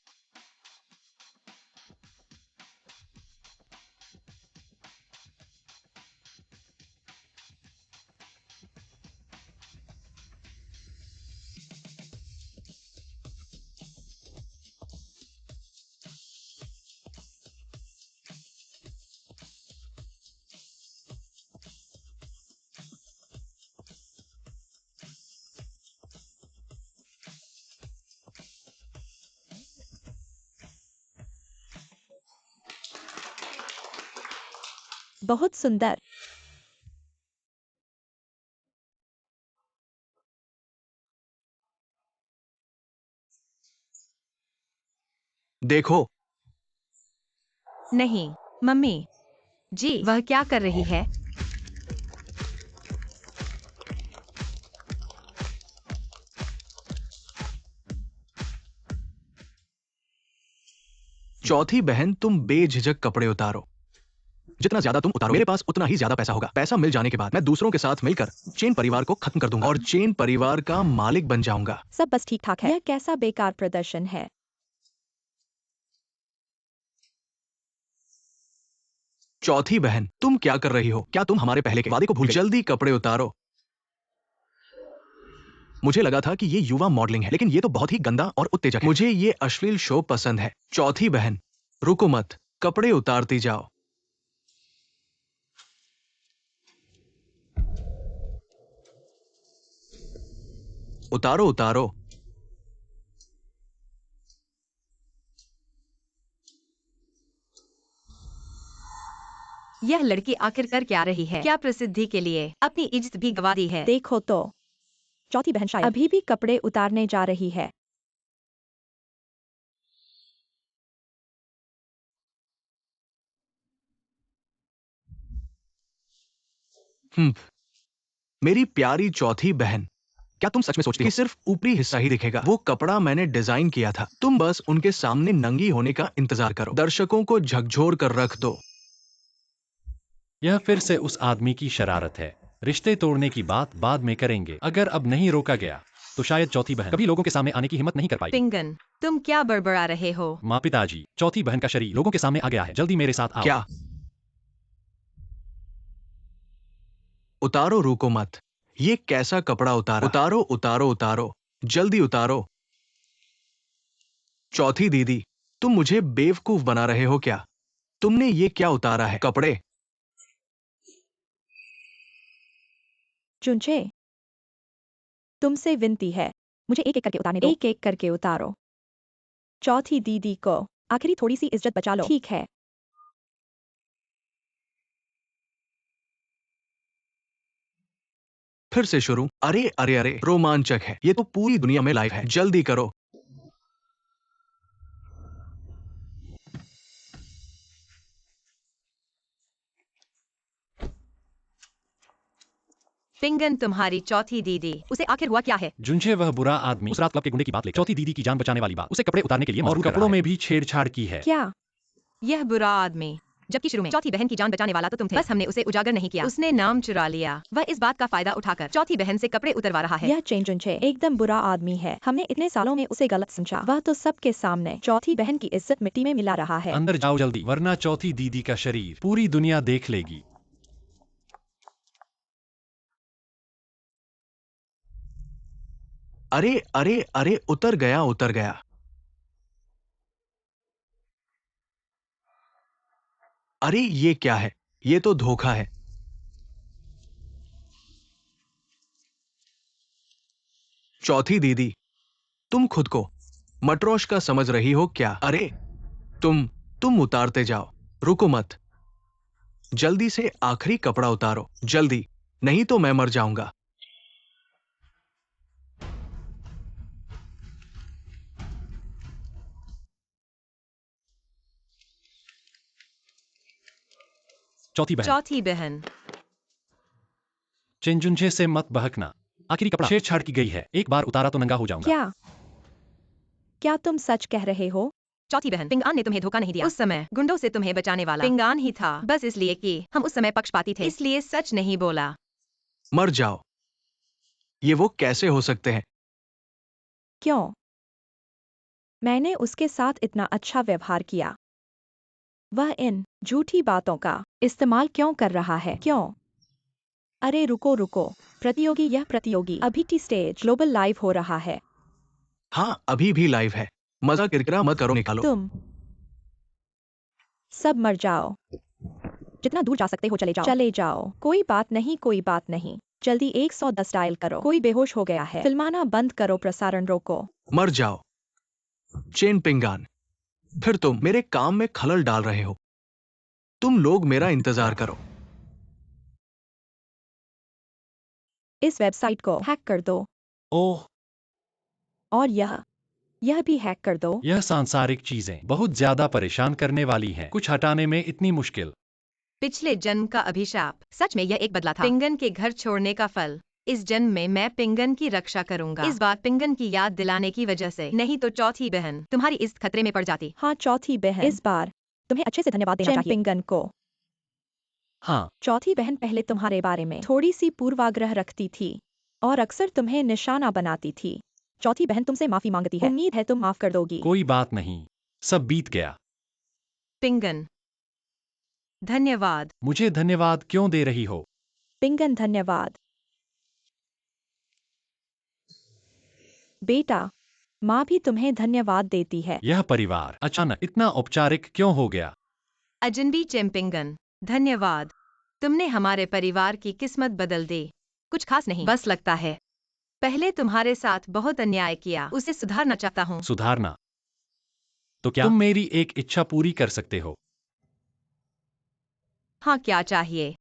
बहुत सुंदर। देखो, नहीं, मम्मी जी, वह क्या कर रही है? चौथी बहन, तुम बेझिझक कपड़े उतारो। जितना ज्यादा तुम उतारो, मेरे पास उतना ही ज्यादा पैसा होगा। पैसा मिल जाने के बाद मैं दूसरों के साथ मिलकर चेन परिवार को खत्म कर दूंगा और चेन परिवार का मालिक बन जाऊंगा। सब बस ठीक ठाक है। यह कैसा बेकार प्रदर्शन है? चौथी बहन, तुम क्या कर रही हो? क्या तुम हमारे पहले के वादे को भूल गई? जल्दी कपड़े उतारो। मुझे लगा था कि ये युवा मॉडलिंग है, लेकिन ये तो बहुत ही गंदा और उत्तेजक है। मुझे ये अश्लील शो पसंद है। चौथी बहन, रुको मत, कपड़े उतारती जाओ। उतारो उतारो। यह लड़की आखिर कर क्या रही है? क्या प्रसिद्धि के लिए अपनी इज्जत भी गंवा दी है? देखो तो, चौथी बहन शायद अभी भी कपड़े उतारने जा रही है। हम्म, मेरी प्यारी चौथी बहन, क्या तुम सच में सोचती हो कि सिर्फ ऊपरी हिस्सा ही दिखेगा? वो कपड़ा मैंने डिजाइन किया था। तुम बस उनके सामने नंगी होने का इंतजार करो। दर्शकों को झकझोर कर रख दो। यह फिर से उस आदमी की शरारत है। रिश्ते तोड़ने की बात बाद में करेंगे, अगर अब नहीं रोका गया। तो शायद चौथी बहन कभी लोगों के सामने आने की हिम्मत नहीं कर पाई। पिंगन, तुम क्या बड़बड़ा रहे हो? माँ पिताजी, चौथी बहन का शरीर लोगों के सामने आ गया है, जल्दी मेरे साथ आओ। क्या? उतारो, रुको मत। ये कैसा कपड़ा उतारा? उतारो उतारो उतारो, जल्दी उतारो। चौथी दीदी, तुम मुझे बेवकूफ बना रहे हो क्या? तुमने ये क्या उतारा है? कपड़े? चुंचे, तुमसे विनती है, मुझे एक एक करके उतारने दो। एक एक करके उतारो। चौथी दीदी को आखिरी थोड़ी सी इज्जत बचा लो। ठीक है। फिर से शुरू? अरे अरे अरे, रोमांचक है। ये तो पूरी दुनिया में लाइव है। जल्दी करो। पिंगन, तुम्हारी चौथी दीदी, उसे आखिर हुआ क्या है? जुंझे, वह बुरा आदमी उस रात क्लब के गुंडे की बात लेकर चौथी दीदी की जान बचाने वाली बात उसे कपड़े उतारने के लिए और कपड़ों में भी छेड़छाड़ की है। क्या? यह बुरा आदमी, जबकि शुरू में चौथी बहन की जान बचाने वाला तो तुम थे। बस हमने उसे उजागर नहीं किया। उसने नाम चुरा लिया। वह इस बात का फायदा उठाकर चौथी बहन से कपड़े उतरवा रहा है। यह चेन चुंचे एकदम बुरा आदमी है। हमने इतने सालों में उसे गलत समझा। वह तो सबके सामने चौथी बहन की इज्जत मिट्टी में मिला रहा है। अंदर जाओ जल्दी, वरना चौथी दीदी का शरीर पूरी दुनिया देख लेगी। अरे अरे अरे, उतर गया उतर गया। अरे ये क्या है? ये तो धोखा है। चौथी दीदी, तुम खुद को मट्रोश्का समझ रही हो क्या? अरे तुम उतारते जाओ, रुको मत। जल्दी से आखिरी कपड़ा उतारो, जल्दी, नहीं तो मैं मर जाऊंगा। चौथी बहन, चौथी बहन, चिंजुंझे से मत बहकना। आखिरी कपड़ा छेड़छाड़ की गई है, एक बार उतारा तो नंगा हो जाऊंगा। क्या? क्या तुम सच कह रहे हो? चौथी बहन, पिंगान ने तुम्हें धोखा नहीं दिया। उस समय गुंडों से तुम्हें बचाने वाला पिंगान ही था। बस इसलिए कि हम उस समय पक्षपाती थे, इसलिए सच नहीं बोला। मर जाओ। ये वो कैसे हो सकते हैं? क्यों? मैंने उसके साथ इतना अच्छा व्यवहार किया। वह इन झूठी बातों का इस्तेमाल क्यों कर रहा है? क्यों? अरे रुको रुको, प्रतियोगी, यह प्रतियोगी अभी की स्टेज ग्लोबल लाइव हो रहा है। हाँ, अभी भी लाइव है। मजा किरकिरा मत करो, निकालो। तुम सब मर जाओ। जितना दूर जा सकते हो चले जाओ। चले जाओ। कोई बात नहीं, कोई बात नहीं। जल्दी 110 डायल करो। कोई बेहोश हो गया है। फिल्माना बंद करो, प्रसारण रोको। मर जाओ। चेन पिंगान, फिर तुम मेरे काम में खलल डाल रहे हो। तुम लोग मेरा इंतजार करो। इस वेबसाइट को हैक कर दो। ओह, और यह भी हैक कर दो। यह सांसारिक चीजें बहुत ज्यादा परेशान करने वाली हैं। कुछ हटाने में इतनी मुश्किल। पिछले जन्म का अभिशाप, सच में यह एक बदला था। पिंगन के घर छोड़ने का फल। इस जन्म में मैं पिंगन की रक्षा करूंगा। इस बार पिंगन की याद दिलाने की वजह से, नहीं तो चौथी बहन तुम्हारी इस खतरे में पड़ जाती। हाँ चौथी बहन, इस बार तुम्हें अच्छे से धन्यवाद देना चाहिए पिंगन को। हाँ, चौथी बहन पहले तुम्हारे बारे में थोड़ी सी पूर्वाग्रह रखती थी और अक्सर तुम्हें निशाना बनाती थी। चौथी बहन तुमसे माफी मांगती है। उम्मीद है तुम माफ कर दोगी। कोई बात नहीं, सब बीत गया। पिंगन, धन्यवाद। मुझे धन्यवाद क्यों दे रही हो? पिंगन, धन्यवाद। बेटा, माँ भी तुम्हें धन्यवाद देती है। यह परिवार अचानक इतना औपचारिक क्यों हो गया? अजनबी चेम्पिंगन, धन्यवाद। तुमने हमारे परिवार की किस्मत बदल दी। कुछ खास नहीं, बस लगता है पहले तुम्हारे साथ बहुत अन्याय किया, उसे सुधारना चाहता हूँ। सुधारना? तो क्या तुम मेरी एक इच्छा पूरी कर सकते हो? हाँ, क्या चाहिए?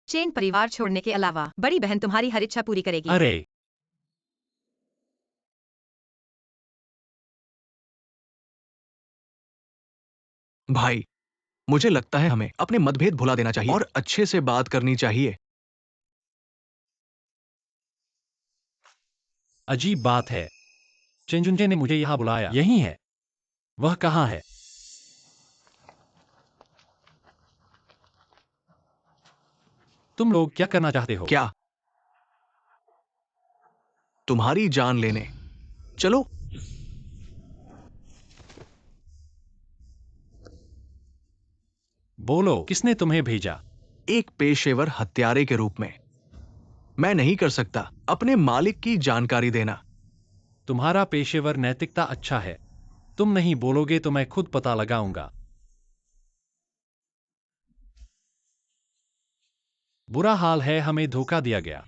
चेन परिवार छोड़ने के अलावा बड़ी बहन तुम्हारी हर इच्छा पूरी करेगी। अरे, भाई, मुझे लगता है हमें अपने मतभेद भुला देना चाहिए और अच्छे से बात करनी चाहिए। अजीब बात है, चेंजुंजे ने मुझे यहाँ बुलाया। यही है। वह कहाँ है? तुम लोग क्या करना चाहते हो? क्या तुम्हारी जान लेने। चलो। बोलो, किसने तुम्हें भेजा? एक पेशेवर हत्यारे के रूप में। मैं नहीं कर सकता अपने मालिक की जानकारी देना। तुम्हारा पेशेवर नैतिकता अच्छा है। तुम नहीं बोलोगे तो मैं खुद पता लगाऊंगा। बुरा हाल है, हमें धोखा दिया गया।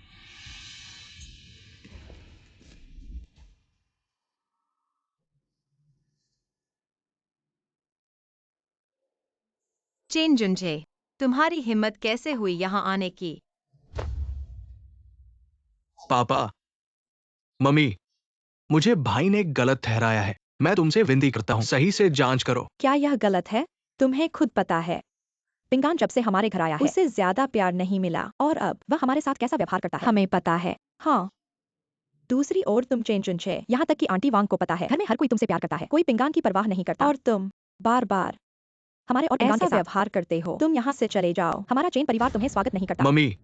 चेन जुंझे, तुम्हारी हिम्मत कैसे हुई यहाँ आने की? पापा, मम्मी, मुझे भाई ने गलत ठहराया है। मैं तुमसे विनती करता हूँ, सही से जांच करो। क्या यह गलत है? तुम्हें खुद पता है पिंगान जब से हमारे घर आया है उसे ज्यादा प्यार नहीं मिला, और अब वह हमारे साथ कैसा व्यवहार करता है हमें पता है। हाँ, दूसरी ओर तुम चेन चुनछे, यहाँ तक कि आंटी वांग को पता है घर में हर कोई तुमसे प्यार करता है, कोई पिंगान की परवाह नहीं करता, और तुम बार बार हमारे और पिंगान के साथ व्यवहार करते हो। तुम यहाँ से चले जाओ, हमारा चेन परिवार तुम्हें स्वागत नहीं करता। मम्मी,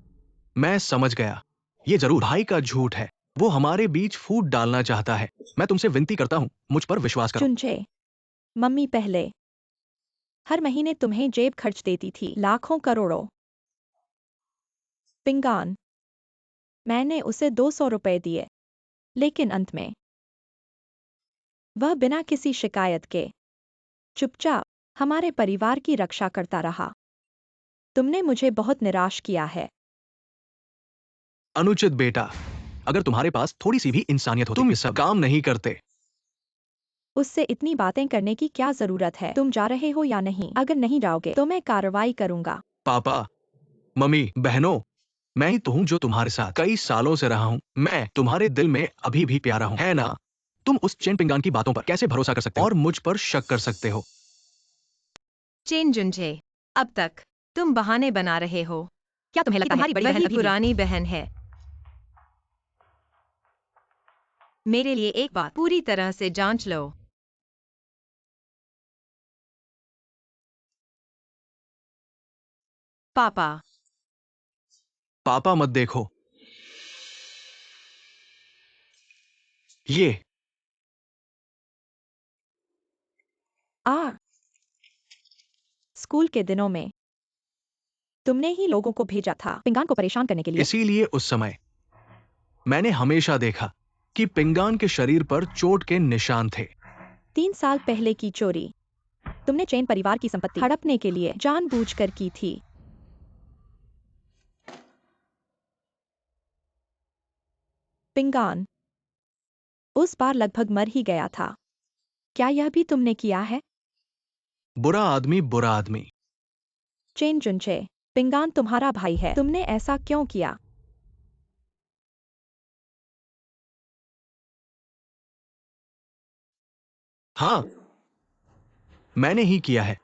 मैं समझ गया। ये जरूर भाई का झूठ है। वो हमारे बीच फूट डालना चाहता है। मैं तुमसे विनती करता हूँ, मुझ पर विश्वास करो। चुनछे, मम्मी पहले हर महीने तुम्हें जेब खर्च देती थी, लाखों करोड़ों। पिंगान, मैंने उसे 200 रुपए दिए, लेकिन अंत में वह बिना किसी शिकायत के चुपचाप हमारे परिवार की रक्षा करता रहा। तुमने मुझे बहुत निराश किया है। अनुचित बेटा, अगर तुम्हारे पास थोड़ी सी भी इंसानियत होती, तुम ये सब काम नहीं करते। उससे इतनी बातें करने की क्या जरूरत है? तुम जा रहे हो या नहीं? अगर नहीं जाओगे तो मैं कार्रवाई करूंगा। पापा, मम्मी, बहनों, मैं ही तो हूँ जो तुम्हारे साथ कई सालों से रहा हूँ। मैं तुम्हारे दिल में अभी भी प्यारा हूँ, है ना? तुम उस चेन पिंगान की बातों पर कैसे भरोसा कर सकते हो और मुझ पर शक कर सकते हो? चेन जुंझे, अब तक तुम बहाने बना रहे हो। क्या तुम्हें लगता है तुम्हारी बड़ी वही बहन अभी भी- पुरानी बहन है? मेरे लिए एक बात पूरी तरह से जांच लो। पापा, पापा, मत देखो ये। स्कूल के दिनों में तुमने ही लोगों को भेजा था पिंगान को परेशान करने के लिए। इसीलिए उस समय मैंने हमेशा देखा कि पिंगान के शरीर पर चोट के निशान थे। 3 साल पहले की चोरी तुमने चेन परिवार की संपत्ति हड़पने के लिए जानबूझकर की थी। पिंगान उस बार लगभग मर ही गया था। क्या यह भी तुमने किया है? बुरा आदमी, बुरा आदमी। चेन जुनचे, पिंगान तुम्हारा भाई है, तुमने ऐसा क्यों किया? हाँ, मैंने ही किया है।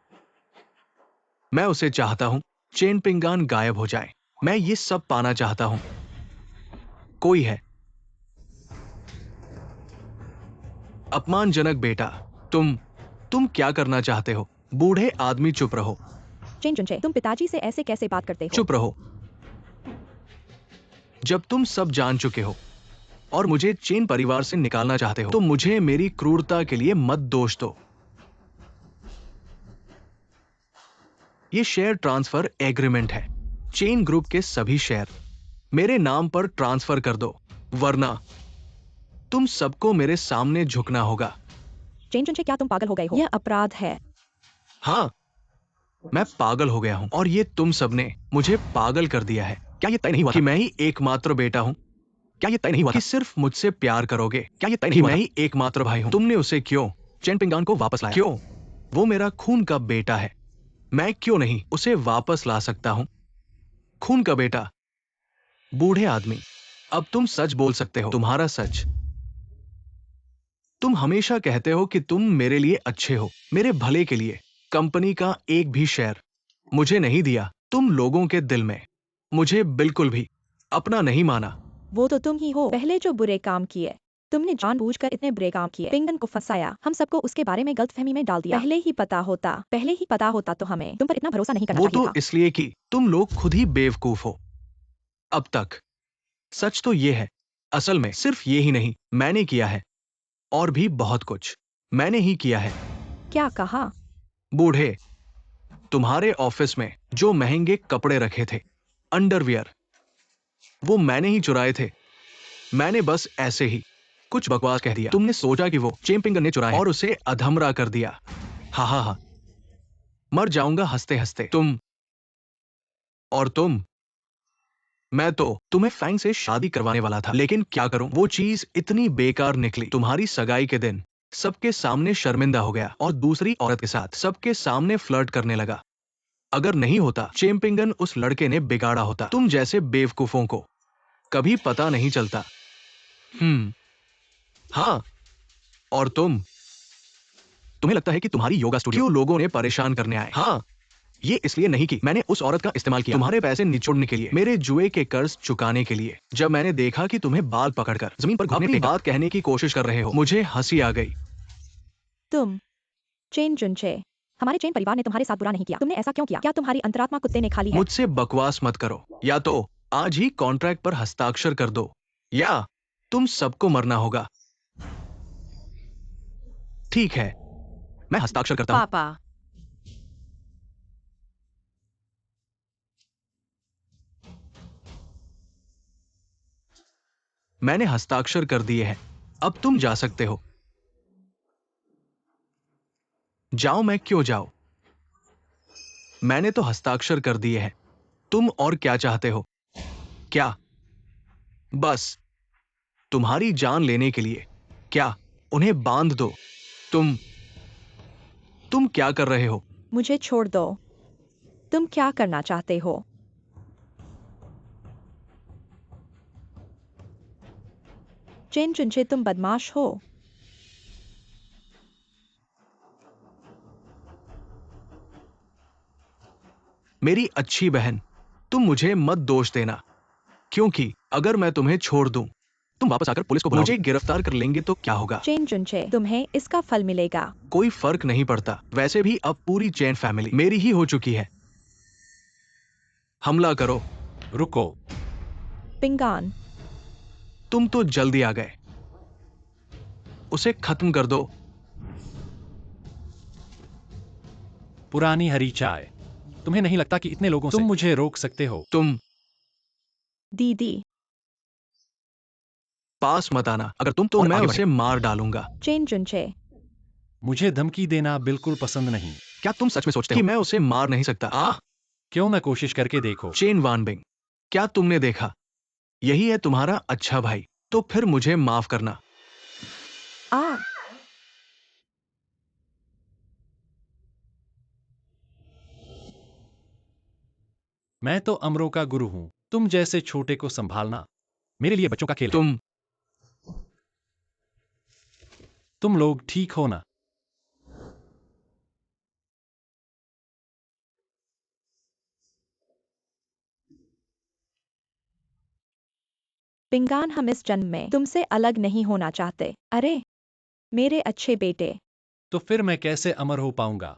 मैं उसे चाहता हूं चेन पिंगान गायब हो जाए। मैं ये सब पाना चाहता हूं। कोई है अपमानजनक बेटा। तुम क्या करना चाहते हो? बूढ़े आदमी, चुप रहो। चेन जुनचे, तुम पिताजी से ऐसे कैसे बात करते हो? चुप रहो। जब तुम सब जान चुके हो और मुझे चेन परिवार से निकालना चाहते हो, तो मुझे मेरी क्रूरता के लिए मत दोष दो। ये शेयर ट्रांसफर एग्रीमेंट है। चेन ग्रुप के सभी शेयर मेरे नाम पर ट्रांसफर कर दो, वरना तुम सबको मेरे सामने झुकना होगा। चेन जुनचे, क्या तुम पागल हो गए हो? यह अपराध है। हाँ, मैं पागल हो गया हूं और ये तुम सबने मुझे पागल कर दिया है। क्या ये तय नहीं हुआ कि मैं ही एकमात्र बेटा हूं? क्या ये तय नहीं हुआ कि सिर्फ मुझसे प्यार करोगे? क्या ये तय नहीं हुआ मैं ही एकमात्र भाई हूं? तुमने उसे क्यों चेन पिंगान को वापस लाया? क्यों? वो मेरा खून का बेटा है। मैं क्यों नहीं उसे वापस ला सकता हूं? खून का बेटा, बूढ़े आदमी, अब तुम सच बोल सकते हो। तुम्हारा सच। तुम हमेशा कहते हो कि तुम मेरे लिए अच्छे हो, मेरे भले के लिए। कंपनी का एक भी शेयर मुझे नहीं दिया। तुम लोगों के दिल में मुझे बिल्कुल भी अपना नहीं माना। वो तो तुम ही हो, पहले जो बुरे काम किए। तुमने जानबूझकर इतने बुरे काम किए, पिंगन को फंसाया, हम सबको उसके बारे में गलतफहमी में डाल दिया। पहले ही पता होता तो हमें तुम पर इतना भरोसा नहीं करना वो चाहिए तो था। इसलिए कि तुम लोग खुद ही बेवकूफ हो। अब तक सच तो ये है असल में सिर्फ ये ही नहीं मैंने किया है, और भी बहुत कुछ मैंने ही किया है। क्या कहा? बूढ़े, तुम्हारे ऑफिस में जो महंगे कपड़े रखे थे, अंडरवियर, वो मैंने ही चुराए थे। मैंने बस ऐसे ही कुछ बकवास कह दिया। तुमने सोचा कि वो चेम्पिंगन ने चुराए और उसे अधमरा कर दिया। हा हा हा, मर जाऊंगा हंसते हंसते। तुम, मैं तो तुम्हें फैंग से शादी करवाने वाला था, लेकिन क्या करूं, वो चीज इतनी बेकार निकली। तुम्हारी सगाई के दिन सबके सामने शर्मिंदा हो गया और दूसरी औरत के साथ सबके सामने फ्लर्ट करने लगा। अगर नहीं होता, चेम्पिंगन उस लड़के ने बिगाड़ा होता। तुम जैसे बेवकूफों को कभी पता नहीं चलता। हाँ, और तुम्हें लगता है कि तुम्हारी योगा स्टूडियो लोगों ने परेशान करने आए। हाँ, ये इसलिए नहीं कि मैंने उस औरत का इस्तेमाल किया तुम्हारे पैसे निचोड़ने के लिए, मेरे जुए के कर्ज चुकाने के लिए। जब मैंने देखा कि तुम्हें बाल पकड़कर जमीन पर घुटने पे बात कहने की कोशिश कर रहे हो, मुझे हंसी आ गई। तुम, चेन जुनचे, हमारे चेन परिवार ने तुम्हारे साथ बुरा नहीं किया। तुमने ऐसा क्यों किया? क्या तुम्हारी अंतरात्मा कुत्ते ने खा ली है? मुझसे बकवास मत करो। या तो आज ही कॉन्ट्रैक्ट पर हस्ताक्षर कर दो, या तुम सबको मरना होगा। ठीक है, मैं हस्ताक्षर करता हूं। पापा, मैंने हस्ताक्षर कर दिए हैं, अब तुम जा सकते हो। जाओ, मैं क्यों जाऊं? मैंने तो हस्ताक्षर कर दिए हैं। तुम और क्या चाहते हो? क्या बस तुम्हारी जान लेने के लिए? क्या उन्हें बांध दो? तुम क्या कर रहे हो? मुझे छोड़ दो। तुम क्या करना चाहते हो? चेन चुनचे, तुम बदमाश हो। मेरी अच्छी बहन, तुम मुझे मत दोष देना, क्योंकि अगर मैं तुम्हें छोड़ दूं, तुम वापस आकर पुलिस को बुलाओगे, मुझे गिरफ्तार कर लेंगे तो क्या होगा? चेन चुनचे, तुम्हें इसका फल मिलेगा। कोई फर्क नहीं पड़ता। वैसे भी अब पूरी चैन फैमिली मेरी ही हो चुकी है। हमला करो। रुको। पिंगान, तुम तो जल्दी आ गए। उसे खत्म कर दो। पुरानी हरी चाय। तुम्हें नहीं लगता कि इतने लोगों से तुम मुझे रोक सकते हो? तुम दीदी, पास मत आना। अगर तुम तो और मैं आगे उसे मार डालूंगा। चेन चुनचे, मुझे धमकी देना बिल्कुल पसंद नहीं। क्या तुम सच में सोचते हो कि मैं उसे मार नहीं सकता? क्यों ना कोशिश करके देखो। चेन वानबिंग, क्या तुमने देखा? यही है तुम्हारा अच्छा भाई। तो फिर मुझे माफ करना। आ, मैं तो अमरों का गुरु हूं। तुम जैसे छोटे को संभालना मेरे लिए बच्चों का खेल है। तुम लोग ठीक हो ना? पिंगान, हम इस जन्म में तुमसे अलग नहीं होना चाहते। अरे, मेरे अच्छे बेटे। तो फिर मैं कैसे अमर हो पाऊंगा?